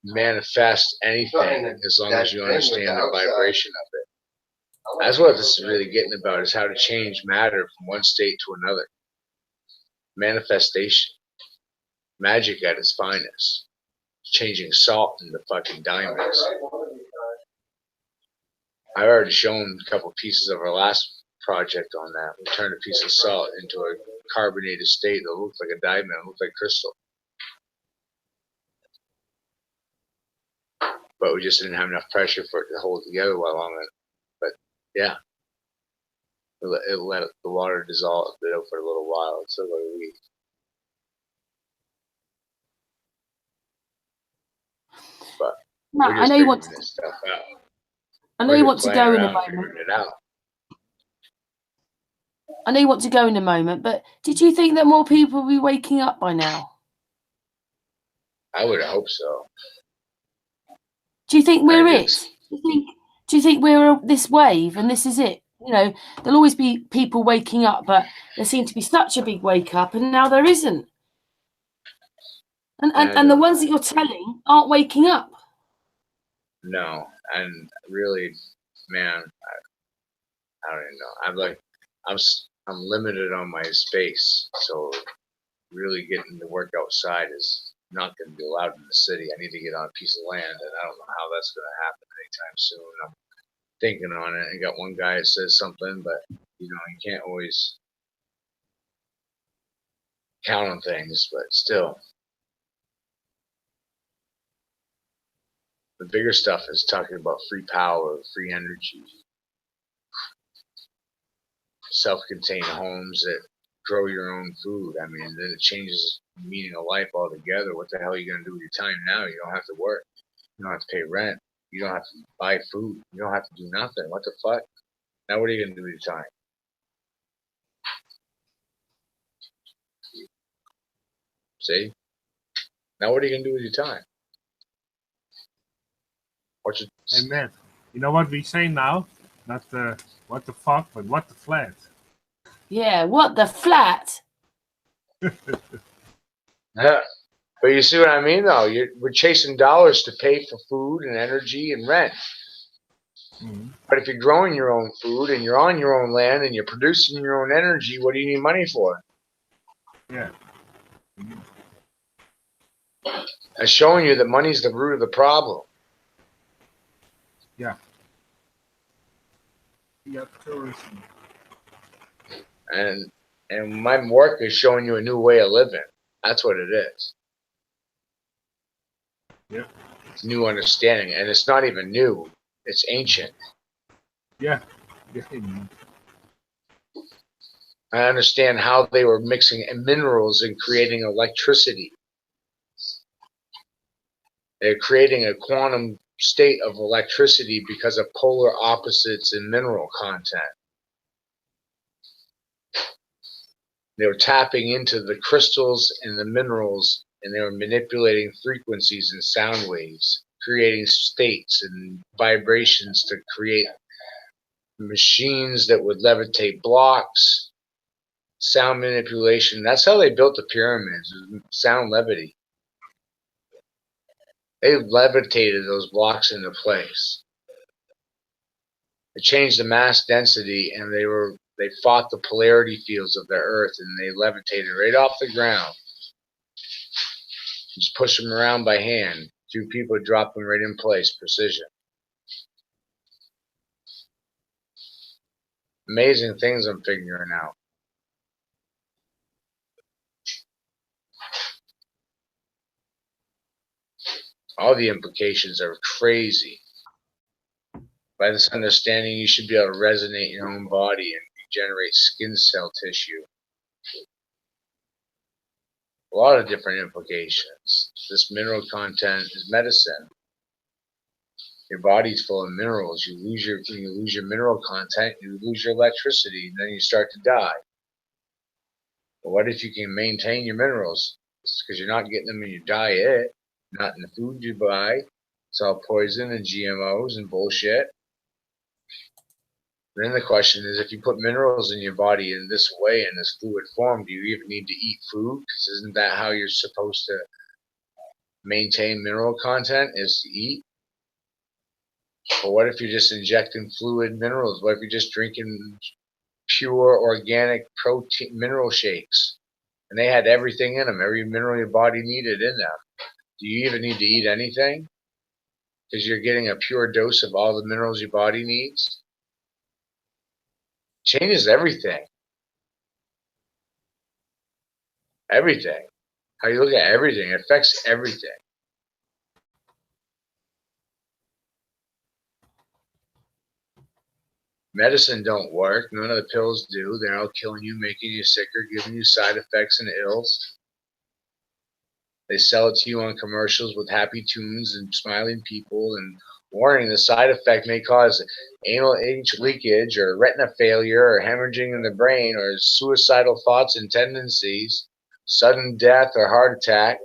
manifest anything as long as you understand the vibration of it. That's what this is really getting about, is how to change matter from one state to another. Manifestation. Magic at its finest. Changing salt into fucking diamonds. I've already shown a couple pieces of our last project on that. We turned a piece of salt into a carbonated state that looked like a diamond, it looked like crystal. But we just didn't have enough pressure for it to hold together while long enough. But yeah, it let the water dissolve a bit for a little while. It took like a week. But Matt, we're I just know you want figuring to. this stuff out. I know We're you just want to playing go in a around, moment. figuring it out. I know you want to go in a moment, but did you think that more people will be waking up by now? I would hope so. Do you think we're And it? it's, Do you think we're this wave and this is it? You know, there'll always be people waking up, but there seemed to be such a big wake up, and now there isn't. And the ones that you're telling aren't waking up. no, and really, man, I don't even know. I'm limited on my space, so really getting to work outside is not going to be allowed in the city. I need to get on a piece of land, and I don't know how that's going to happen anytime soon. I'm thinking on it. I got one guy that says something, but you can't always count on things. But still, the bigger stuff is talking about free power, free energy, self-contained homes that grow your own food. I mean, then it changes the meaning of life altogether. What the hell are you going to do with your time now? You don't have to work. You don't have to pay rent. You don't have to buy food. You don't have to do nothing. What the fuck? Now what are you going to do with your time? See? Now what are you going to do with your time? What's your... Hey, Matt, you know what we say now? Not what the fuck, but what the flat. Yeah, what the flat? Yeah. But you see what I mean, though? We're chasing dollars to pay for food and energy and rent. Mm-hmm. But if you're growing your own food and you're on your own land and you're producing your own energy, what do you need money for? Yeah. That's showing you that money's the root of the problem. Yeah. Yeah, tourism. And my work is showing you a new way of living. That's what it is. Yeah. It's new understanding, and it's not even new. It's ancient. Yeah. Yeah. I understand how they were mixing minerals and creating electricity. They're creating a quantum state of electricity because of polar opposites in mineral content. They were tapping into the crystals and the minerals, and they were manipulating frequencies and sound waves, creating states and vibrations to create machines that would levitate blocks, sound manipulation. That's how they built the pyramids, sound levity. They levitated those blocks into place. They changed the mass density, and they fought the polarity fields of the earth, and they levitated right off the ground. Just push them around by hand. 2 people drop them right in place. Precision. Amazing things I'm figuring out. All the implications are crazy. By this understanding, you should be able to resonate in your own body and regenerate skin cell tissue. A lot of different implications. This mineral content is medicine. Your body's full of minerals. When you lose your mineral content, you lose your electricity, and then you start to die. But what if you can maintain your minerals? It's because you're not getting them in your diet, not in the food you buy, It's all poison and GMOs and bullshit. Then the question is, if you put minerals in your body in this way, in this fluid form, do you even need to eat food? Because isn't that how you're supposed to maintain mineral content, is to eat? But what if you're just injecting fluid minerals? What if you're just drinking pure organic protein mineral shakes? And they had everything in them, every mineral your body needed in them. Do you even need to eat anything? Because you're getting a pure dose of all the minerals your body needs? Changes everything. Everything. How you look at everything. It affects everything. Medicine don't work. None of the pills do. They're all killing you, making you sicker, giving you side effects and ills. They sell it to you on commercials with happy tunes and smiling people and warning the side effect may cause anal leakage or retina failure or hemorrhaging in the brain or suicidal thoughts and tendencies, sudden death or heart attack.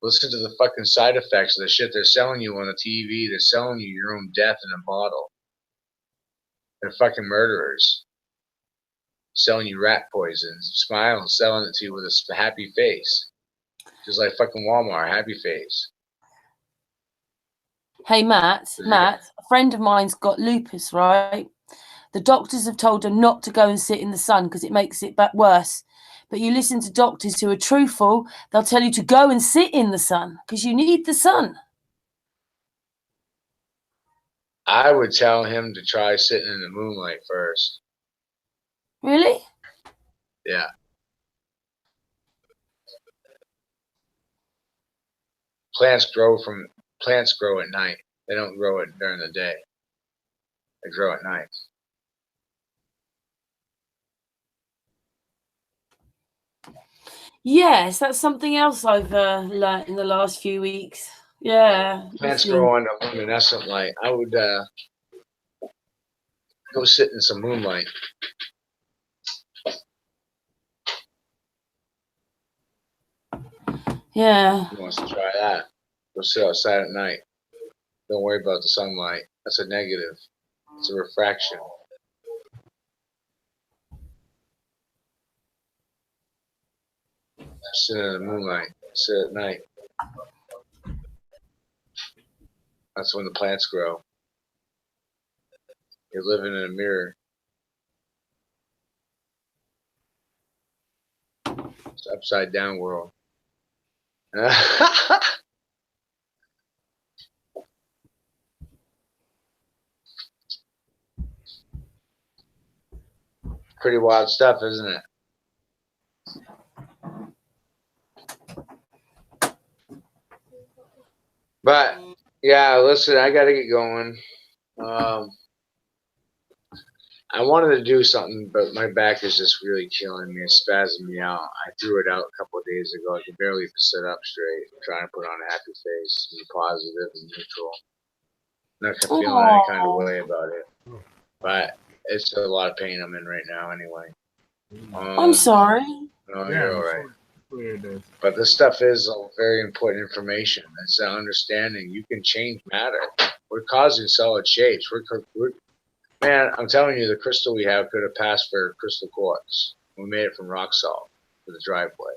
Listen to the fucking side effects of the shit they're selling you on the TV. They're selling you your own death in a bottle. They're fucking murderers. Selling you rat poison, smiling, selling it to you with a happy face. Just like fucking Walmart, happy face. Hey, Matt, a friend of mine's got lupus, right? The doctors have told her not to go and sit in the sun because it makes it worse. But you listen to doctors who are truthful, they'll tell you to go and sit in the sun because you need the sun. I would tell him to try sitting in the moonlight first. Really? Yeah. Plants grow at night. They don't grow it during the day. They grow at night. Yes, that's something else I've learned in the last few weeks. Yeah. Plants grow under luminescent light. I would go sit in some moonlight. Yeah. Who wants to try that? Go sit outside at night. Don't worry about the sunlight. That's a negative. It's a refraction. Sit in the moonlight. Sit at night. That's when the plants grow. You're living in a mirror. It's upside down world. Pretty wild stuff, isn't it? But yeah, listen, I gotta get going. I wanted to do something, but my back is just really killing me. It's spazzing me out. I threw it out a couple of days ago. I can barely even sit up straight. I'm trying to put on a happy face, be positive and neutral. I'm not feeling any kind of way about it. But it's a lot of pain I'm in right now anyway. I'm sorry. No, Yeah, you're all right. Sure. But this stuff is very important information. It's an understanding. You can change matter. We're causing solid shapes. Man, I'm telling you, the crystal we have could have passed for crystal quartz. We made it from rock salt for the driveway.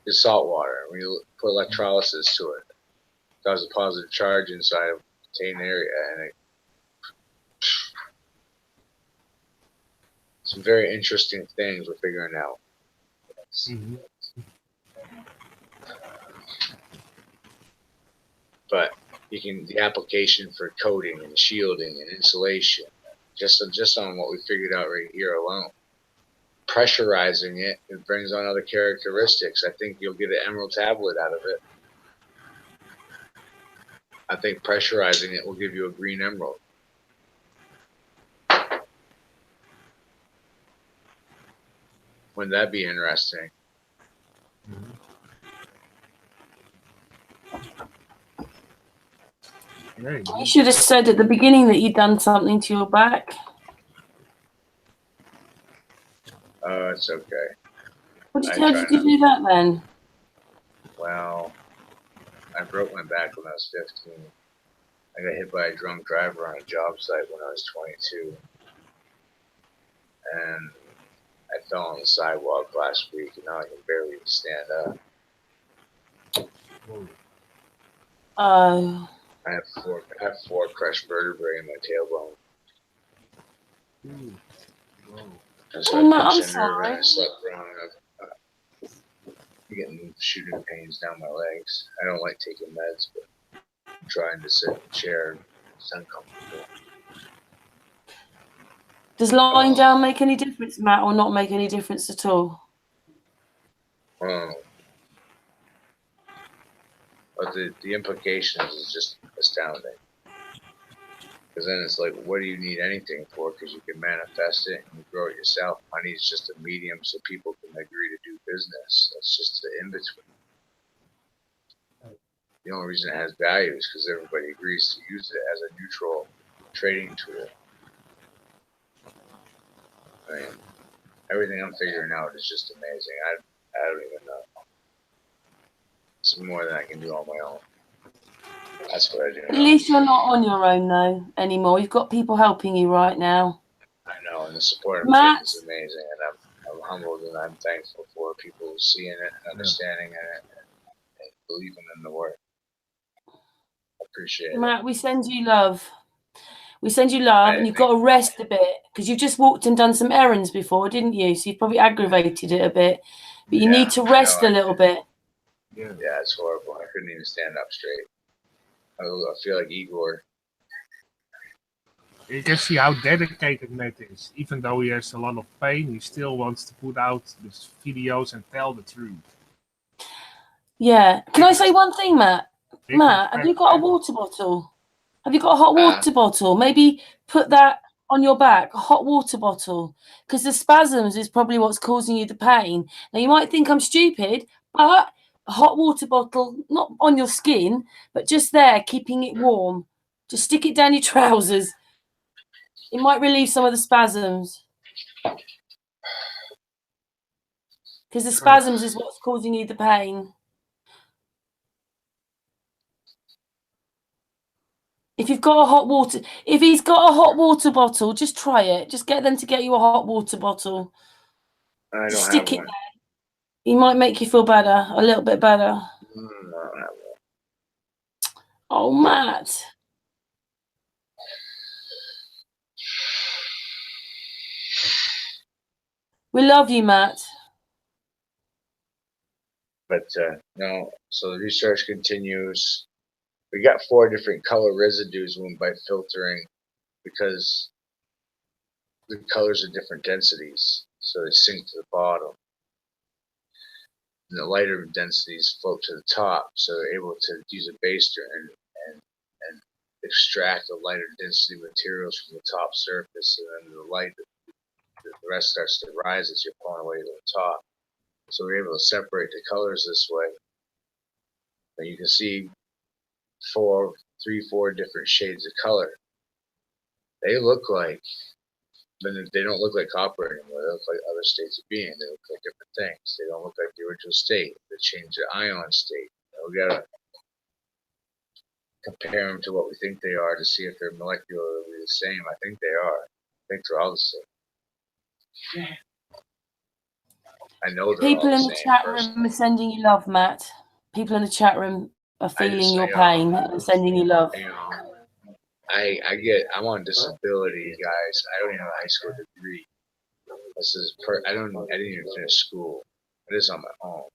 It's salt water. We put electrolysis to it. Causes a positive charge inside of the contained area, and some very interesting things we're figuring out. Mm-hmm. But the application for coating and shielding and insulation, just on what we figured out right here alone. Pressurizing it brings on other characteristics. I think you'll get an emerald tablet out of it. I think pressurizing it will give you a green emerald. Wouldn't that be interesting? Right. You should have said at the beginning that you'd done something to your back. Oh, it's okay. How did you do that then? Well, I broke my back when I was 15. I got hit by a drunk driver on a job site when I was 22. And I fell on the sidewalk last week, and now I can barely even stand up. Oh. I have four crushed vertebrae in my tailbone. And so Oh, I Matt, I'm pinched a nerve and sorry. I slept wrong. I'm getting shooting pains down my legs. I don't like taking meds, but I'm trying to sit in a chair. It's uncomfortable. Does lying down make any difference, Matt, or not make any difference at all? But the implications is just astounding. Because then it's like, what do you need anything for? Because you can manifest it and you grow it yourself. Money is just a medium so people can agree to do business. That's just the in between. The only reason it has value is because everybody agrees to use it as a neutral trading tool. I mean, everything I'm figuring out is just amazing. I don't even know. It's more than I can do on my own. That's what I do now. At least you're not on your own, though, anymore. You've got people helping you right now. I know, and the support I'm Matt? getting is amazing, and I'm humbled and I'm thankful for people seeing it, understanding it, and believing in the work. I appreciate it. Matt, we send you love. We send you love, and you've got to rest a bit because you've just walked and done some errands before, didn't you? So you've probably aggravated it a bit, but you need to rest a little bit. Yeah, it's horrible. I couldn't even stand up straight. I feel like Igor. You can see how dedicated Matt is. Even though he has a lot of pain, he still wants to put out the videos and tell the truth. Yeah. Can I say one thing, Matt? Matt, have you got a water bottle? Have you got a hot water bottle? Maybe put that on your back, a hot water bottle, because the spasms is probably what's causing you the pain. Now, you might think I'm stupid, but a hot water bottle, not on your skin, but just there, keeping it warm. Just stick it down your trousers. It might relieve some of the spasms. Because the spasms is what's causing you the pain. If you've got a hot water, if he's got a hot water bottle, just try it. Just get them to get you a hot water bottle. I don't Stick have it one. there. He might make you feel better, a little bit better. I don't have one. Oh, Matt. We love you, Matt. But no, so the research continues. We got 4 different color residues by filtering because the colors are different densities, so they sink to the bottom. And the lighter densities float to the top, so they're able to use a baster and extract the lighter density materials from the top surface, and then the rest starts to rise as you're pulling away to the top. So we're able to separate the colors this way. And you can see 4 different shades of color. They look like, but they don't look like copper anymore. They look like other states of being. They look like different things. They don't look like the original state. They change the ion state. We gotta compare them to what we think they are to see if they're molecularly the same. I think they are. I think they're all the same. I know they're People all in the the same. chat room are sending you love, Matt. People in the chat room are feeling your pain and sending you love. I'm on disability, guys. I don't even have a high school degree. I didn't even finish school. I did this on my own.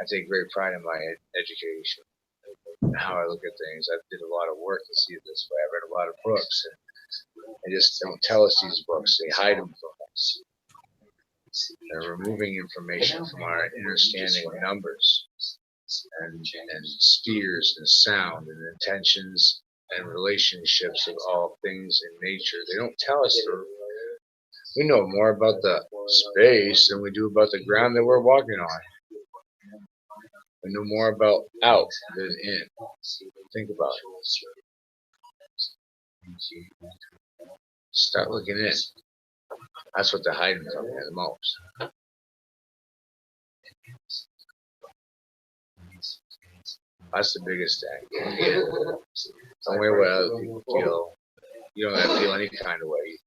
I take great pride in my education and how I look at things. I did a lot of work to see it this way. I read a lot of books, and they just don't tell us these books. They hide them from us. They're removing information from our understanding of numbers and spheres and sound and intentions and relationships of all things in nature. They don't tell us we know more about the space than we do about the ground that we're walking on. We know more about out than in. Think about it. Start looking in. That's what they're hiding from you the most. That's the biggest thing. Don't worry what other people feel. You don't have to feel any kind of way.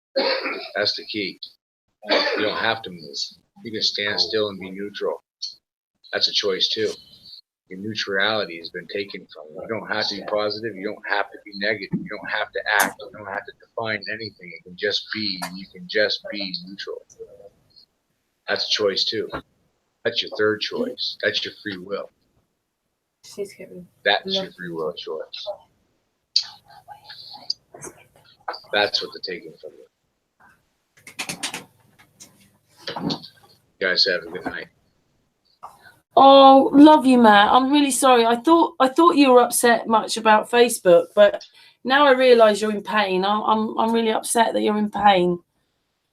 That's the key. You don't have to move. You can stand still and be neutral. That's a choice too. Your neutrality has been taken from you. You don't have to be positive. You don't have to be negative. You don't have to act. You don't have to define anything. It can just be. You can just be neutral. That's a choice too. That's your third choice. That's your free will. That's your free will choice. That's what they're taking from you. You guys have a good night. Oh, love you, Matt. I'm really sorry. I thought you were upset much about Facebook, but now I realise you're in pain. I'm really upset that you're in pain.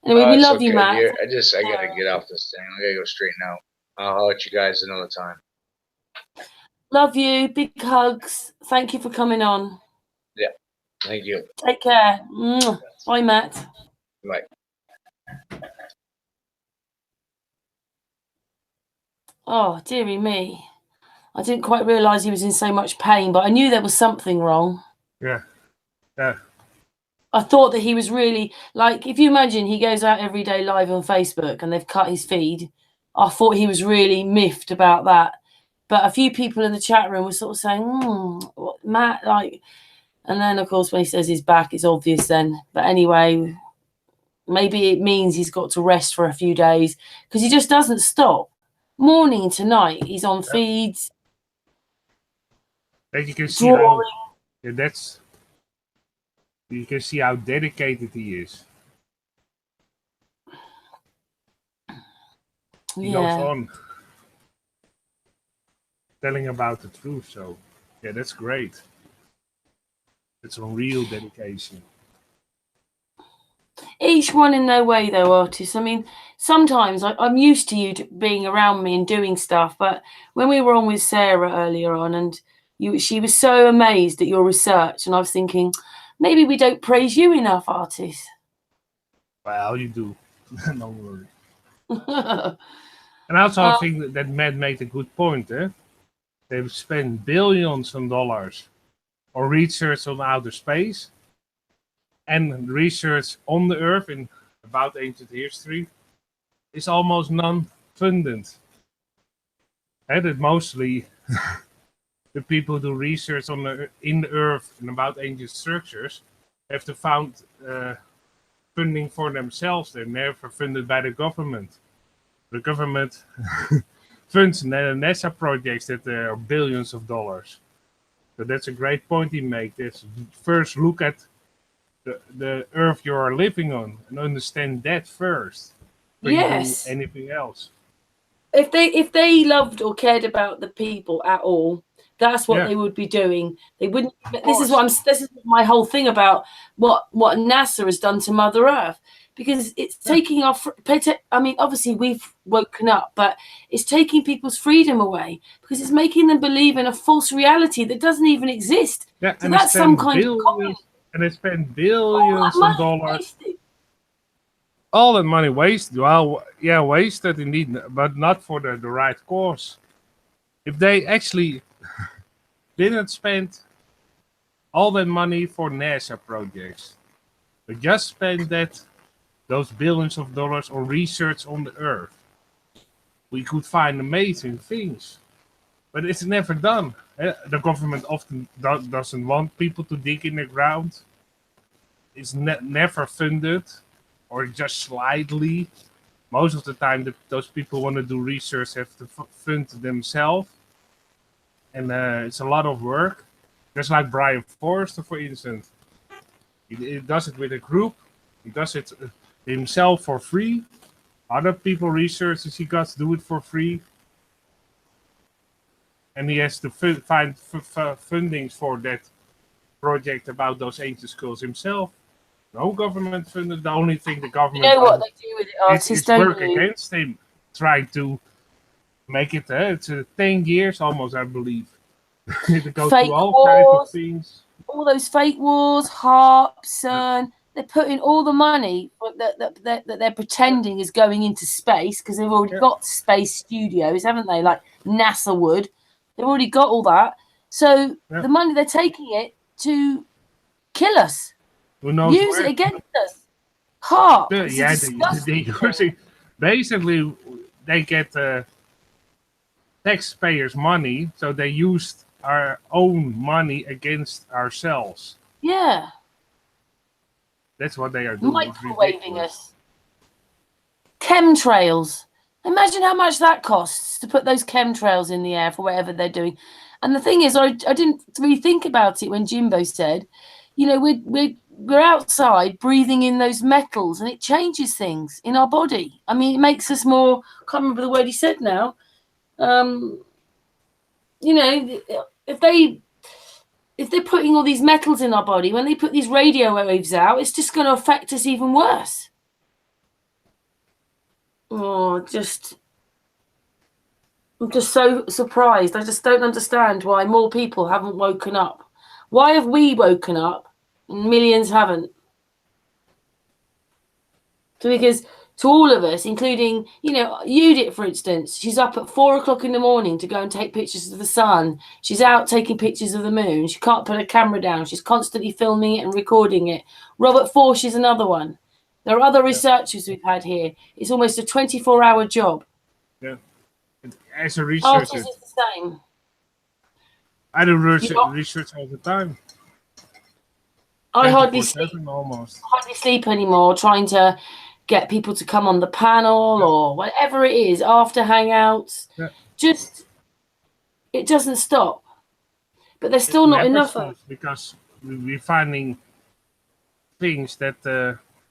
Anyway, we love you, Matt. Dear. I gotta get off this thing. I gotta go straighten out. I'll let you guys another time. Love you. Big hugs. Thank you for coming on. Yeah. Thank you. Take care. Mwah. Bye, Matt. Bye. Oh, dearie me. I didn't quite realise he was in so much pain, but I knew there was something wrong. Yeah. I thought that he was really, like, if you imagine he goes out every day live on Facebook and they've cut his feed, I thought he was really miffed about that. But a few people in the chat room were sort of saying, what, Matt, like, and then, of course, when he says he's back, it's obvious then. But anyway, maybe it means he's got to rest for a few days because he just doesn't stop. Morning to night, he's on feeds. That you can see how, you can see how dedicated he is. He goes on telling about the truth. So, yeah, that's great. It's a real dedication. Each one in their way, though, artists. I mean, sometimes I'm used to you being around me and doing stuff, but when we were on with Sarah earlier on, and she was so amazed at your research, and I was thinking, maybe we don't praise you enough, artists. Well, you do. Don't worry. And also, I think that Matt made a good point. They've spent billions of dollars on research on outer space and research on the Earth in about ancient history is almost non-funded. And that mostly the people who do research on in the Earth and about ancient structures have to find funding for themselves. They're never funded by the government. The government funds NASA projects that are billions of dollars. So that's a great point he makes. Is first look at the Earth you are living on and understand that first. Yes. You do anything else. If they loved or cared about the people at all, that's what they would be doing. They wouldn't. This is my whole thing about what NASA has done to Mother Earth, because it's taking our. I mean, obviously we've woken up, but it's taking people's freedom away because it's making them believe in a false reality that doesn't even exist. Yeah, so that's some kind of communism. And they spend billions of dollars. Wasted. All that money wasted. Well, yeah, wasted indeed, but not for the right cause. If they actually didn't spend all that money for NASA projects, but just spent those billions of dollars on research on the Earth, we could find amazing things. But it's never done. The government often doesn't want people to dig in the ground. It's never funded, or just slightly. Most of the time, those people want to do research have to fund themselves. And it's a lot of work. Just like Brian Forrester, for instance. He does it with a group. He does it himself for free. Other people, researchers, he got to do it for free. And he has to find fundings for that project about those ancient skulls himself. No government funded. The only thing the government what they do with it, is work against him, trying to make it. It's 10 years almost, I believe. To go fake through all wars, kinds of things. all those fake wars, HARP, CERN. They're putting all the money that they're pretending is going into space because they've already got space studios, haven't they? Like NASA would. They've already got all that. So Yeah. the money, they're taking it to kill us, Who knows use where? it against us. HARP. It's a Yeah, disgusting thing. using basically they get taxpayers' money, so they used our own money against ourselves. Yeah, That's what they are doing. It's microwaving ridiculous. us. Chemtrails. Imagine how much that costs to put those chemtrails in the air for whatever they're doing. And the thing is, I didn't really think about it when Jimbo said, you know, we're outside breathing in those metals, and it changes things in our body. I mean, it makes us more. Can't remember the word he said now. You know, if they're putting all these metals in our body, when they put these radio waves out, it's just going to affect us even worse. Oh, I'm just so surprised. I just don't understand why more people haven't woken up. Why have we woken up and millions haven't? So because to all of us, including, you know, Yudit, for instance, she's up at 4 o'clock in the morning to go and take pictures of the sun. She's out taking pictures of the moon. She can't put her camera down. She's constantly filming it and recording it. Robert Forsh is another one. There are other researchers we've had here. It's almost a 24-hour job. Yeah. As a Artists researcher, is the same. I do know- research all the time. I hardly sleep. 24/7 almost. Hardly sleep anymore, trying to get people to come on the panel or whatever it is, after hangouts. Yeah. Just, it doesn't stop. But there's still not Never enough. stops because we're finding things that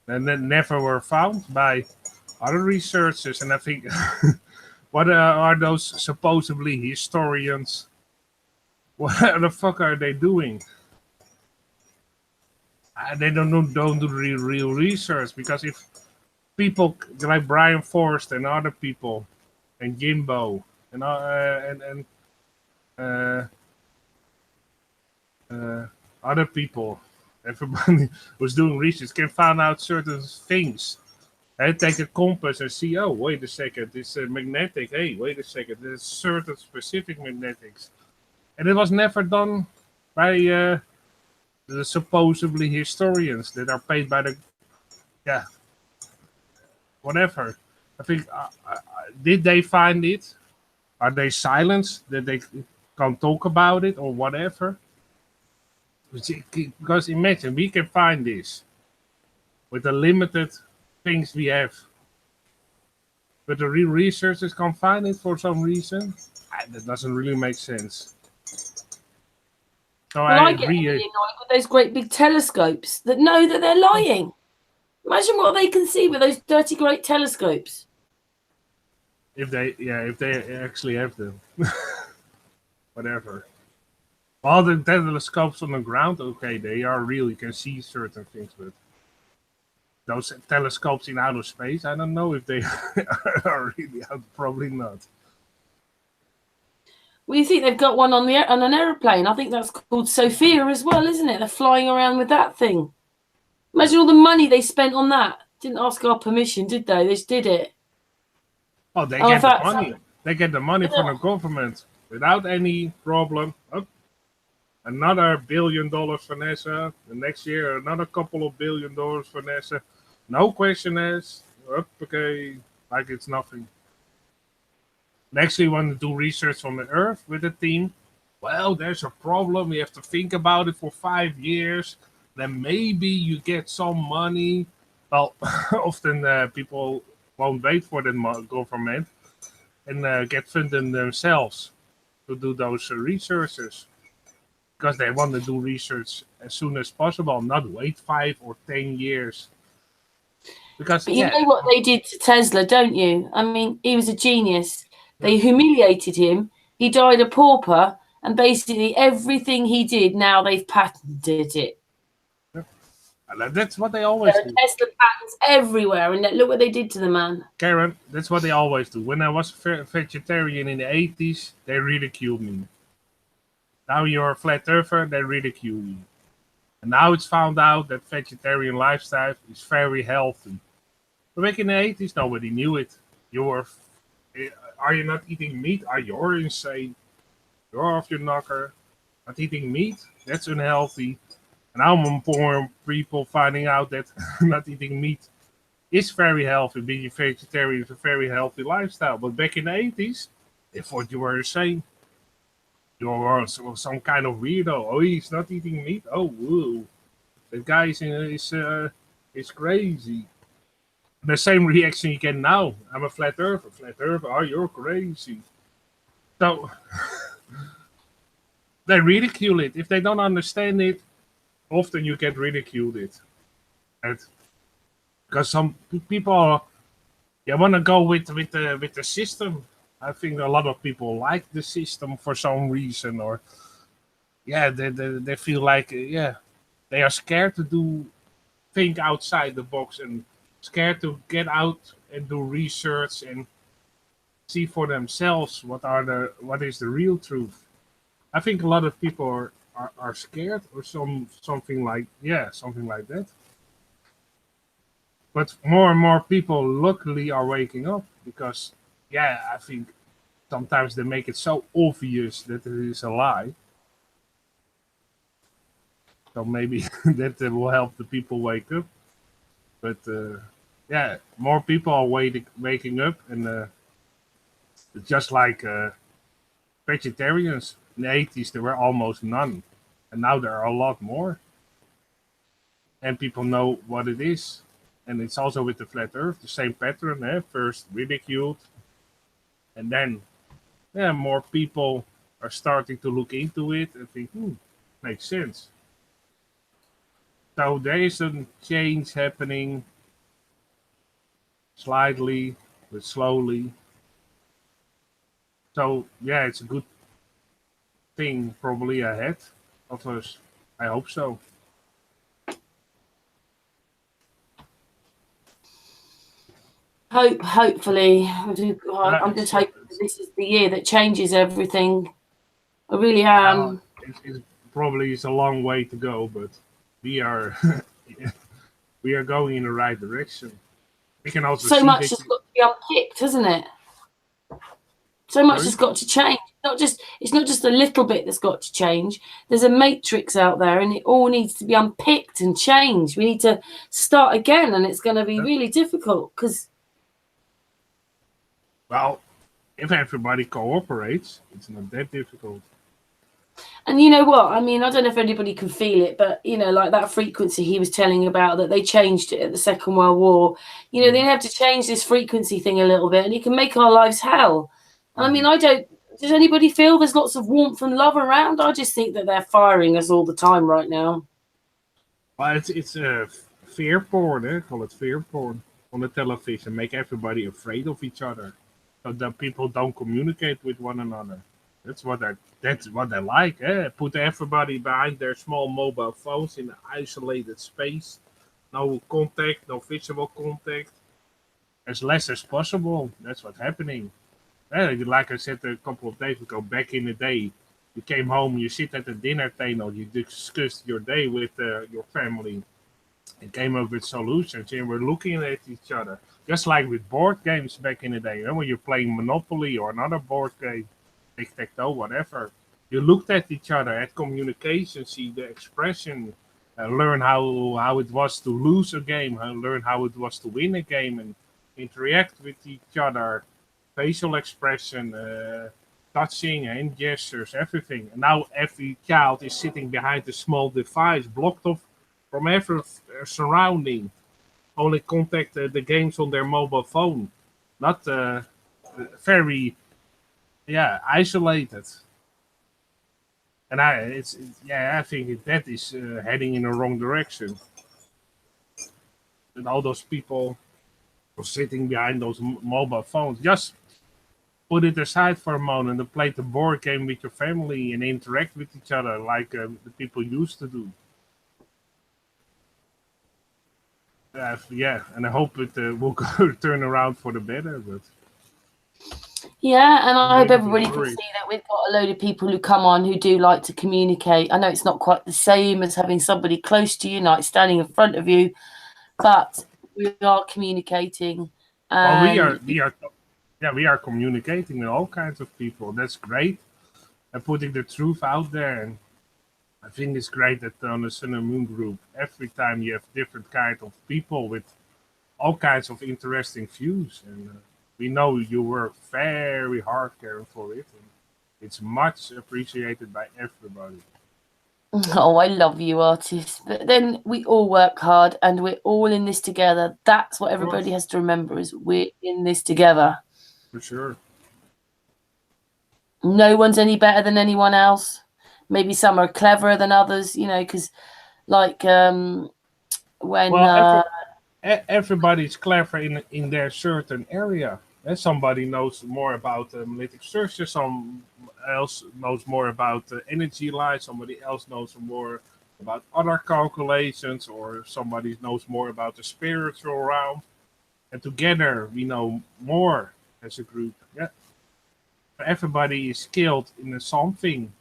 never were found by other researchers, and I think what are those supposedly historians? What the fuck are they doing? They don't do real research, because if people like Brian Forrest and other people and Jimbo and other people, everybody who's doing research can find out certain things. And take a compass and see, oh, wait a second, it's magnetic. Hey, wait a second, there's certain specific magnetics. And it was never done by the supposedly historians that are paid by the, whatever. I think, did they find it? Are they silenced that they can't talk about it or whatever? Because imagine, we can find this with the limited things we have. But the real researchers can't find it for some reason. That doesn't really make sense. So I get really annoyed with those great big telescopes that know that they're lying. Imagine what they can see with those dirty great telescopes. If they actually have them. Whatever. All the telescopes on the ground, okay, they are real. You can see certain things, but those telescopes in outer space, I don't know if they are really out. Probably not. Well, you think they've got one on an aeroplane? I think that's called Sophia as well, isn't it? They're flying around with that thing. Imagine all the money they spent on that. Didn't ask our permission, did they? They just did it. Oh, they get the money. They get the money from the government without any problem. Oh, another $1 billion for NASA. The next year, another couple of $1 billion for NASA. No question asked. Oh, okay, like it's nothing. Next, we want to do research on the Earth with a team. Well, there's a problem. We have to think about it for 5 years. Then maybe you get some money. Well, often people won't wait for the government and get funded themselves to do those researches. Because they want to do research as soon as possible, not wait 5 or 10 years. Because, but you know what they did to Tesla, don't you? I mean, he was a genius. They humiliated him. He died a pauper, and basically everything he did, now they've patented it. That's what they always do. Tesla patents everywhere, and look what they did to the man. Karen, that's what they always do. When I was vegetarian in the 80s, they ridiculed me. Now you're a flat earther, they ridicule you. And now it's found out that vegetarian lifestyle is very healthy. But back in the 80s, nobody knew it. Are you not eating meat? You're insane. You're off your knocker. Not eating meat, that's unhealthy. And now more people finding out that not eating meat is very healthy. Being vegetarian is a very healthy lifestyle. But back in the 80s, they thought you were insane. You were some kind of weirdo. Oh, he's not eating meat. Oh, whoa. That guy is crazy. The same reaction you get now. I'm a flat earther. Flat earther, oh, you're crazy. So they ridicule it. If they don't understand it, often you get ridiculed it. Because some people want to go with the system. I think a lot of people like the system for some reason, or they feel like they are scared to think outside the box and scared to get out and do research and see for themselves what is the real truth. I think a lot of people are scared or something like that. But more and more people luckily are waking up because I think sometimes they make it so obvious that it is a lie. So maybe that will help the people wake up. But more people are waking up, and just like vegetarians in the 80s, there were almost none, and now there are a lot more, and people know what it is. And it's also with the flat Earth, the same pattern. First ridiculed, and then more people are starting to look into it and think, makes sense. So there is a change happening, slightly but slowly. So it's a good thing probably ahead of us. I hope so. Hopefully, I'm just hoping that this is the year that changes everything. I really am. It probably is a long way to go, but we are we are going in the right direction. We can also so see much has got to be unpicked, hasn't it? So much has got to change. It's not just a little bit that's got to change. There's a matrix out there, and it all needs to be unpicked and changed. We need to start again, and it's going to be really difficult because. Well, if everybody cooperates, it's not that difficult. And you know what? I mean, I don't know if anybody can feel it, but, like that frequency he was telling about that they changed it at the Second World War. They have to change this frequency thing a little bit, and it can make our lives hell. And I mean, does anybody feel there's lots of warmth and love around? I just think that they're firing us all the time right now. Well, it's fear porn, call it fear porn on the television, make everybody afraid of each other. So that people don't communicate with one another. That's what they like. Put everybody behind their small mobile phones in an isolated space. No contact, no visible contact. As less as possible. That's what's happening. Like I said a couple of days ago, back in the day, you came home, you sit at the dinner table, you discussed your day with your family, and came up with solutions, and we're looking at each other. Just like with board games back in the day, when you're playing Monopoly or another board game, tic-tac-toe, whatever. You looked at each other, at communication, see the expression, learn how it was to lose a game, learn how it was to win a game, and interact with each other, facial expression, touching, hand gestures, everything. And now every child is sitting behind a small device, blocked off from every surrounding. Only contact the games on their mobile phone. Not very, isolated. And I think that is heading in the wrong direction. And all those people sitting behind those mobile phones, just put it aside for a moment and play the board game with your family and interact with each other like the people used to do. And I hope it will turn around for the better. But and I hope everybody can see that we've got a load of people who come on who do like to communicate. I know it's not quite the same as having somebody close to you, like standing in front of you, but we are communicating. Well, we are communicating with all kinds of people. That's great. And putting the truth out there. And I think it's great that on the Sun and Moon group, every time you have different kind of people with all kinds of interesting views, and we know you work very hard, Karen, for it. And it's much appreciated by everybody. Oh, I love you, artists. But then we all work hard and we're all in this together. That's what everybody has to remember is we're in this together. For sure. No one's any better than anyone else. Maybe some are cleverer than others, you know, because like when everybody's clever in their certain area. And somebody knows more about analytic structure, some else knows more about energy light, somebody else knows more about other calculations, or somebody knows more about the spiritual realm. And together we know more as a group. Yeah. Everybody is skilled in something,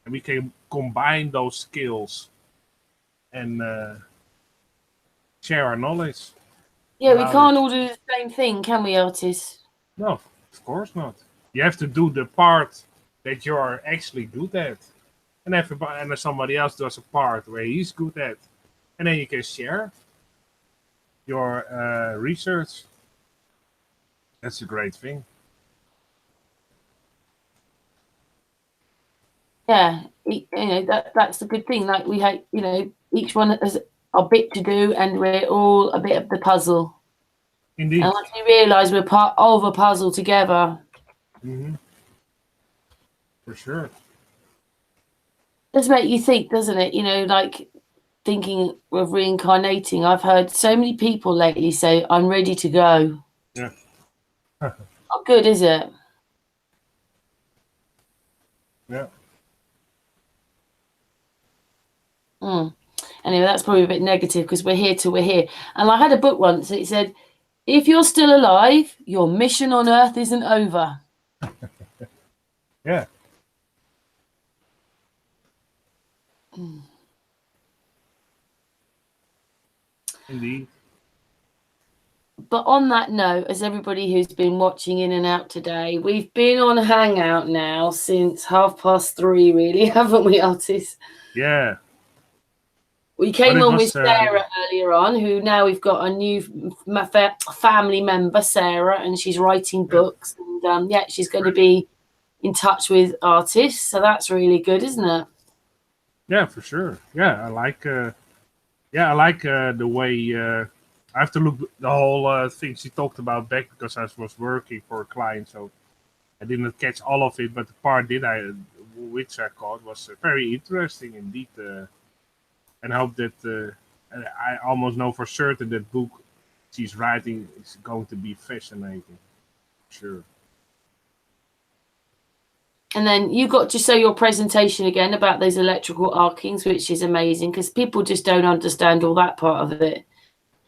and we can combine those skills and share our knowledge. yeah, we can't all do the same thing, can we, artists? No, of course not. You have to do the part that you are actually good at, and everybody and somebody else does a part where he's good at, and then you can share your research. That's a great thing. Yeah, you know that's the good thing. Like we have, you know, each one has a bit to do, and we're all a bit of the puzzle. Indeed. And once we realise we're part of a puzzle together, for sure. Does make you think, doesn't it? You know, like thinking of reincarnating. I've heard so many people lately say, "I'm ready to go." Yeah. Not good, is it? Yeah. Anyway, that's probably a bit negative because we're here till we're here. And I had a book once that said, if you're still alive, your mission on Earth isn't over. Yeah. Indeed. But on that note, as everybody who's been watching in and out today, we've been on Hangout now since 3:30, really, haven't we, artists? Yeah. We came on with Sarah earlier on, who now we've got a new family member, Sarah, and she's writing books. And yeah, she's going to be in touch with artists. So that's really good, isn't it? Yeah, for sure. Yeah, I like the way I have to look the whole thing she talked about back because I was working for a client, so I didn't catch all of it, but the part which I caught was very interesting indeed. And hope that I almost know for certain that book she's writing is going to be fascinating. Sure. And then you got to show your presentation again about those electrical arkings, which is amazing because people just don't understand all that part of it.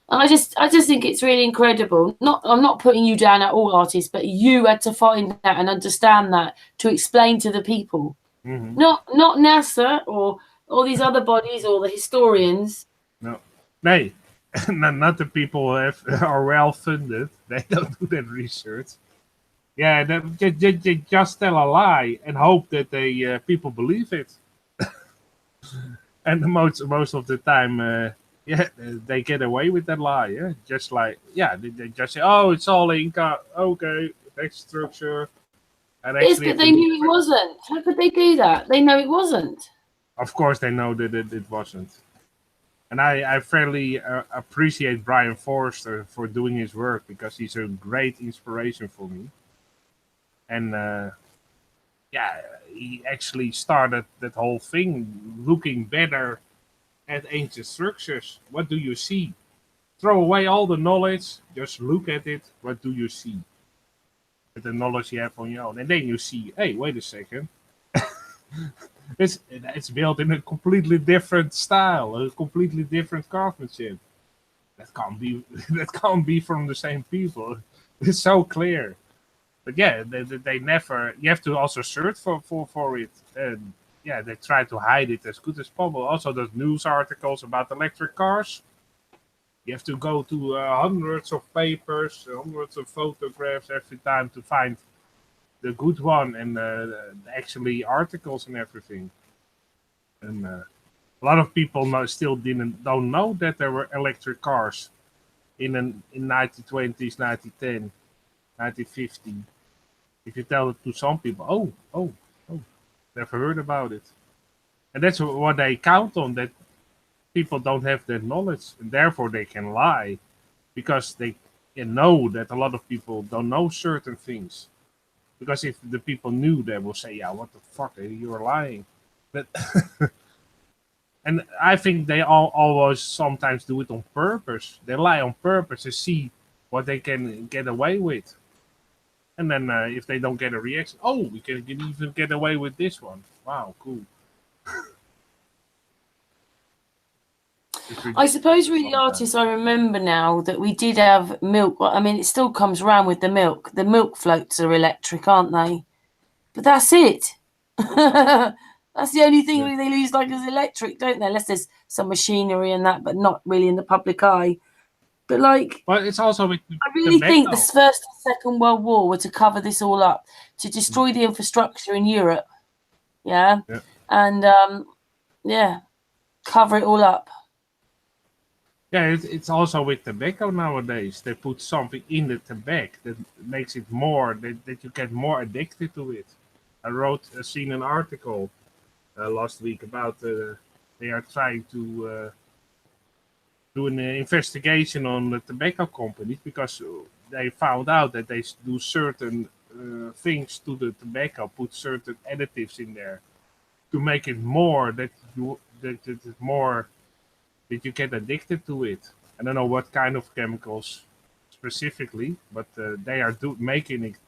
And I just think it's really incredible. I'm not putting you down at all, artists, but you had to find that and understand that to explain to the people. Not NASA or all these other bodies or the historians. No, not the people who are well funded. They don't do that research. Yeah, they just tell a lie and hope that people believe it. And most of the time, they get away with that lie. Yeah, just like they just say, "Oh, it's all Inca." Okay, text structure. And yes, but they knew it wasn't. How could they do that? They know it wasn't. Of course, they know that it wasn't. And I fairly appreciate Brian Forster for doing his work because he's a great inspiration for me. And he actually started that whole thing looking better at ancient structures. What do you see? Throw away all the knowledge. Just look at it. What do you see? With the knowledge you have on your own. And then you see, hey, wait a second. It's built in a completely different style, a completely different craftsmanship. That can't be from the same people. It's so clear. But yeah, they never. You have to also search for it, and yeah, they try to hide it as good as possible. Also, those news articles about electric cars. You have to go to hundreds of papers, hundreds of photographs every time to find the good one and actually articles and everything. And a lot of people still don't know that there were electric cars in 1920s, 1910, 1950. If you tell it to some people, oh, never heard about it. And that's what they count on, that people don't have that knowledge, and therefore they can lie, because they know that a lot of people don't know certain things. Because if the people knew, they will say, yeah, what the fuck, you're lying. But and I think they always sometimes do it on purpose. They lie on purpose to see what they can get away with. And then if they don't get a reaction, oh, we can even get away with this one. Wow, cool. I suppose with the artists, I remember now that we did have milk. I mean, it still comes around with the milk. The milk floats are electric, aren't they? But that's it. That's the only thing they lose, like, is electric, don't they? Unless there's some machinery and that, but not really in the public eye. But like, well, it's also with I really think the First and Second World War were to cover this all up, to destroy the infrastructure in Europe. Yeah. And cover it all up. Yeah, it's also with tobacco nowadays. They put something in the tobacco that makes it more, that you get more addicted to it. I seen an article last week about they are trying to do an investigation on the tobacco companies, because they found out that they do certain things to the tobacco, put certain additives in there to make it more that you get addicted to it. I don't know what kind of chemicals specifically, but they are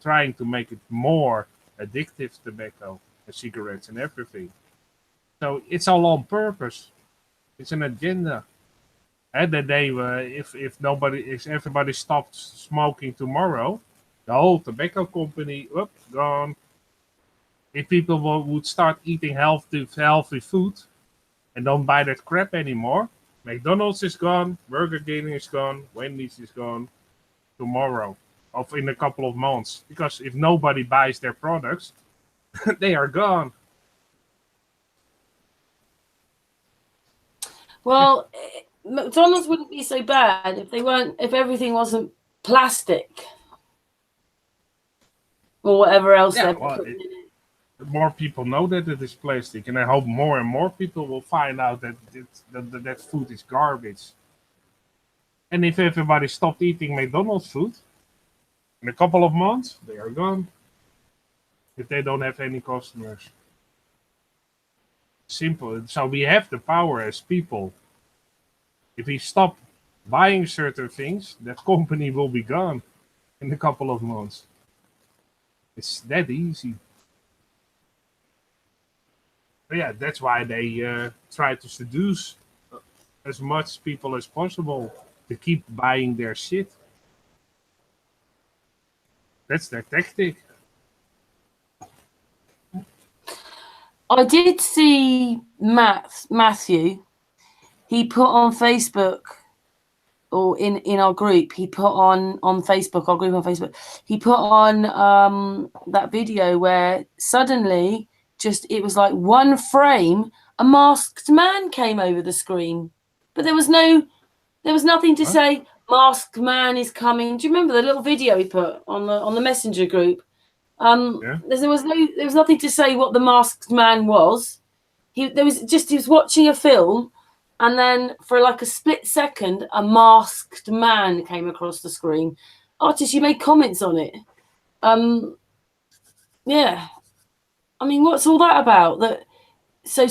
trying to make it more addictive, tobacco and cigarettes and everything. So it's all on purpose. It's an agenda. And that if everybody stopped smoking tomorrow, the whole tobacco company, gone. If people would start eating healthy food and don't buy that crap anymore, McDonald's is gone, Burger King is gone, Wendy's is gone tomorrow, or in a couple of months. Because if nobody buys their products, they are gone. Well, McDonald's wouldn't be so bad if everything wasn't plastic or whatever else they're putting in it. More people know that it is plastic, and I hope more and more people will find out that that food is garbage. And if everybody stopped eating McDonald's food, in a couple of months, they are gone. If they don't have any customers. Simple. So we have the power as people. If we stop buying certain things, that company will be gone in a couple of months. It's that easy. But yeah, that's why they try to seduce as much people as possible to keep buying their shit. That's their tactic. I did see Matthew. He put on Facebook, or in our group, he put on Facebook, our group on Facebook, he put on that video where suddenly, it was like one frame, a masked man came over the screen. But there was nothing to say, masked man is coming. Do you remember the little video he put on the messenger group? There was nothing to say what the masked man was. He was watching a film, and then for like a split second, a masked man came across the screen. Artist, you made comments on it. Yeah. I mean, what's all that about? That so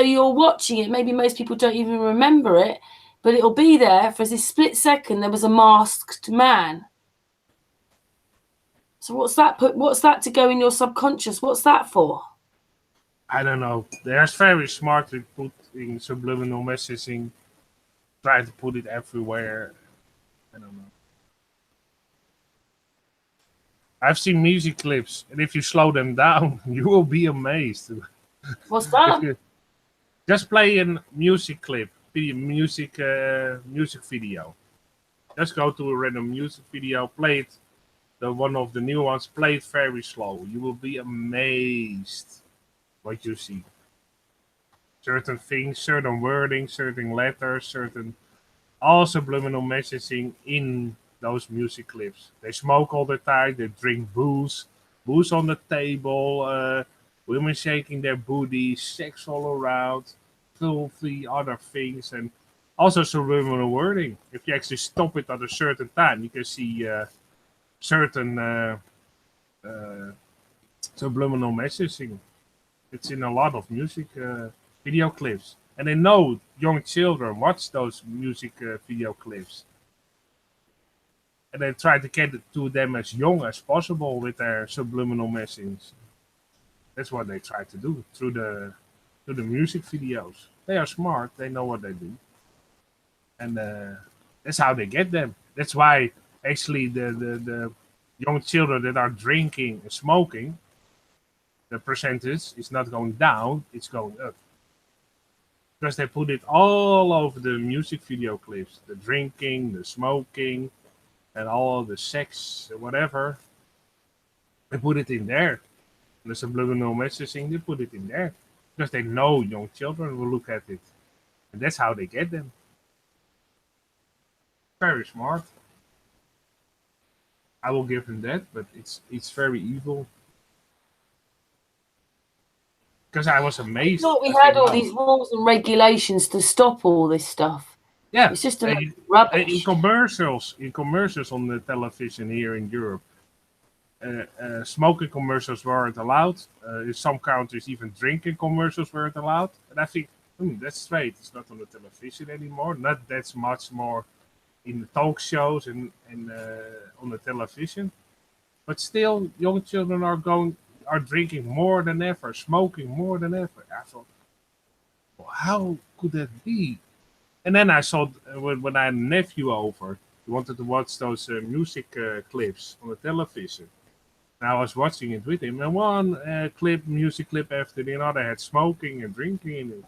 you're watching it. Maybe most people don't even remember it, but it'll be there for this split second. There was a masked man. So what's that to go in your subconscious? What's that for? I don't know. They're very smart with putting subliminal messaging, trying to put it everywhere. I don't know. I've seen music clips, and if you slow them down, you will be amazed. What's that? Just play a music clip, music video. Just go to a random music video, play it. One of the new ones, play it very slow. You will be amazed what you see. certain things, certain wording, certain letters, certain all subliminal messaging in those music clips. They smoke all the time. They drink booze on the table, women shaking their booties, sex all around, filthy other things, and also subliminal wording. If you actually stop it at a certain time, you can see certain subliminal messaging. It's in a lot of music video clips. And they know young children watch those music video clips. And they try to get it to them as young as possible with their subliminal messaging. That's what they try to do through the music videos. They are smart. They know what they do. And that's how they get them. That's why actually the young children that are drinking and smoking, the percentage is not going down, it's going up. Because they put it all over the music video clips. The drinking, the smoking, and all the sex, whatever. They put it in there. The subliminal messaging, they put it in there. Because they know young children will look at it. And that's how they get them. Very smart. I will give them that, but it's very evil. Because I was I amazed. thought we had all these rules and regulations to stop all this stuff. Yeah, It's just a load of in rubbish. commercials on the television here in Europe, smoking commercials weren't allowed. In some countries, even drinking commercials weren't allowed. And I think that's straight. It's not on the television anymore. Not that much more in the talk shows and on the television. But still, young children are drinking more than ever, smoking more than ever. I thought, well, how could that be? And then I saw when I had a nephew over, he wanted to watch those music clips on the television. And I was watching it with him, and one music clip after the other had smoking and drinking in it.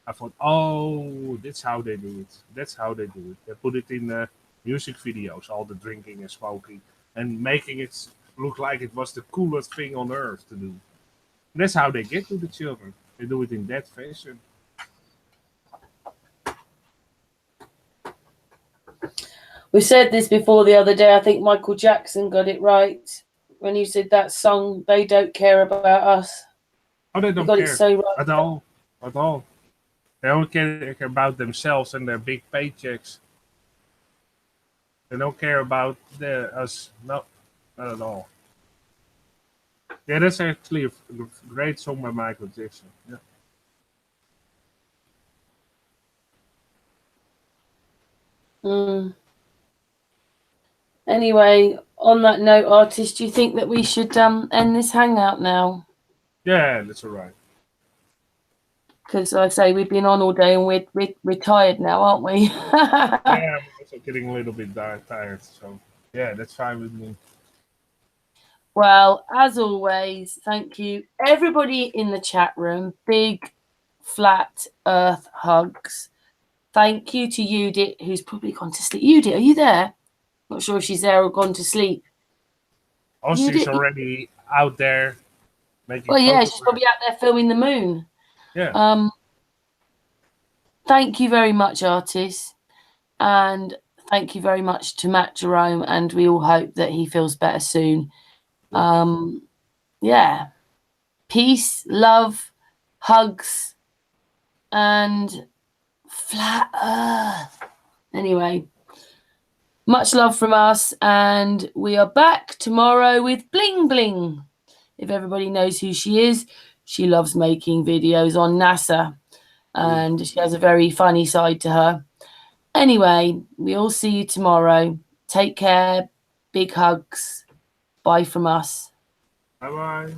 I thought, oh, that's how they do it. That's how they do it. They put it in music videos, all the drinking and smoking, and making it look like it was the coolest thing on earth to do. And that's how they get to the children. They do it in that fashion. We said this before the other day. I think Michael Jackson got it right when he said that song, "They Don't Care About Us." Oh, they He don't got care it so right. at all. At all. They only care about themselves and their big paychecks. They don't care about us. No, not at all. Yeah, that's actually a great song by Michael Jackson. Yeah. Anyway, on that note, artist, do you think that we should end this hangout now? Yeah, that's all right. Because like I say, we've been on all day and we're tired now, aren't we? Yeah, I'm also getting a little bit tired. So yeah, that's fine with me. Well, as always, thank you everybody in the chat room. Big flat earth hugs. Thank you to Yudit, who's probably gone to sleep. Yudit, are you there? Not sure if she's there or gone to sleep. Oh, she's already out there making. Well, yeah, she's probably out there filming the moon. Yeah. Thank you very much, artists, and thank you very much to Matt Jerome. And we all hope that he feels better soon. Yeah. Peace, love, hugs, and flat earth. Anyway, much love from us, and we are back tomorrow with Bling Bling. If everybody knows who she is, she loves making videos on NASA, and she has a very funny side to her. Anyway, we'll see you tomorrow. Take care. Big hugs. Bye from us. Bye-bye.